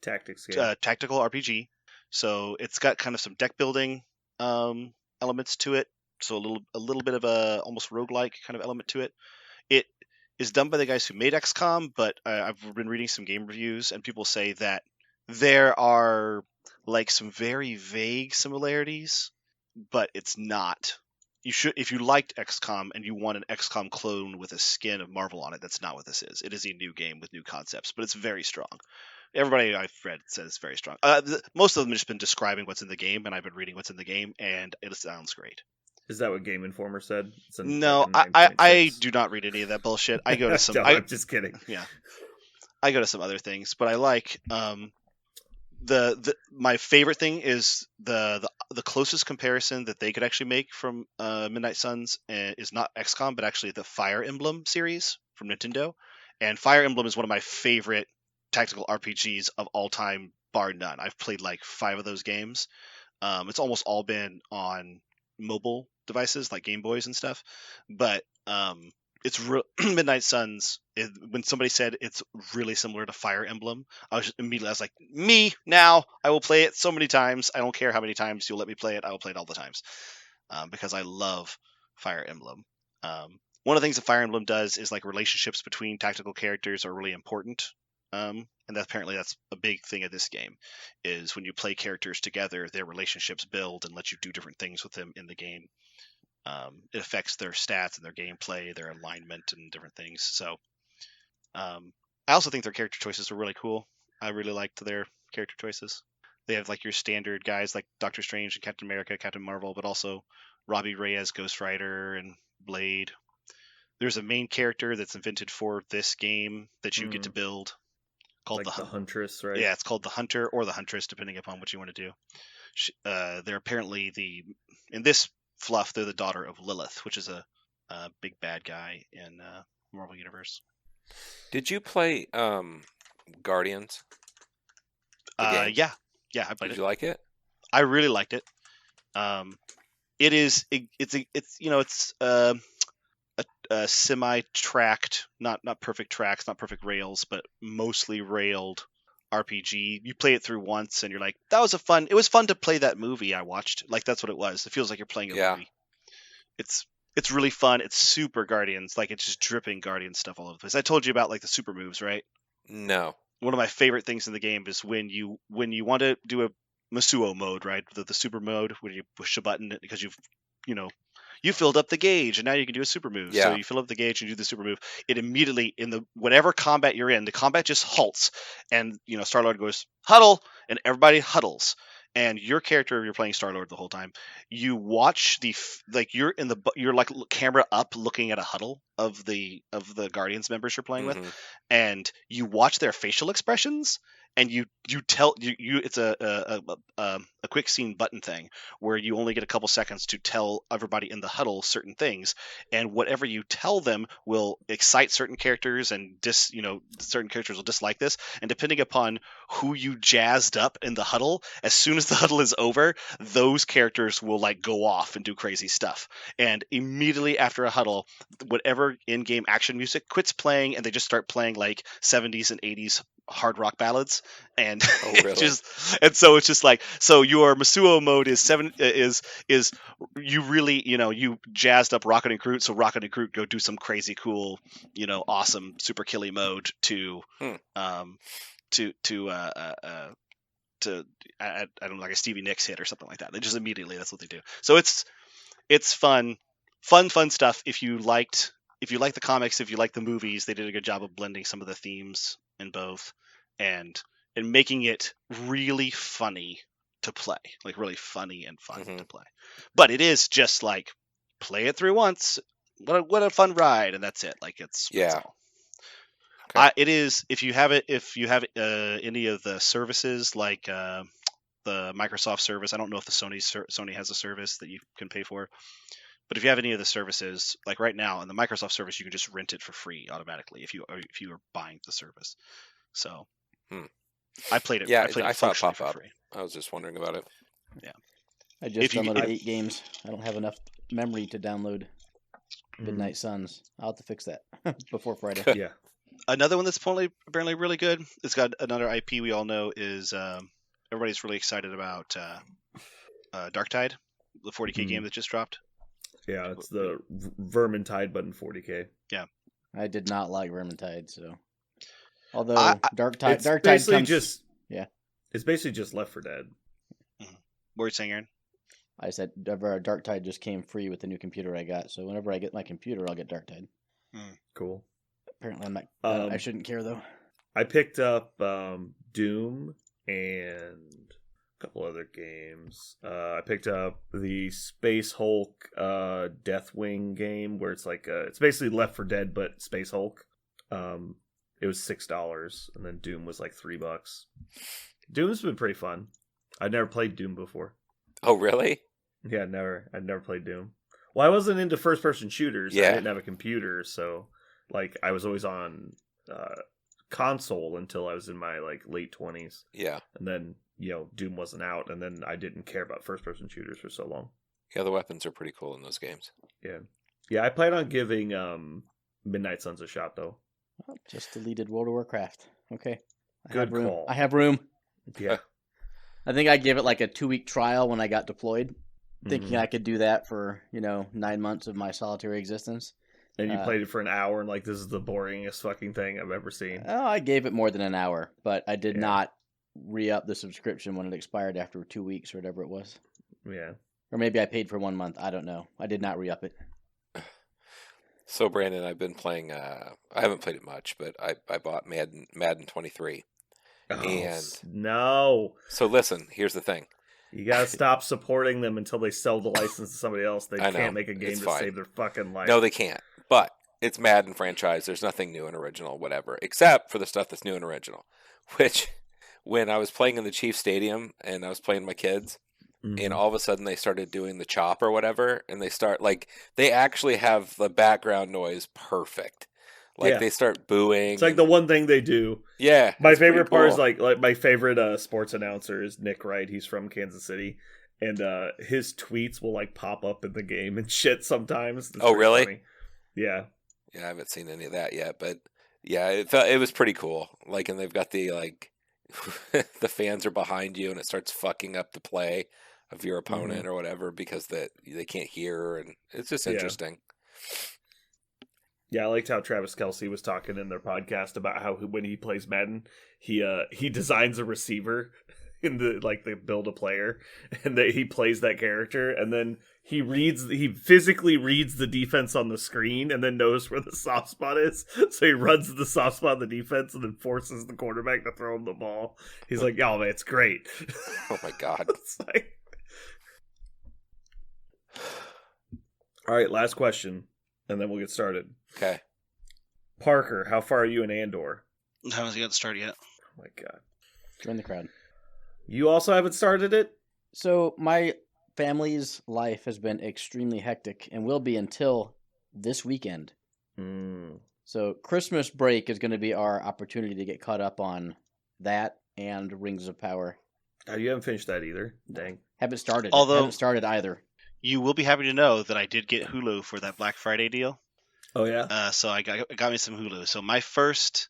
tactics game. Tactical RPG. So it's got kind of some deck building elements to it. So a little bit of a almost roguelike kind of element to it. It is done by the guys who made XCOM, but I've been reading some game reviews, and people say that there are like some very vague similarities, but it's not. You should, if you liked XCOM and you want an XCOM clone with a skin of Marvel on it, that's not what this is. It is a new game with new concepts, but it's very strong. Everybody I've read says it's very strong. Most of them have just been describing what's in the game, and I've been reading what's in the game, and it sounds great. Is that what Game Informer said? No, I do not read any of that bullshit. I go to some. No, I'm just kidding. Yeah, I go to some other things, but I like my favorite thing is the closest comparison that they could actually make from Midnight Suns is not XCOM, but actually the Fire Emblem series from Nintendo. And Fire Emblem is one of my favorite tactical RPGs of all time, bar none. I've played like 5 of those games. It's almost all been on mobile devices like Game Boys and stuff. But it's Midnight Suns. When somebody said it's really similar to Fire Emblem, I was like, me now. I will play it so many times. I don't care how many times you'll let me play it. I will play it all the times because I love Fire Emblem. One of the things that Fire Emblem does is like relationships between tactical characters are really important. And that's a big thing of this game, is when you play characters together, their relationships build and let you do different things with them in the game. It affects their stats and their gameplay, their alignment, and different things. So, I also think their character choices are really cool. I really liked their character choices. They have like your standard guys like Doctor Strange and Captain America, Captain Marvel, but also Robbie Reyes, Ghost Rider, and Blade. There's a main character that's invented for this game that you get to build, called like the Huntress, right? Yeah, it's called the Hunter or the Huntress, depending upon what you want to do. They're apparently in this fluff, they're the daughter of Lilith, which is a big bad guy in Marvel Universe. Did you play Guardians? Yeah, I played Did it. you like it? I really liked it. It's a semi-tracked, not perfect tracks, not perfect rails, but mostly railed RPG. You play it through once and you're like, it was fun to play that movie I watched. Like, that's what it was. It feels like you're playing a movie. It's really fun. It's super Guardians. Like, it's just dripping Guardian stuff all over the place. I told you about like the super moves, right? No. One of my favorite things in the game is when you want to do a Masuo mode, right? The super mode, where you push a button because you filled up the gauge and now you can do a super move. Yeah. So you fill up the gauge and do the super move. It immediately, in the whatever combat you're in, the combat just halts, and Star-Lord goes huddle, and everybody huddles. And your character, you're playing Star-Lord the whole time. You watch you're like camera up looking at a huddle of the Guardians members you're playing with, and you watch their facial expressions. And it's a quick scene button thing where you only get a couple seconds to tell everybody in the huddle certain things, and whatever you tell them will excite certain characters, and certain characters will dislike this. And depending upon who you jazzed up in the huddle, as soon as the huddle is over, those characters will like go off and do crazy stuff. And immediately after a huddle, whatever in-game action music quits playing, and they just start playing like 70s and 80s hard rock ballads, and really? So it's just like, so your Masuo mode is you really you jazzed up Rocket and Groot, so Rocket and Groot go do some crazy cool awesome super killy mode to I don't know, like a Stevie Nicks hit or something like that. They just immediately, that's what they do. So it's fun stuff. If you like the comics, if you like the movies, they did a good job of blending some of the themes in both, and making it really funny to play, like really funny and fun to play. But it is just like, play it through once, what a fun ride, and that's it. Like, that's all. Okay. It is, if you have any of the services, like the Microsoft service. I don't know if the Sony has a service that you can pay for. But if you have any of the services, like right now in the Microsoft service, you can just rent it for free automatically if you are buying the service. So I played it. Yeah, I saw it pop for up. free. I was just wondering about it. Yeah, I just downloaded 8 games. I don't have enough memory to download Midnight Suns. I'll have to fix that before Friday. Yeah. Another one that's apparently really good. It's got another IP we all know is everybody's really excited about Darktide, the 40K game that just dropped. Yeah, it's the Vermintide button 40K. Yeah, I did not like Vermintide, so although Darktide comes... it's basically just Left 4 Dead. What were you saying, Aaron? I said Darktide just came free with the new computer I got, so whenever I get my computer, I'll get Darktide. Cool. Apparently, I'm not. I shouldn't care though. I picked up Doom and a couple other games. I picked up the Space Hulk Deathwing game, where it's like it's basically Left 4 Dead but Space Hulk. It was $6, and then Doom was like $3. Doom's been pretty fun. I'd never played Doom before. Oh, really? Yeah, I'd never played Doom. Well, I wasn't into first-person shooters. Yeah. I didn't have a computer, so like I was always on console until I was in my like late 20s, Yeah. and then Doom wasn't out, and then I didn't care about first-person shooters for so long. Yeah, the weapons are pretty cool in those games. Yeah, I plan on giving Midnight Suns a shot though. Oh, just deleted World of Warcraft. Okay. Good room. call. I have room. Yeah, I think I gave it like a 2-week trial when I got deployed, thinking Mhm. I could do that for 9 months of my solitary existence. And you played it for an hour, and like, this is the boringest fucking thing I've ever seen. Oh, I gave it more than an hour, but I did Yeah. not re-up the subscription when it expired after 2 weeks or whatever it was. Yeah. Or maybe I paid for 1 month. I don't know. I did not re-up it. So Brandon, I've been playing. I haven't played it much, but I bought Madden 23. No. So listen, here's the thing. You gotta stop supporting them until they sell the license to somebody else. They I know. can't make a game It's to fine. save their fucking life. No, they can't. But it's Madden franchise. There's nothing new and original, whatever, except for the stuff that's new and original. Which, when I was playing in the Chiefs Stadium and I was playing my kids, and all of a sudden they started doing the chop or whatever, and they actually have the background noise perfect. Like Yeah. they start booing. It's like the one thing they do. Yeah. My it's pretty favorite part is cool. like my favorite sports announcer is Nick Wright. He's from Kansas City, and his tweets will like pop up in the game and shit sometimes. It's Oh, pretty really? funny. Yeah. Yeah, I haven't seen any of that yet, but yeah, it was pretty cool. Like, and they've got the like the fans are behind you, and it starts fucking up the play of your opponent or whatever because they can't hear, and it's just Yeah. interesting. Yeah, I liked how Travis Kelce was talking in their podcast about how when he plays Madden, he designs a receiver in the build a player, and that he plays that character, and then he physically reads the defense on the screen, and then knows where the soft spot is. So he runs the soft spot of the defense, and then forces the quarterback to throw him the ball. He's like, "Oh man, it's great." Oh my god! It's like... All right, last question, and then we'll get started. Okay, Parker, how far are you in Andor? Haven't got started yet. Oh my god. Join the crowd. You also haven't started it? So my family's life has been extremely hectic and will be until this weekend. So Christmas break is going to be our opportunity to get caught up on that and Rings of Power. Oh, you haven't finished that either. Dang. Haven't started. Although- Haven't started either. You will be happy to know that I did get Hulu for that Black Friday deal. Oh yeah. So I got me some Hulu. So my first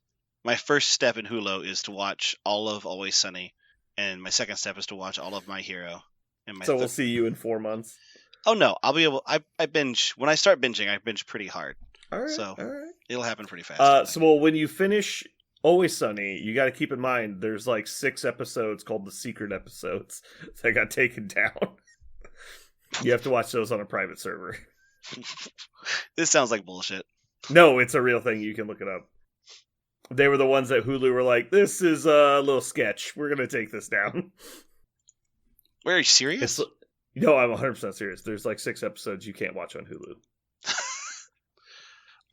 step in Hulu is to watch all of Always Sunny, and my second step is to watch all of My Hero. And my So we'll see you in 4 months. Oh no, I'll be able. I binge when I start binging. I binge pretty hard. All right. So- all right. It'll happen pretty fast. When you finish Always Sunny, you got to keep in mind there's like 6 episodes called the secret episodes that got taken down. You have to watch those on a private server. This sounds like bullshit. No, it's a real thing. You can look it up. They were the ones that Hulu were like, "This is a little sketch. We're gonna take this down." Are you serious? No, I'm 100% serious. There's like 6 episodes you can't watch on Hulu.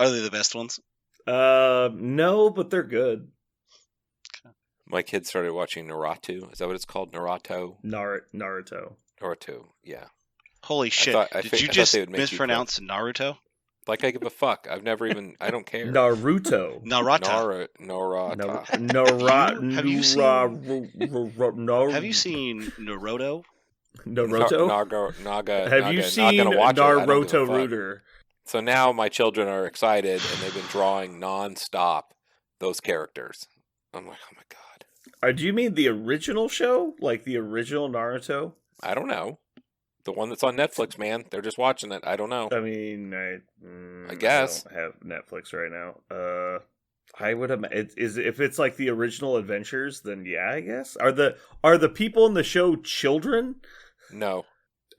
Are they the best ones? No, but they're good. my kids started watching Naruto. Is that what it's called? Naruto. Naruto. Naruto. Yeah. Holy shit! I Did thought you they just would make you mispronounce Naruto? Like I give a fuck. I've never even. I don't care. Naruto. Narata. Naruto. Have you seen- Naruto? Have you seen Naruto? Naruto? Naga. Have you Naga, seen not gonna watch it. I don't give a Naruto fuck. Rooter? So now my children are excited and they've been drawing nonstop those characters. I'm like, oh my god. Do you mean the original show? Like the original Naruto? I don't know. The one that's on Netflix, man. They're just watching it. I don't know. I mean, I guess. I don't have Netflix right now. I would have. If it's like the original Adventures, then yeah, I guess. Are the people in the show children? No.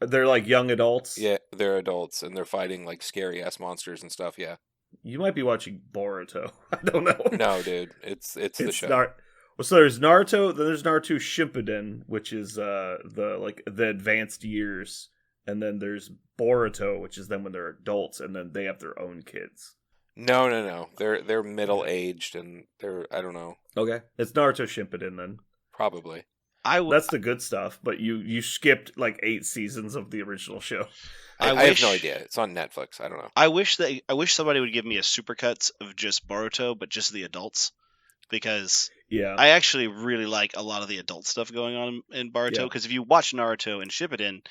They're like young adults. Yeah, they're adults and they're fighting like scary ass monsters and stuff. Yeah. You might be watching Boruto. I don't know. No, dude. It's the show. So there's Naruto, then there's Naruto Shippuden, which is the advanced years, and then there's Boruto, which is then when they're adults, and then they have their own kids. No. They're middle aged and they're I don't know. Okay, it's Naruto Shippuden then. Probably. That's the good stuff, but you skipped like 8 seasons of the original show. I have wish- no idea. It's on Netflix. I don't know. I wish somebody would give me a supercuts of just Boruto, but just the adults. because Yeah. I actually really like a lot of the adult stuff going on in Boruto. Yeah. Because if you watch Naruto and Shippuden,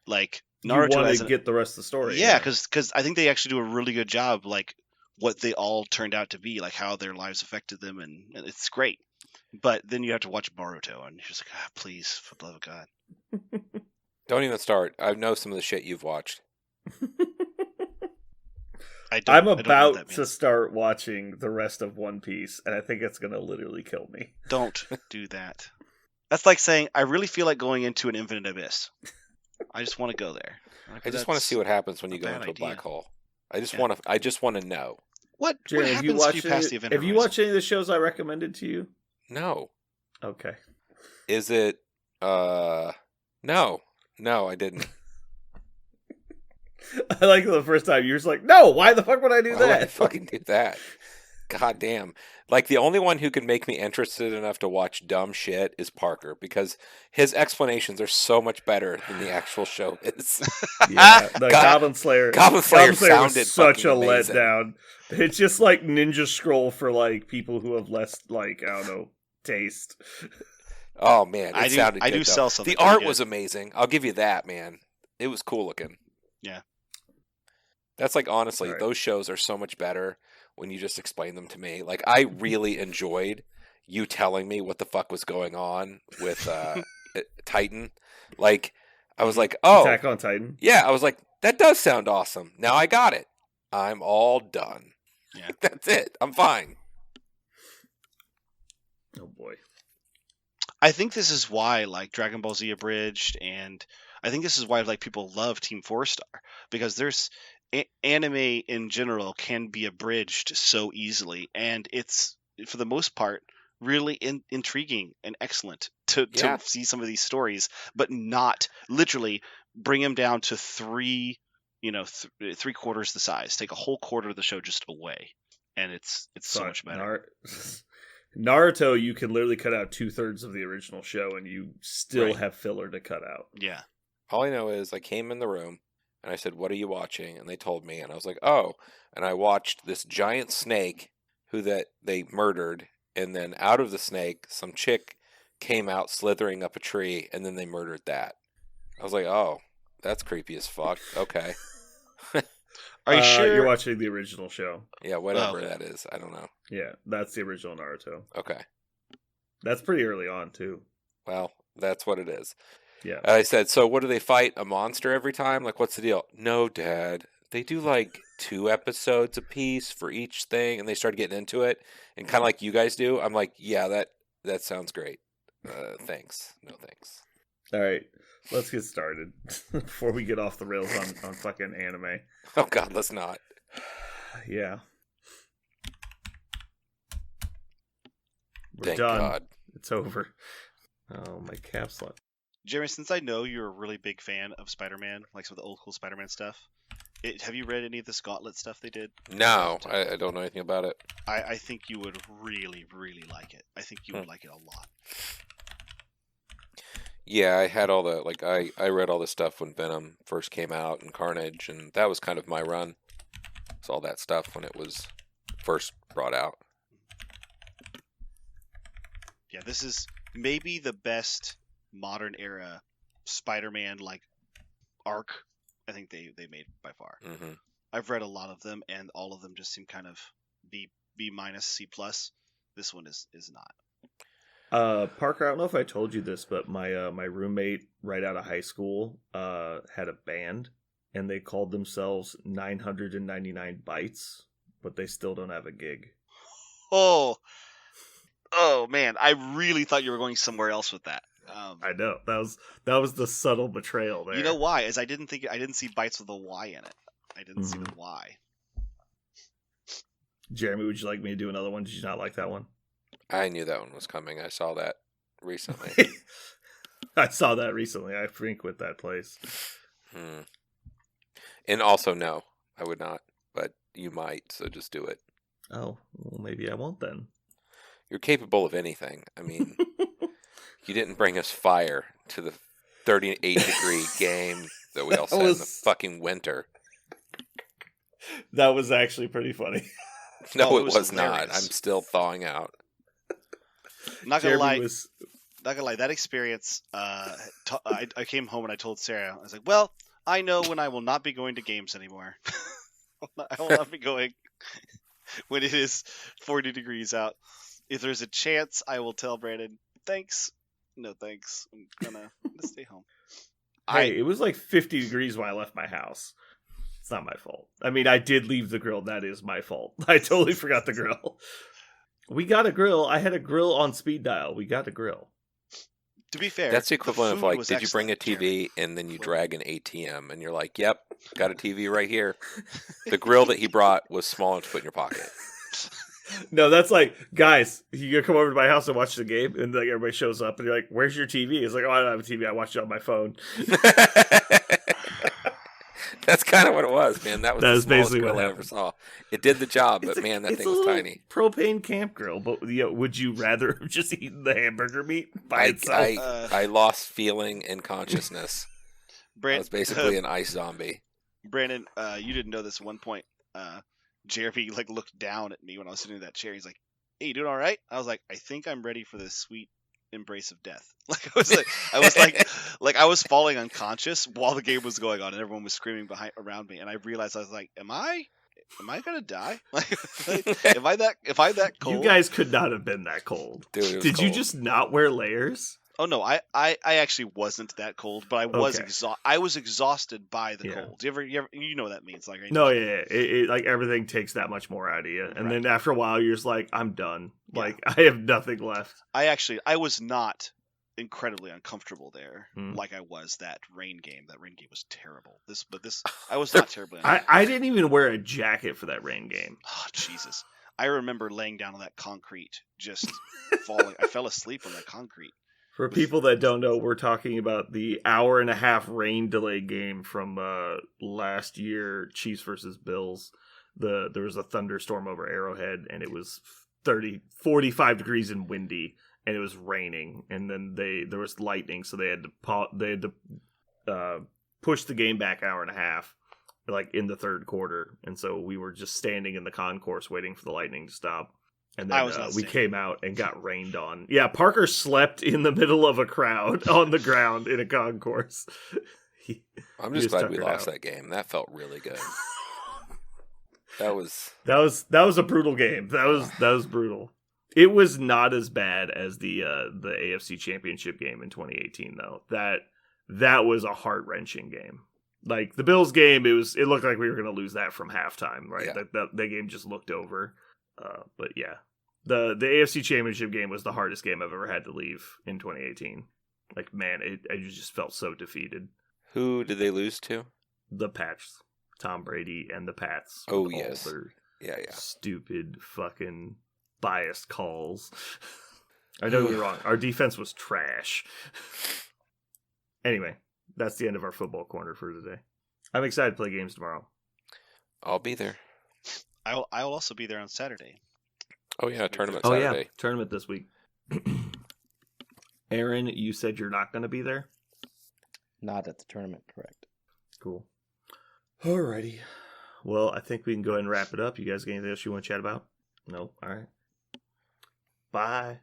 like You Naruto want has to an, get the rest of the story. yeah, because I think they actually do a really good job, like what they all turned out to be, like how their lives affected them, and it's great. But then you have to watch Boruto, and you're just like, please, for the love of God. Don't even start. I know some of the shit you've watched. I'm I don't know what about that to means. start watching the rest of One Piece, and I think it's going to literally kill me. Don't do that. That's like saying I really feel like going into an infinite abyss. I just want to go there. Like, I just want to see what happens when a you go bad into a black idea. hole. I just Yeah. want to. I just want to know. What Jared, have you happens if watched you pass the event have you horizon? watched any of the shows I recommended to you? No. Okay. Is it? No. No, I didn't. I like the first time you were just like, no, why the fuck would I do Why would I that? fucking do that? God damn. Like, the only one who can make me interested enough to watch dumb shit is Parker, because his explanations are so much better than the actual show is. Yeah, the God- Goblin Slayer. Goblin Slayer was sounded such a fucking amazing. letdown. It's just like Ninja Scroll for like people who have less, like, I don't know, taste. Oh, man. I It do- sounded I good, do though. sell something The pretty art good. was amazing. I'll give you that, man. It was cool looking. Yeah. That's like, honestly, Alright. those shows are so much better when you just explain them to me. Like, I really enjoyed you telling me what the fuck was going on with Titan. Like, I was like, oh, Attack on Titan. yeah. I was like, that does sound awesome. Now I got it. I'm all done. Yeah. That's it. I'm fine. Oh boy. I think this is why, like, Dragon Ball Z Abridged, and I think this is why, like, people love Team 4-Star, because there's anime in general can be abridged so easily, and it's, for the most part, really intriguing and excellent to Yeah. see some of these stories, but not literally bring them down to three quarters the size, take a whole quarter of the show just away, and it's so much better. Naruto, you can literally cut out 2/3 of the original show, and you still Right. have filler to cut out. Yeah. All I know is I came in the room and I said, "What are you watching?" And they told me, and I was like, "Oh." And I watched this giant snake that they murdered, and then out of the snake, some chick came out slithering up a tree, and then they murdered that. I was like, "Oh, that's creepy as fuck." Okay, Are you sure? You're watching the original show. yeah, whatever Okay. that is, I don't know. Yeah, that's the original Naruto. Okay, That's pretty early on, too. well, that's what it is. Yeah. I said, "So what do they fight? A monster every time? Like, what's the deal?" "No, Dad. They do like 2 episodes a piece for each thing," and they started getting into it, and kind of like you guys do. I'm like, "Yeah, that sounds great. Thanks, no thanks." All right, let's get started before we get off the rails on fucking anime. Oh God, let's not. Yeah. We're Thank done. God. It's over. Oh, my caps lock. Jeremy, since I know you're a really big fan of Spider-Man, like some of the old school Spider-Man stuff, have you read any of this Gauntlet stuff they did? No, I don't know anything about it. I think you would really, really like it. I think you would like it a lot. Yeah, I had all the I read all the stuff when Venom first came out and Carnage, and that was kind of my run. It's all that stuff when it was first brought out. Yeah, this is maybe the best modern era Spider-Man like arc I think they made by far. Hmm. I've read a lot of them, and all of them just seem kind of B minus C plus. This one is not. Parker, I don't know if I told you this, but my roommate right out of high school had a band, and they called themselves 999 Bytes, but they still don't have a gig. Oh man, I really thought you were going somewhere else with that. I know that was the subtle betrayal there. You know why? Is I didn't see Bytes with a Y in it. I didn't see the Y. Jeremy, would you like me to do another one? Did you not like that one? I knew that one was coming. I saw that recently. I saw that recently. I frequent that place. Hmm. And also, no, I would not. But you might, so just do it. Oh, well, maybe I won't then. You're capable of anything. I mean, you didn't bring us fire to the 38-degree game that we all said in the fucking winter. That was actually pretty funny. No, Oh, it it was was not. hilarious. I'm still thawing out. Not gonna lie. was Not gonna lie, that experience. I came home and I told Sarah, I was like, "Well, I know when I will not be going to games anymore. I will not be going when it is 40 degrees out. If there's a chance, I will tell Brandon, thanks, no thanks. I'm gonna stay home." Hey, it was like 50 degrees when I left my house. It's not my fault. I mean, I did leave the grill. That is my fault. I totally forgot the grill. We got a grill. I had a grill on speed dial. We got a grill. To be fair, That's the equivalent of food like, was did you bring a excellent, TV Jeremy. and then you drag an ATM and you're like, yep, got a TV right here. The grill that he brought was small enough to put in your pocket. No, that's like, guys, you gonna come over to my house and watch the game, and like everybody shows up, and you're like, "Where's your TV?" It's like, "Oh, I don't have a TV. I watched it on my phone." That's kind of what it was, man. That was That the is smallest basically what grill I ever happened. saw. It did the job, but It's man, that it's thing a was little tiny. propane camp grill, but would you rather have just eaten the hamburger meat by itself? I lost feeling and consciousness. I was basically an ice zombie. Brandon, you didn't know this at one point. Jeremy like looked down at me when I was sitting in that chair. He's like, "Hey, you doing all right?" I was like, "I think I'm ready for this sweet embrace of death." Like I was falling unconscious while the game was going on and everyone was screaming around me, and I realized I was like, am I gonna die? Like, am I that cold? You guys could not have been that cold. Dude, it was Did you cold. just not wear layers? Oh no, I actually wasn't that cold, but I was Okay. I was exhausted by the Yeah. cold. You know what that means, like, right? No, yeah. It like everything takes that much more out of you, and Right. then after a while, you're just like, I'm done. Yeah. Like I have nothing left. I was not incredibly uncomfortable there, Hmm. like I was that rain game. That rain game was terrible. I was not terribly. I didn't even wear a jacket for that rain game. Oh, Jesus. I remember laying down on that concrete, just falling. I fell asleep on that concrete. For people that don't know, we're talking about the hour and a half rain delay game from last year, Chiefs versus Bills. There was a thunderstorm over Arrowhead, and it was 45 degrees and windy, and it was raining. And then there was lightning, so they had to push the game back hour and a half, like in the third quarter. And so we were just standing in the concourse waiting for the lightning to stop. And then I was not we standing. came out and got rained on. Yeah, Parker slept in the middle of a crowd on the ground in a concourse. I'm He just was glad we tuckered lost out. that game. That felt really good. That was That was a brutal game. That was brutal. It was not as bad as the AFC Championship game in 2018 though. That was a heart-wrenching game. Like the Bills game, it looked like we were going to lose that from halftime, right? Yeah. That game just looked over. But yeah, the AFC Championship game was the hardest game I've ever had to leave in 2018. Like, man, I just felt so defeated. Who did they lose to? The Pats, Tom Brady, and the Pats. Oh, with all yes. their Yeah. stupid fucking biased calls. I know you're wrong. Our defense was trash. Anyway, that's the end of our football corner for today. I'm excited to play games tomorrow. I'll be there. I will also be there on Saturday. Oh yeah, tournament Oh Saturday. yeah, tournament this week. Aaron, you said you're not going to be there? Not at the tournament, correct? Cool. Alrighty. Well, I think we can go ahead and wrap it up. You guys got anything else you want to chat about? No? Alright. Bye.